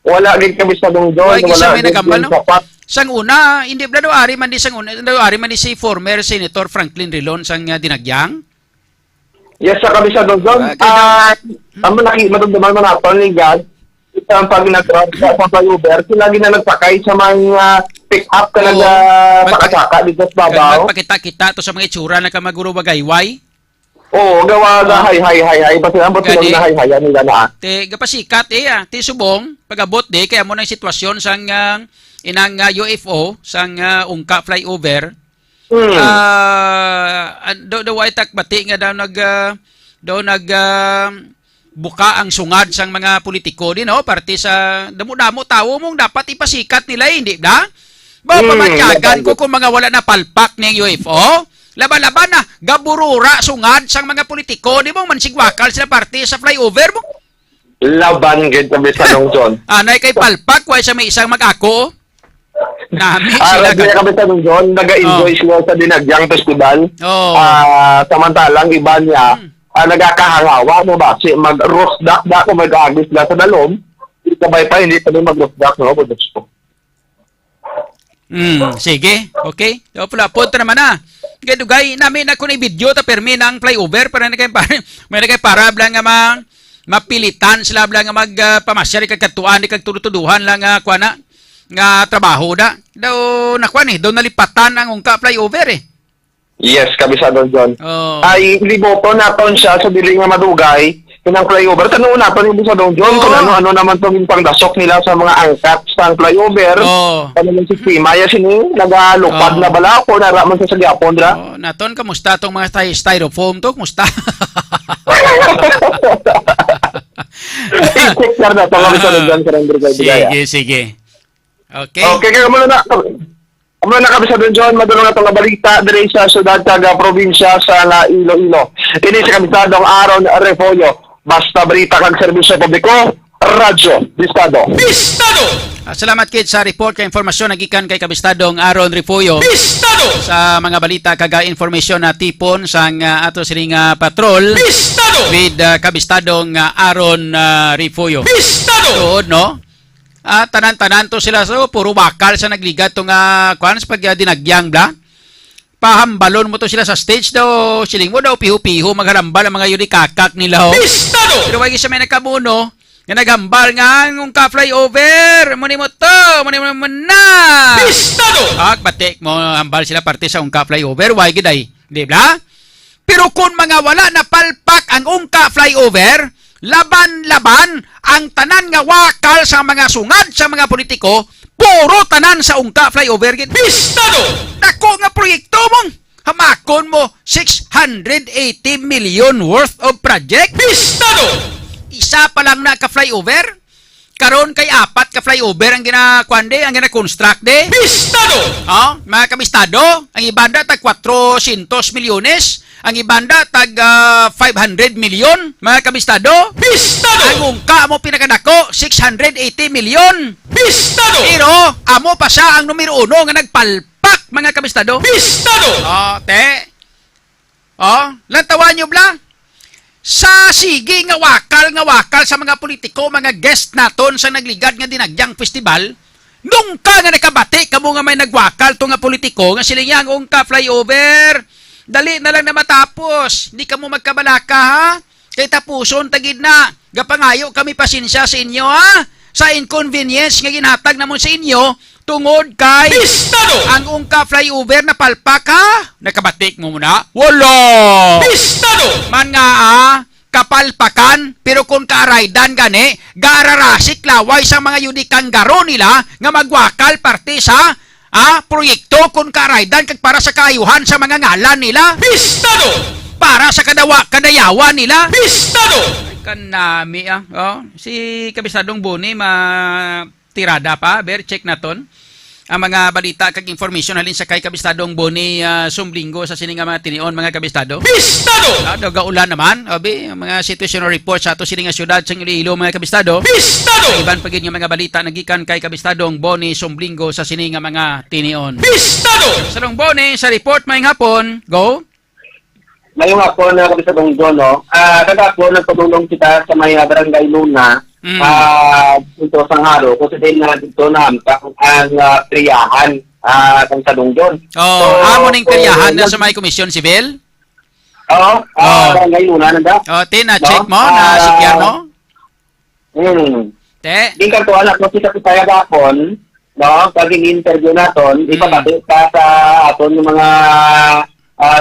Wala gid kami sa dong John. Wala gid sa may gid nagambal, no? sapat. Sang una, hindi ba ari man di sang una, ari man di si former Senator Franklin Rilon sang dinagyang. Yes, sa kami sa dong John. Ang matundumang mga panigan, isang pag nag-sa flyover, sila gid na nagpakay sa mga pick-up talaga saka-saka dito sa babaw. Magpakita-kita to sa mga itsura na kamaguro bagayway. Oo, gawa na hay. Basta ang bot Gani. na hay nila na. Te gapasikat ti subong pagabot di kaya mo nang sitwasyon sang inang UFO sang ungka flyover. Do way tak bati nga daw nag buka ang sungad sang mga politiko din no parte sa damo-damo tawo mong dapat ipasikat nila hindi ba? Ba pamatyagan ko kung mga wala na palpak ning UFO. Laban-laban na gaburura sungad sang mga politiko di mo man sigwakal sila parte sa flyover mo. Laban gid kami sa dong John. Anay kay palpak way sa may isang mag-ako. Nami Ara sila gid kami sa dong John, naga-enjoy sila sa Dinagyang Festival. Oh. Samantalang iba niya nagkakahangawa mo ba si mag-roast duck ko mag-agis sila sa dalom. Sabay pa hindi pa mag-roast duck no, budos ko. Sige. Okay. So pula punta naman na. Kaya dugay namin ako na video ta permi ng flyover para na kay para blang nga mapilitan sila blang nga magpamasyar kag katuan di kag tuduhan lang kuha na nga trabaho da. Daw nakuan daw nalipatan ang ungka flyover Yes, kabisado John. Oh. Ay liboto naton siya sa dili nga madugay kinang flyover. Tanong naton yung sa Don John kung ano naman tong pangdasok nila sa mga angkat sa flyover. Ano yung sistema ya sini nagalupad na bala ko nara man sa gyapon dra. Naton kamusta tong mga styrofoam to? Kumusta? I-check na to kabisado John sa Rendro Sige. Okay. Okay, kaya muna na. Amo na kabisado John, madulong na itong balita dire sa syudad taga probinsya sa Iloilo. Ini sa kabisadong Aaron Refollo. Basta balita kag serbisyo publiko, Radyo Bistado. Salamat kid sa report kay informasyon nagikan kay kabistadong Aaron Refollo. Sa mga balita kag informasyon na tipon sang ato sining patrol with kabistadong Aaron Refollo. Tuod no? Tanan-tanan to sila so puro bakal sa nagligat tong kuan sa pag dinagyang bla. Pahambalon mo to sila sa stage daw, siling mo daw piho-piho magharambal ang mga yurikakak nila ho. Pero wagi siya may nakamuno, nga naghambal nga ang ka-flyover, muni mo to, muni mo na. Batik mo, hambal sila parte sa ungka flyover, wagi day, di ba? Pero kung mga wala na palpak ang ungka flyover, laban-laban ang tanan nga wakal sa mga sungad sa mga politiko, puro tanan sa ungka flyover gid. Dako nga proyekto mong hamakon mo 680 million worth of project. Isa pa lang na ka flyover. Karon kay apat ka flyover ang ginakuande, ang gina-construct de. Mga kabistado, ang ibanda tag 400 milyones, ang ibanda tag 500 milyon, mga kabistado. Ang ungka mo pinakadako 680 milyon. Pero amo pa siya ang numero 1 nga nagpalpak, mga kabistado. Lantawan nyo bla? Sa sige nga wakal sa mga politiko, mga guest naton sa nagligad nga Dinagyang Festival, nung ka nga nakabati kamo nga may nagwakal to nga politiko nga sila yang ungka flyover, dali na lang na matapos, hindi ka mo magkabalaka ha, kay tapuson tagid na, gapangayo kami pasensya sa inyo ha, sa inconvenience nga ginhatag namon sa inyo, tungod kay ang ungka flyover na palpak ha, nakabatik mo muna, wala man nga kapalpakan, pero kung kaaraydan gani, gararasik laway sa mga yudikang garo nila nga magwakal parte sa proyekto kung kaaraydan kag para sa kaayuhan sa mga ngalan nila. Para sa kadayawan nila. Kanami si Kabisadong Boni tirada pa, check naton. ang mga balita kag information halin sa kay kabistadong Boni Sumblinggo sa sining nga mga tinion mga kabistado. Bistado! Gaulan naman, obi, ang mga situational report sa ato sining nga syudad sa Iloilo mga kabistado. Bistado! Iban pagid nga mga balita nagikan kay kabistadong Boni Sumblinggo sa sining nga mga tinion. Bistado! Salong Boni sa report mayong hapon. Go. Ngayong hapon na kami sa Dongjon, no? Kagapon nagpatulong kita sa may barangay Luna, dito sa Haro, kasi din na dito na ang kriyahan sa Dongjon. Oh, amo ning kriyahan na sa may komisyon sibil? Oo, barangay Luna nanda. Oh, check mo na sikyar mo? Te. Di ka to anak mo kita sa gapon, no? Kaging interview naton, ipapati ka sa aton yung mga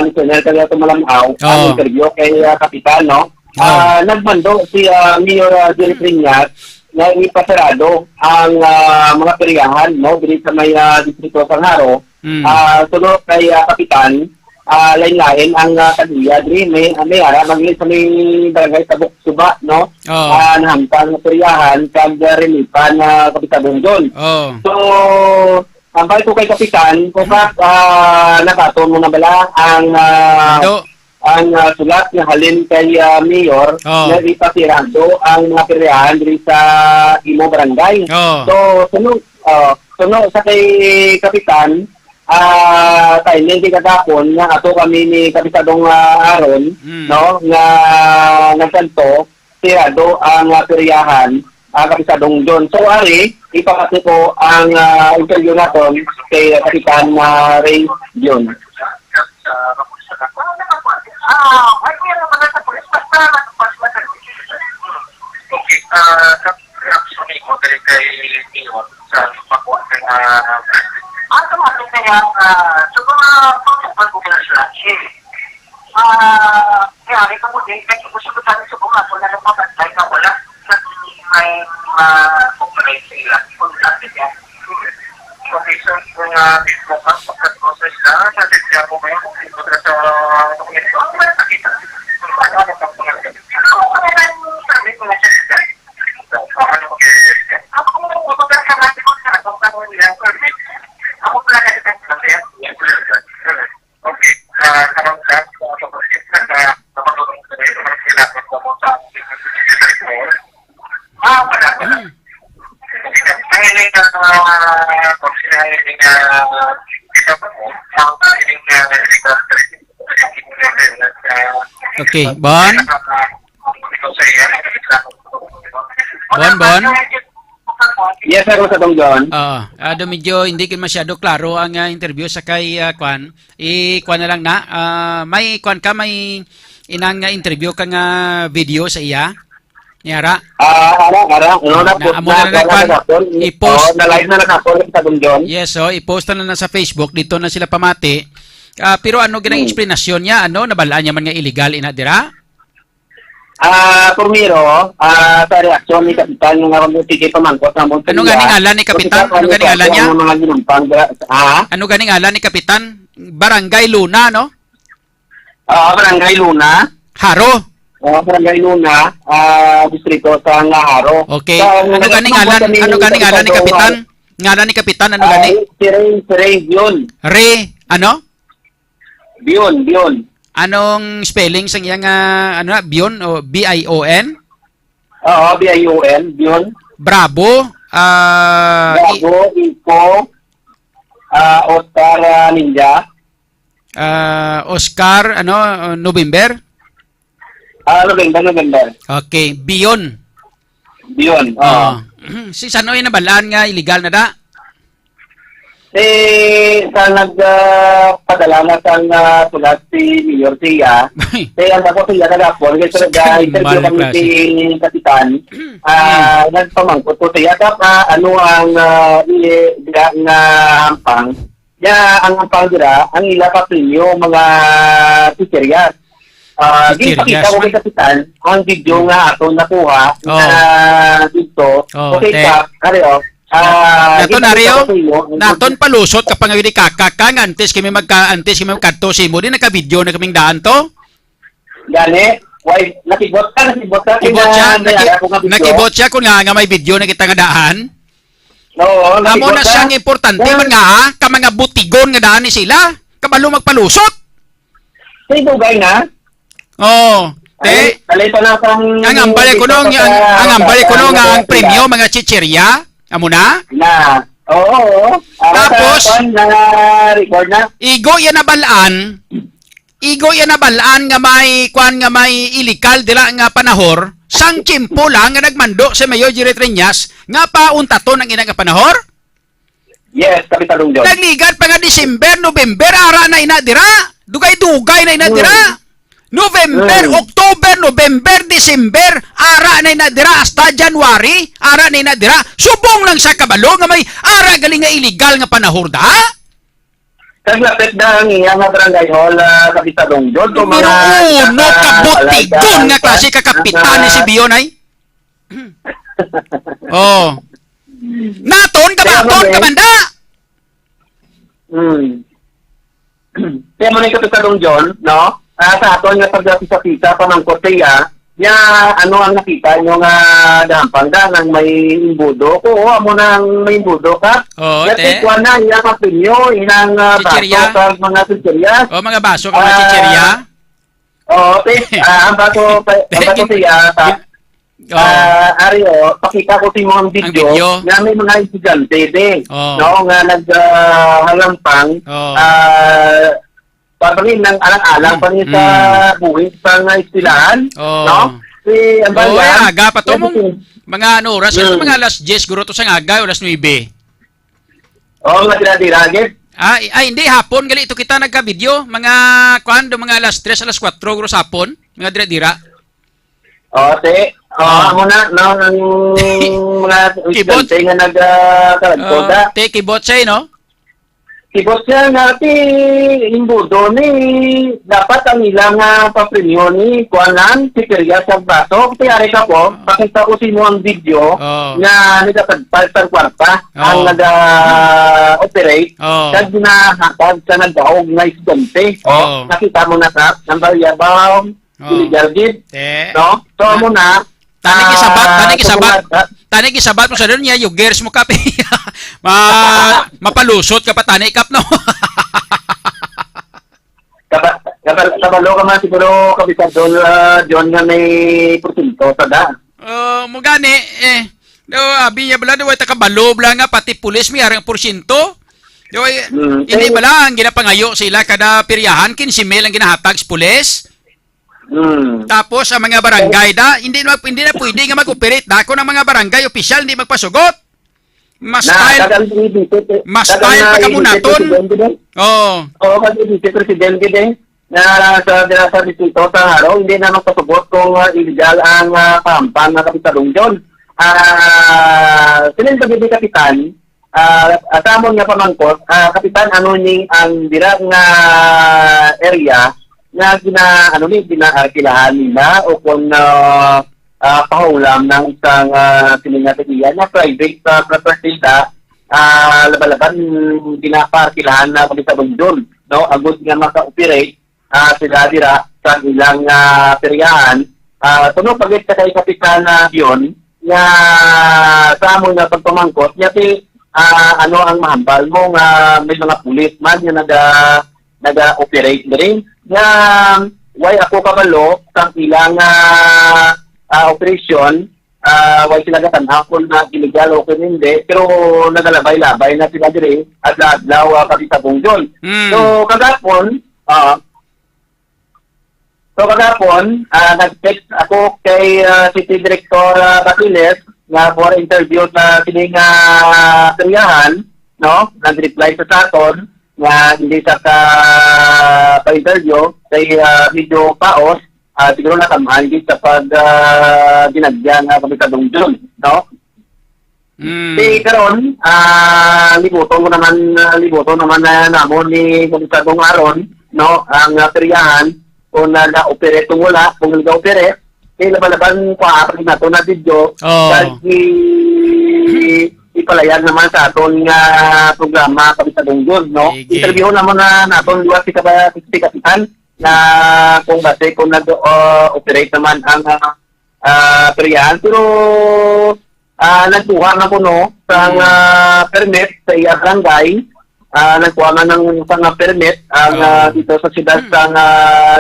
listener kaya ito malamaw, ang interview kay Kapitan, no? Nagmando si Mayor Jerry Triñas na ipasarado ang mga periyahan, no? Dito sa may distrito sa Haro. Sunod kay Kapitan, lain-lain ang kaduya, may ara, magli sa may barangay Tabok Suba, no? Nahamtang periyahan, kag relipan na Kapitan Dongjon. So, ang balik ko kay Kapitan, kung nakaton mo na bala ang sulat na halin kay Mayor na ipasirado ang mga peryahan dito sa Imo Barangay. So, sunod sa kay Kapitan, tayo hindi katapon nga ato kami ni Kapitadong Aaron, no, nga nagkanto, sirado ang peryahan Kapisadong John. So, ari, ipakati ko ang interview natin kay Kapitan Ray John. Okay, Bon? Bon? Yes, sir, sa Dongjon. Medyo hindi kin masyado klaro ang interview sa kay Kwan. Kwan na lang na. May Kwan ka, may inang interview ka nga video sa iya? Nyara? Ara. I-post. Na-live na nakapon sa Dongjon. Yes, so i-post na sa Facebook. Dito na sila pamati. Pero ano ginang explanation niya? Ano? Nabalaan niya man nga illegal inadira? Purmiro, sa reaksyon ni Kapitan yung sige pamangkot na mo. Ano ganing alan ni Kapitan? Ano ganing alan niya? Ano ganing alan ni Kapitan? Barangay Luna, no? Barangay Luna. Haro? Barangay Luna, distrito sa Haro. Okay. Ano ganing alan ni Kapitan? Ngalan ni Kapitan, ano ganing? Si Ray Bion. Ray, ano? Bion. Anong spelling sa iyang Bion o B-I-O-N? Oo, B-I-O-N, Bion. Bravo. Bravo, Iko, Oscar Ninja. Oscar, November? November. Okay, Bion. Si Sanoy na balaan nga illegal na da? Sa nagpadala na sa sulat si Mayor Sia, ang ako siya nagapon, kasi interview kami si Kapitan, nagpamangkot ko siya, ano ang hampang, ang hampang dira, ang ila kapinyo mga teacheryas. Di pakita ko kay Kapitan, ang video nga ato nakuha dito, okay ka, kareo, naton palusot kapag nga hindi kakakang antes kami magkanto si mo, di naka-video na kaming daan to? Gani, nakibot ka. Nakibot siya kung nga may video na kita nga daan? Oo, Amo na nakikita. siyang importante man nga ha, ka mga butigon nga daan ni sila, kabalo magpalusot. Sa dugay na. Oh, te, Alay pa na kang... ang ambal ko nung ang premyo mga chichirya, amo na. Na. Oo. Tapos, na record na. Igo yan nabalaan nga may kwan nga may ilikal dila nga panahor, sang tiyempo lang nga nagmando sa Mayor Jerry Triñas nga pauntaton ang ina nga panahor. Yes, Kapitan John. Nagligat pa nga December, November, ara na inadira. Dugay-dugay na inadira. November, October, November, December, ara na inadira hasta January, ara na inadira. Subong lang sa kabalo nga may ara galing nga illegal nga panahor da. Kaglapit na ang iyang barangay hall, Kapitan John. Numero uno kabutigon nga klase kakapitan ni si Bionay. Oh. Naton ka banda. Kaya mo na yung Kapitan John, no? Sa aton nga pagkakita pamangkot siya, niya ano ang nakita nyo nga dampang da ng may imbudo. Oo, amo nang may imbudo ka. Oo, te. Natikwa na iya kapinyo, inang Chichirya. baso sa mga chichirya. Oh, mga baso ka mga chichirya. Oo, te. Ang baso siya, Ario, pakita ko si mo ang video na may mga estudyante din. No, nga naghalampang. Pabangin ng alang-alang pa niya sa buwis pang istilahan. No? Si Ambayan. Aga pa to mong mga ano oras, mga alas 10 guro to sa aga, alas 9. Nga dira-diragit. Ay hindi hapon gali ito kita nagka-video, mga kuando mga alas 3, alas 4 guro sa hapon, mga dira-dira. Te. Amo na ang mga estudyante nga nagkakalagkoda. Te kibot say no? Kibot siya nga imbudo ni dapat ang ilang papremyo ni kuanan si Kerya sa baso. Kaya ka po, pakita ko sino ang video na nagkapagpalpal kwarta ang nag-operate sa ginahatag sa nagdaog na estudyante. Nakita mo na ka, ng Balyabaw, Iligalgid, no? So mo na, Tani kisabat mo sa doon niya, yung gears mo kape. Mapalusot ka pa tani kap no. Kabalo ka man siguro Kapitan John nga may porsinto sa da. Mo gani abi niya bala do ta kabalo bala nga pati pulis mi arang porsyento. Hindi bala ang ginapangayo sila kada piryahan 15,000 ang ginahatag sa pulis. Tapos ang mga barangay hindi na pwede nga mag-operate dako ng mga barangay official hindi magpasugot. Mas style pa kamunaton. Kasi presidente din na sa distrito sa Haro hindi na magpasugot kung illegal ang kampang na Kapitan John. Sinin pagiging kapitan, atamon nga pamangkot, kapitan ano ning ang dirang area na ginakilahan nila o kung pahulam ng isang siningatilian na private property labalaban ginaparkilahan na Kapitan John. No? Agad nga maka-operate sila dira sa ilang peryahan. Tunog pagit ka kay Kapitan yun na sa amon na pagpamangkot niya ano ang mahambal mo nga may mga pulis man nga naga-operate na rin nga why ako kabalo sa ilang operation why sila gatanhapon na illegal o hindi pero nagalabay-labay na sila dire at adlaw Kapitan John. So kagapon nag-text ako kay City Director Basiles nga for interview sa sining peryahan, no? Nag-reply sa aton nga hindi sa pa-interview kay video paos siguro nakamahan din sa pag dinagyan Kapitan John, no? Karon libuto naman namon ni Kapitan Aron, no? Ang peryahan kung na-operate kung wala, kung nag-operate, labalaban pa apat na ito na video kasi ipalayan naman sa aton nga programa Kapitan John, no? Interview naman na naton luwas si Kapitan na kung base kung nag-operate naman ang peryahan. Pero nagkuha na kuno sang permit sa iya barangay. Nagkuha na ng sang permit dito sa siyudad sang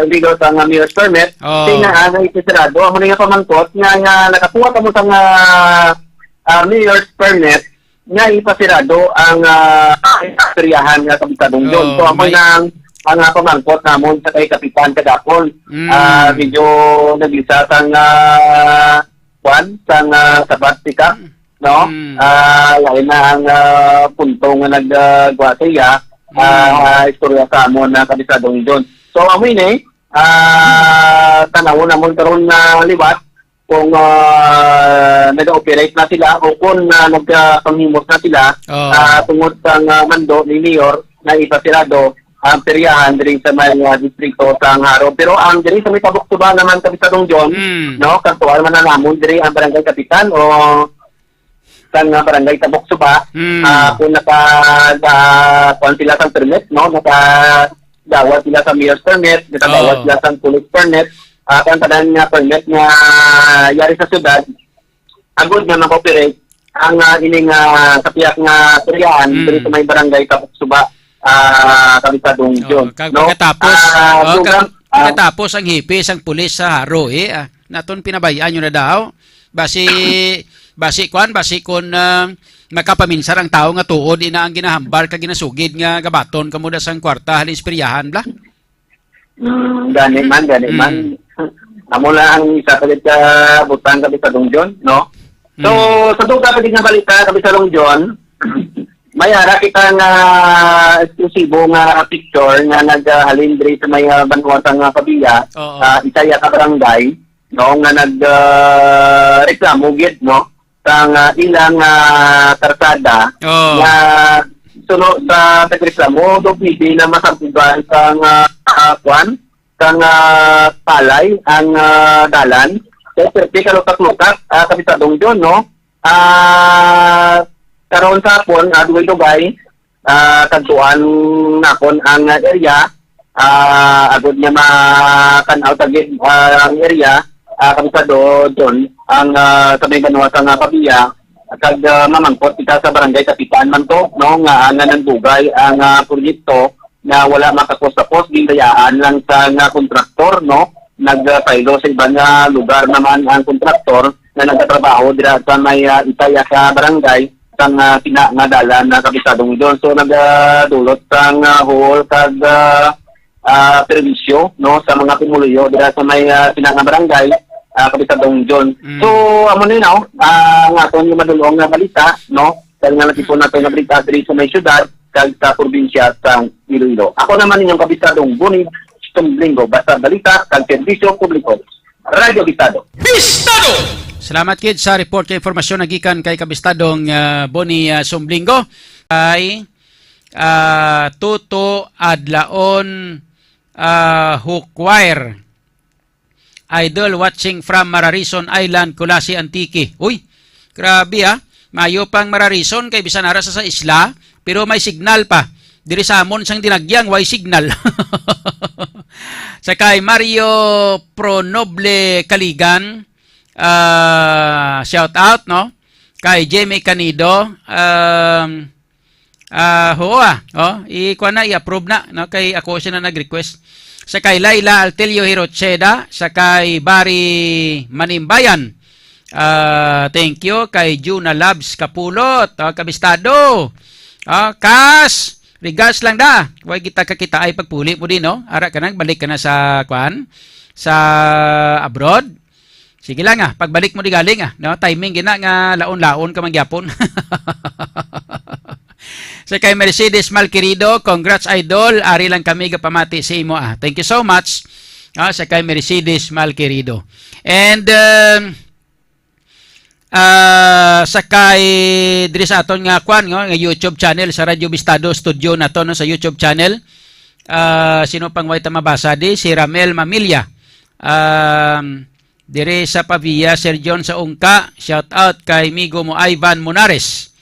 illegal sang mayor's permit. Tina na itisirado amo nga pamangkot nga nakakuha ka mo sang mayor's permit nga ipasirado ang peryahan nga kabitadong yun. So amo nang ang pamangkot namon sa kay Kapitan Kadapon. Medyo naglisa sang sang sabat pika, no? Lain na ang punto nga naggawa sa iya, istorya sa amon na kabisadong doon. So, amoy ni, tanawon namon karon na liwat kung nag-operate na sila o kung nagpanghimos na sila tungod sa mando ni Mayor na ipasirado ang peryahan diri sa may distrito sa Haro. Pero ang diri sa may Tabuk-Suba naman Kapisadong John, no, kantuan man na namon diri ang barangay kapitan o sa barangay Tabuk-Suba, kung kuan sila sa permit, no, dawat sila sa mayor's permit, dawat sila sa police permit, kung tanan nga permit nga yari sa syudad, agud nga mag-operate ang ining kapiyak nga peryahan diri sa may barangay Tabuk-Suba. Kapisadong John. Pagkatapos ang hipis ang pulis sa Haro naton pinabayaan nyo na daw basi kon nakapaminsar ang tao nga tuod ina ang ginahambal ka ginasugid nga gabaton kamo da sang kwarta halis peryahan bla. Gani man amo na ang isa ka butang Kapisadong John, no. So sa duga pa nga balita Kapisadong John, may ara kita nga eksklusibo nga picture nga naghalin diri sa may banwatang kabiya, Isaya ka barangay, no, nga reklamo gid, no, sang ilang karsada nga suno sa pagreklamo do pwede na masampugan sang kwan sang palay ang dalan. Pero kalukat-lukat Kapisadong John, no, karon sa hapon, dugay-dugay, kantuan nakon ang area, agad niya makanaw tagid ang area, Kapisado doon, ang sabay ganwa sa pabiya, kag mamangkot kita sa barangay kapitan man to, no, nga ng dugay ang proyekto na wala makakos-tapos, gindayaan lang sa kontraktor, no, nagpailo sa ibang lugar naman ang kontraktor na nagtatrabaho dira sa may Isaya sa barangay, sang pinangadalan na Kapisadong doon. So nagdulot sang whole kag perwisyo, no, sa mga pumuluyo dira sa may pinangabarangay Kapisadong John. So amo ni now nga aton yung madulong nga balita, no, dahil nga natipon nato nga balita diri sa may syudad kag sa probinsya sa Iloilo. Ako naman ninyong Kapisadong Boni Sumblingo, basta balita kag serbisyo publiko, Radio Bistado. Salamat kid sa report kay informasyon nagikan kay Kabistadong Boni Sumblingo ay Tuto Adlaon Hukwire Idol watching from Mararison Island, Kulasi, Antique. Uy, grabe mayo pang Mararison kay bisan ara sa isla pero may signal pa. Diri sa amon sang dinagyang way signal. Sa kay Mario Pronoble Kaligan, shout out, no, kay Jamie Canido, ikuha na, i-approve na, no, kay ako siya na nag-request. Sa kay Laila Altelio Hirocheda, sa kay Barry Manimbayan, thank you, kay Juna Labs Kapulot, Kabistado, Kas, regards lang da, huwag kita ay pagpuli mo din, no, ara ka nang balik ka na sa kwan, sa abroad. Sige lang pagbalik mo di galing no, timing gina nga laon-laon ka mangyapon. Sa kay Mercedes Malquerido, congrats idol, ari lang kami gapamati sa imo Thank you so much. Sa kay Mercedes Malquerido. And sa kay diri sa aton nga kwan nga YouTube channel sa Radio Bistado Studio nato, no, sa YouTube channel. Sino pang way ta mabasa di si Ramel Mamilya. Dire sa Pavia, Sir John sa Ungka, shout out kay migo mo Ivan Monares.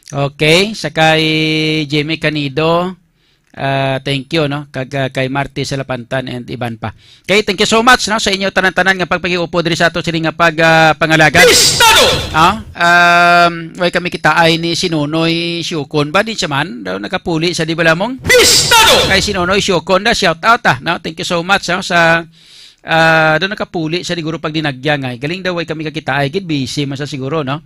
Okay, sa kay Jamie Canido, Thank you no kay Marty Salapantan and iban pa. Kay thank you so much no sa inyo tanan-tanan nga pagpagiupo diri sa ato sini nga pangalagad. Way kami kitaay ni Sinunoy Syukon ba di siya man daw nakapuli sa di balamong. Kay Sinunoy Syukon da shout out no. Thank you so much no sa daw nakapuli sa siguro pag dinagyang ay galing daw way kami kakitaay gid busy man sa siguro no.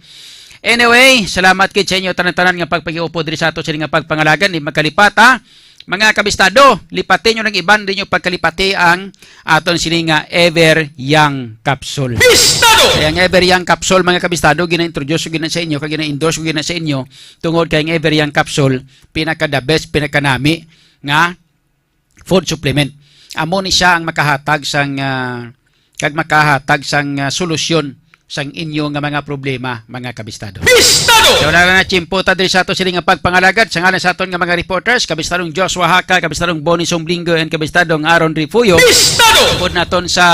Anyway, salamat kid sa inyo tanan-tanan nga pagpagiupo diri sa ato sini nga pagpangalagan di magkalipat ha. Mga kabistado, lipatin nyo ng iban din yung pagkalipati ang aton sini nga Ever Young Capsule. Bistado! Kaya ang Ever Young Capsule, mga kabistado, gina-introduce ko gina sa inyo, kaya gina-endorse ko gina sa inyo, tungod kay ang Ever Young Capsule, pinaka-the best, pinaka-nami nga food supplement. Amo ni siya ang makahatag sang solusyon sang inyo nga mga problema, mga kabistado. Bistado! So, na chimputa diri sa ato sila nga pagpangalagad sa ngalan sa aton nga mga reporters, kabistadong Joshua Haka, kabistadong Bonnie Somblingo, and kabistadong Aaron Rifuyo. Bistado! Tungod naton sa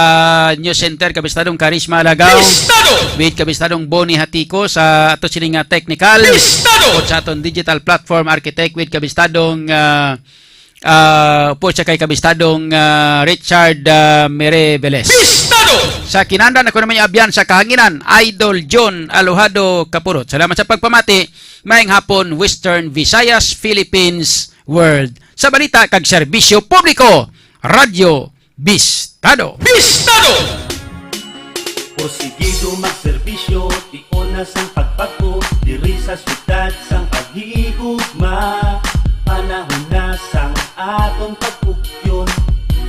News Center, kabistadong Karisma Alagaw. Bistado! With kabistadong Bonnie Hatiko sa ato sila nga technical. Bistado! Tungod sa aton digital platform architect with kabistadong po siya kay kabistadong Richard Mere Velez. Sa kinanda na ko naman yung abyan sa kahanginan, Idol John Alojado Kapurot. Salamat sa pagpamati. Mayang hapon, Western Visayas, Philippines, World. Sa balita kag serbisyo publiko, Radyo Bistado. Bistado! Porsigido magserbisyo, tiuna sang pagpako, diri sa syudad sang paghihigugma. Panahon na sang atong pagpugyon,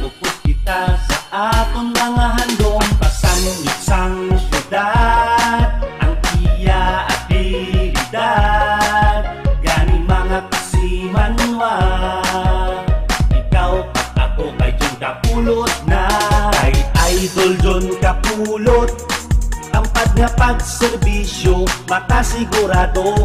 upos kita sa aton mga handong. Pasanit sang syudad, ang iya at abilidad, gani mga kasimanwa. Ikaw at ako kay John Kapulot na, kay Idol John Kapulot. Tampad nga pagserbisyo, makasigurado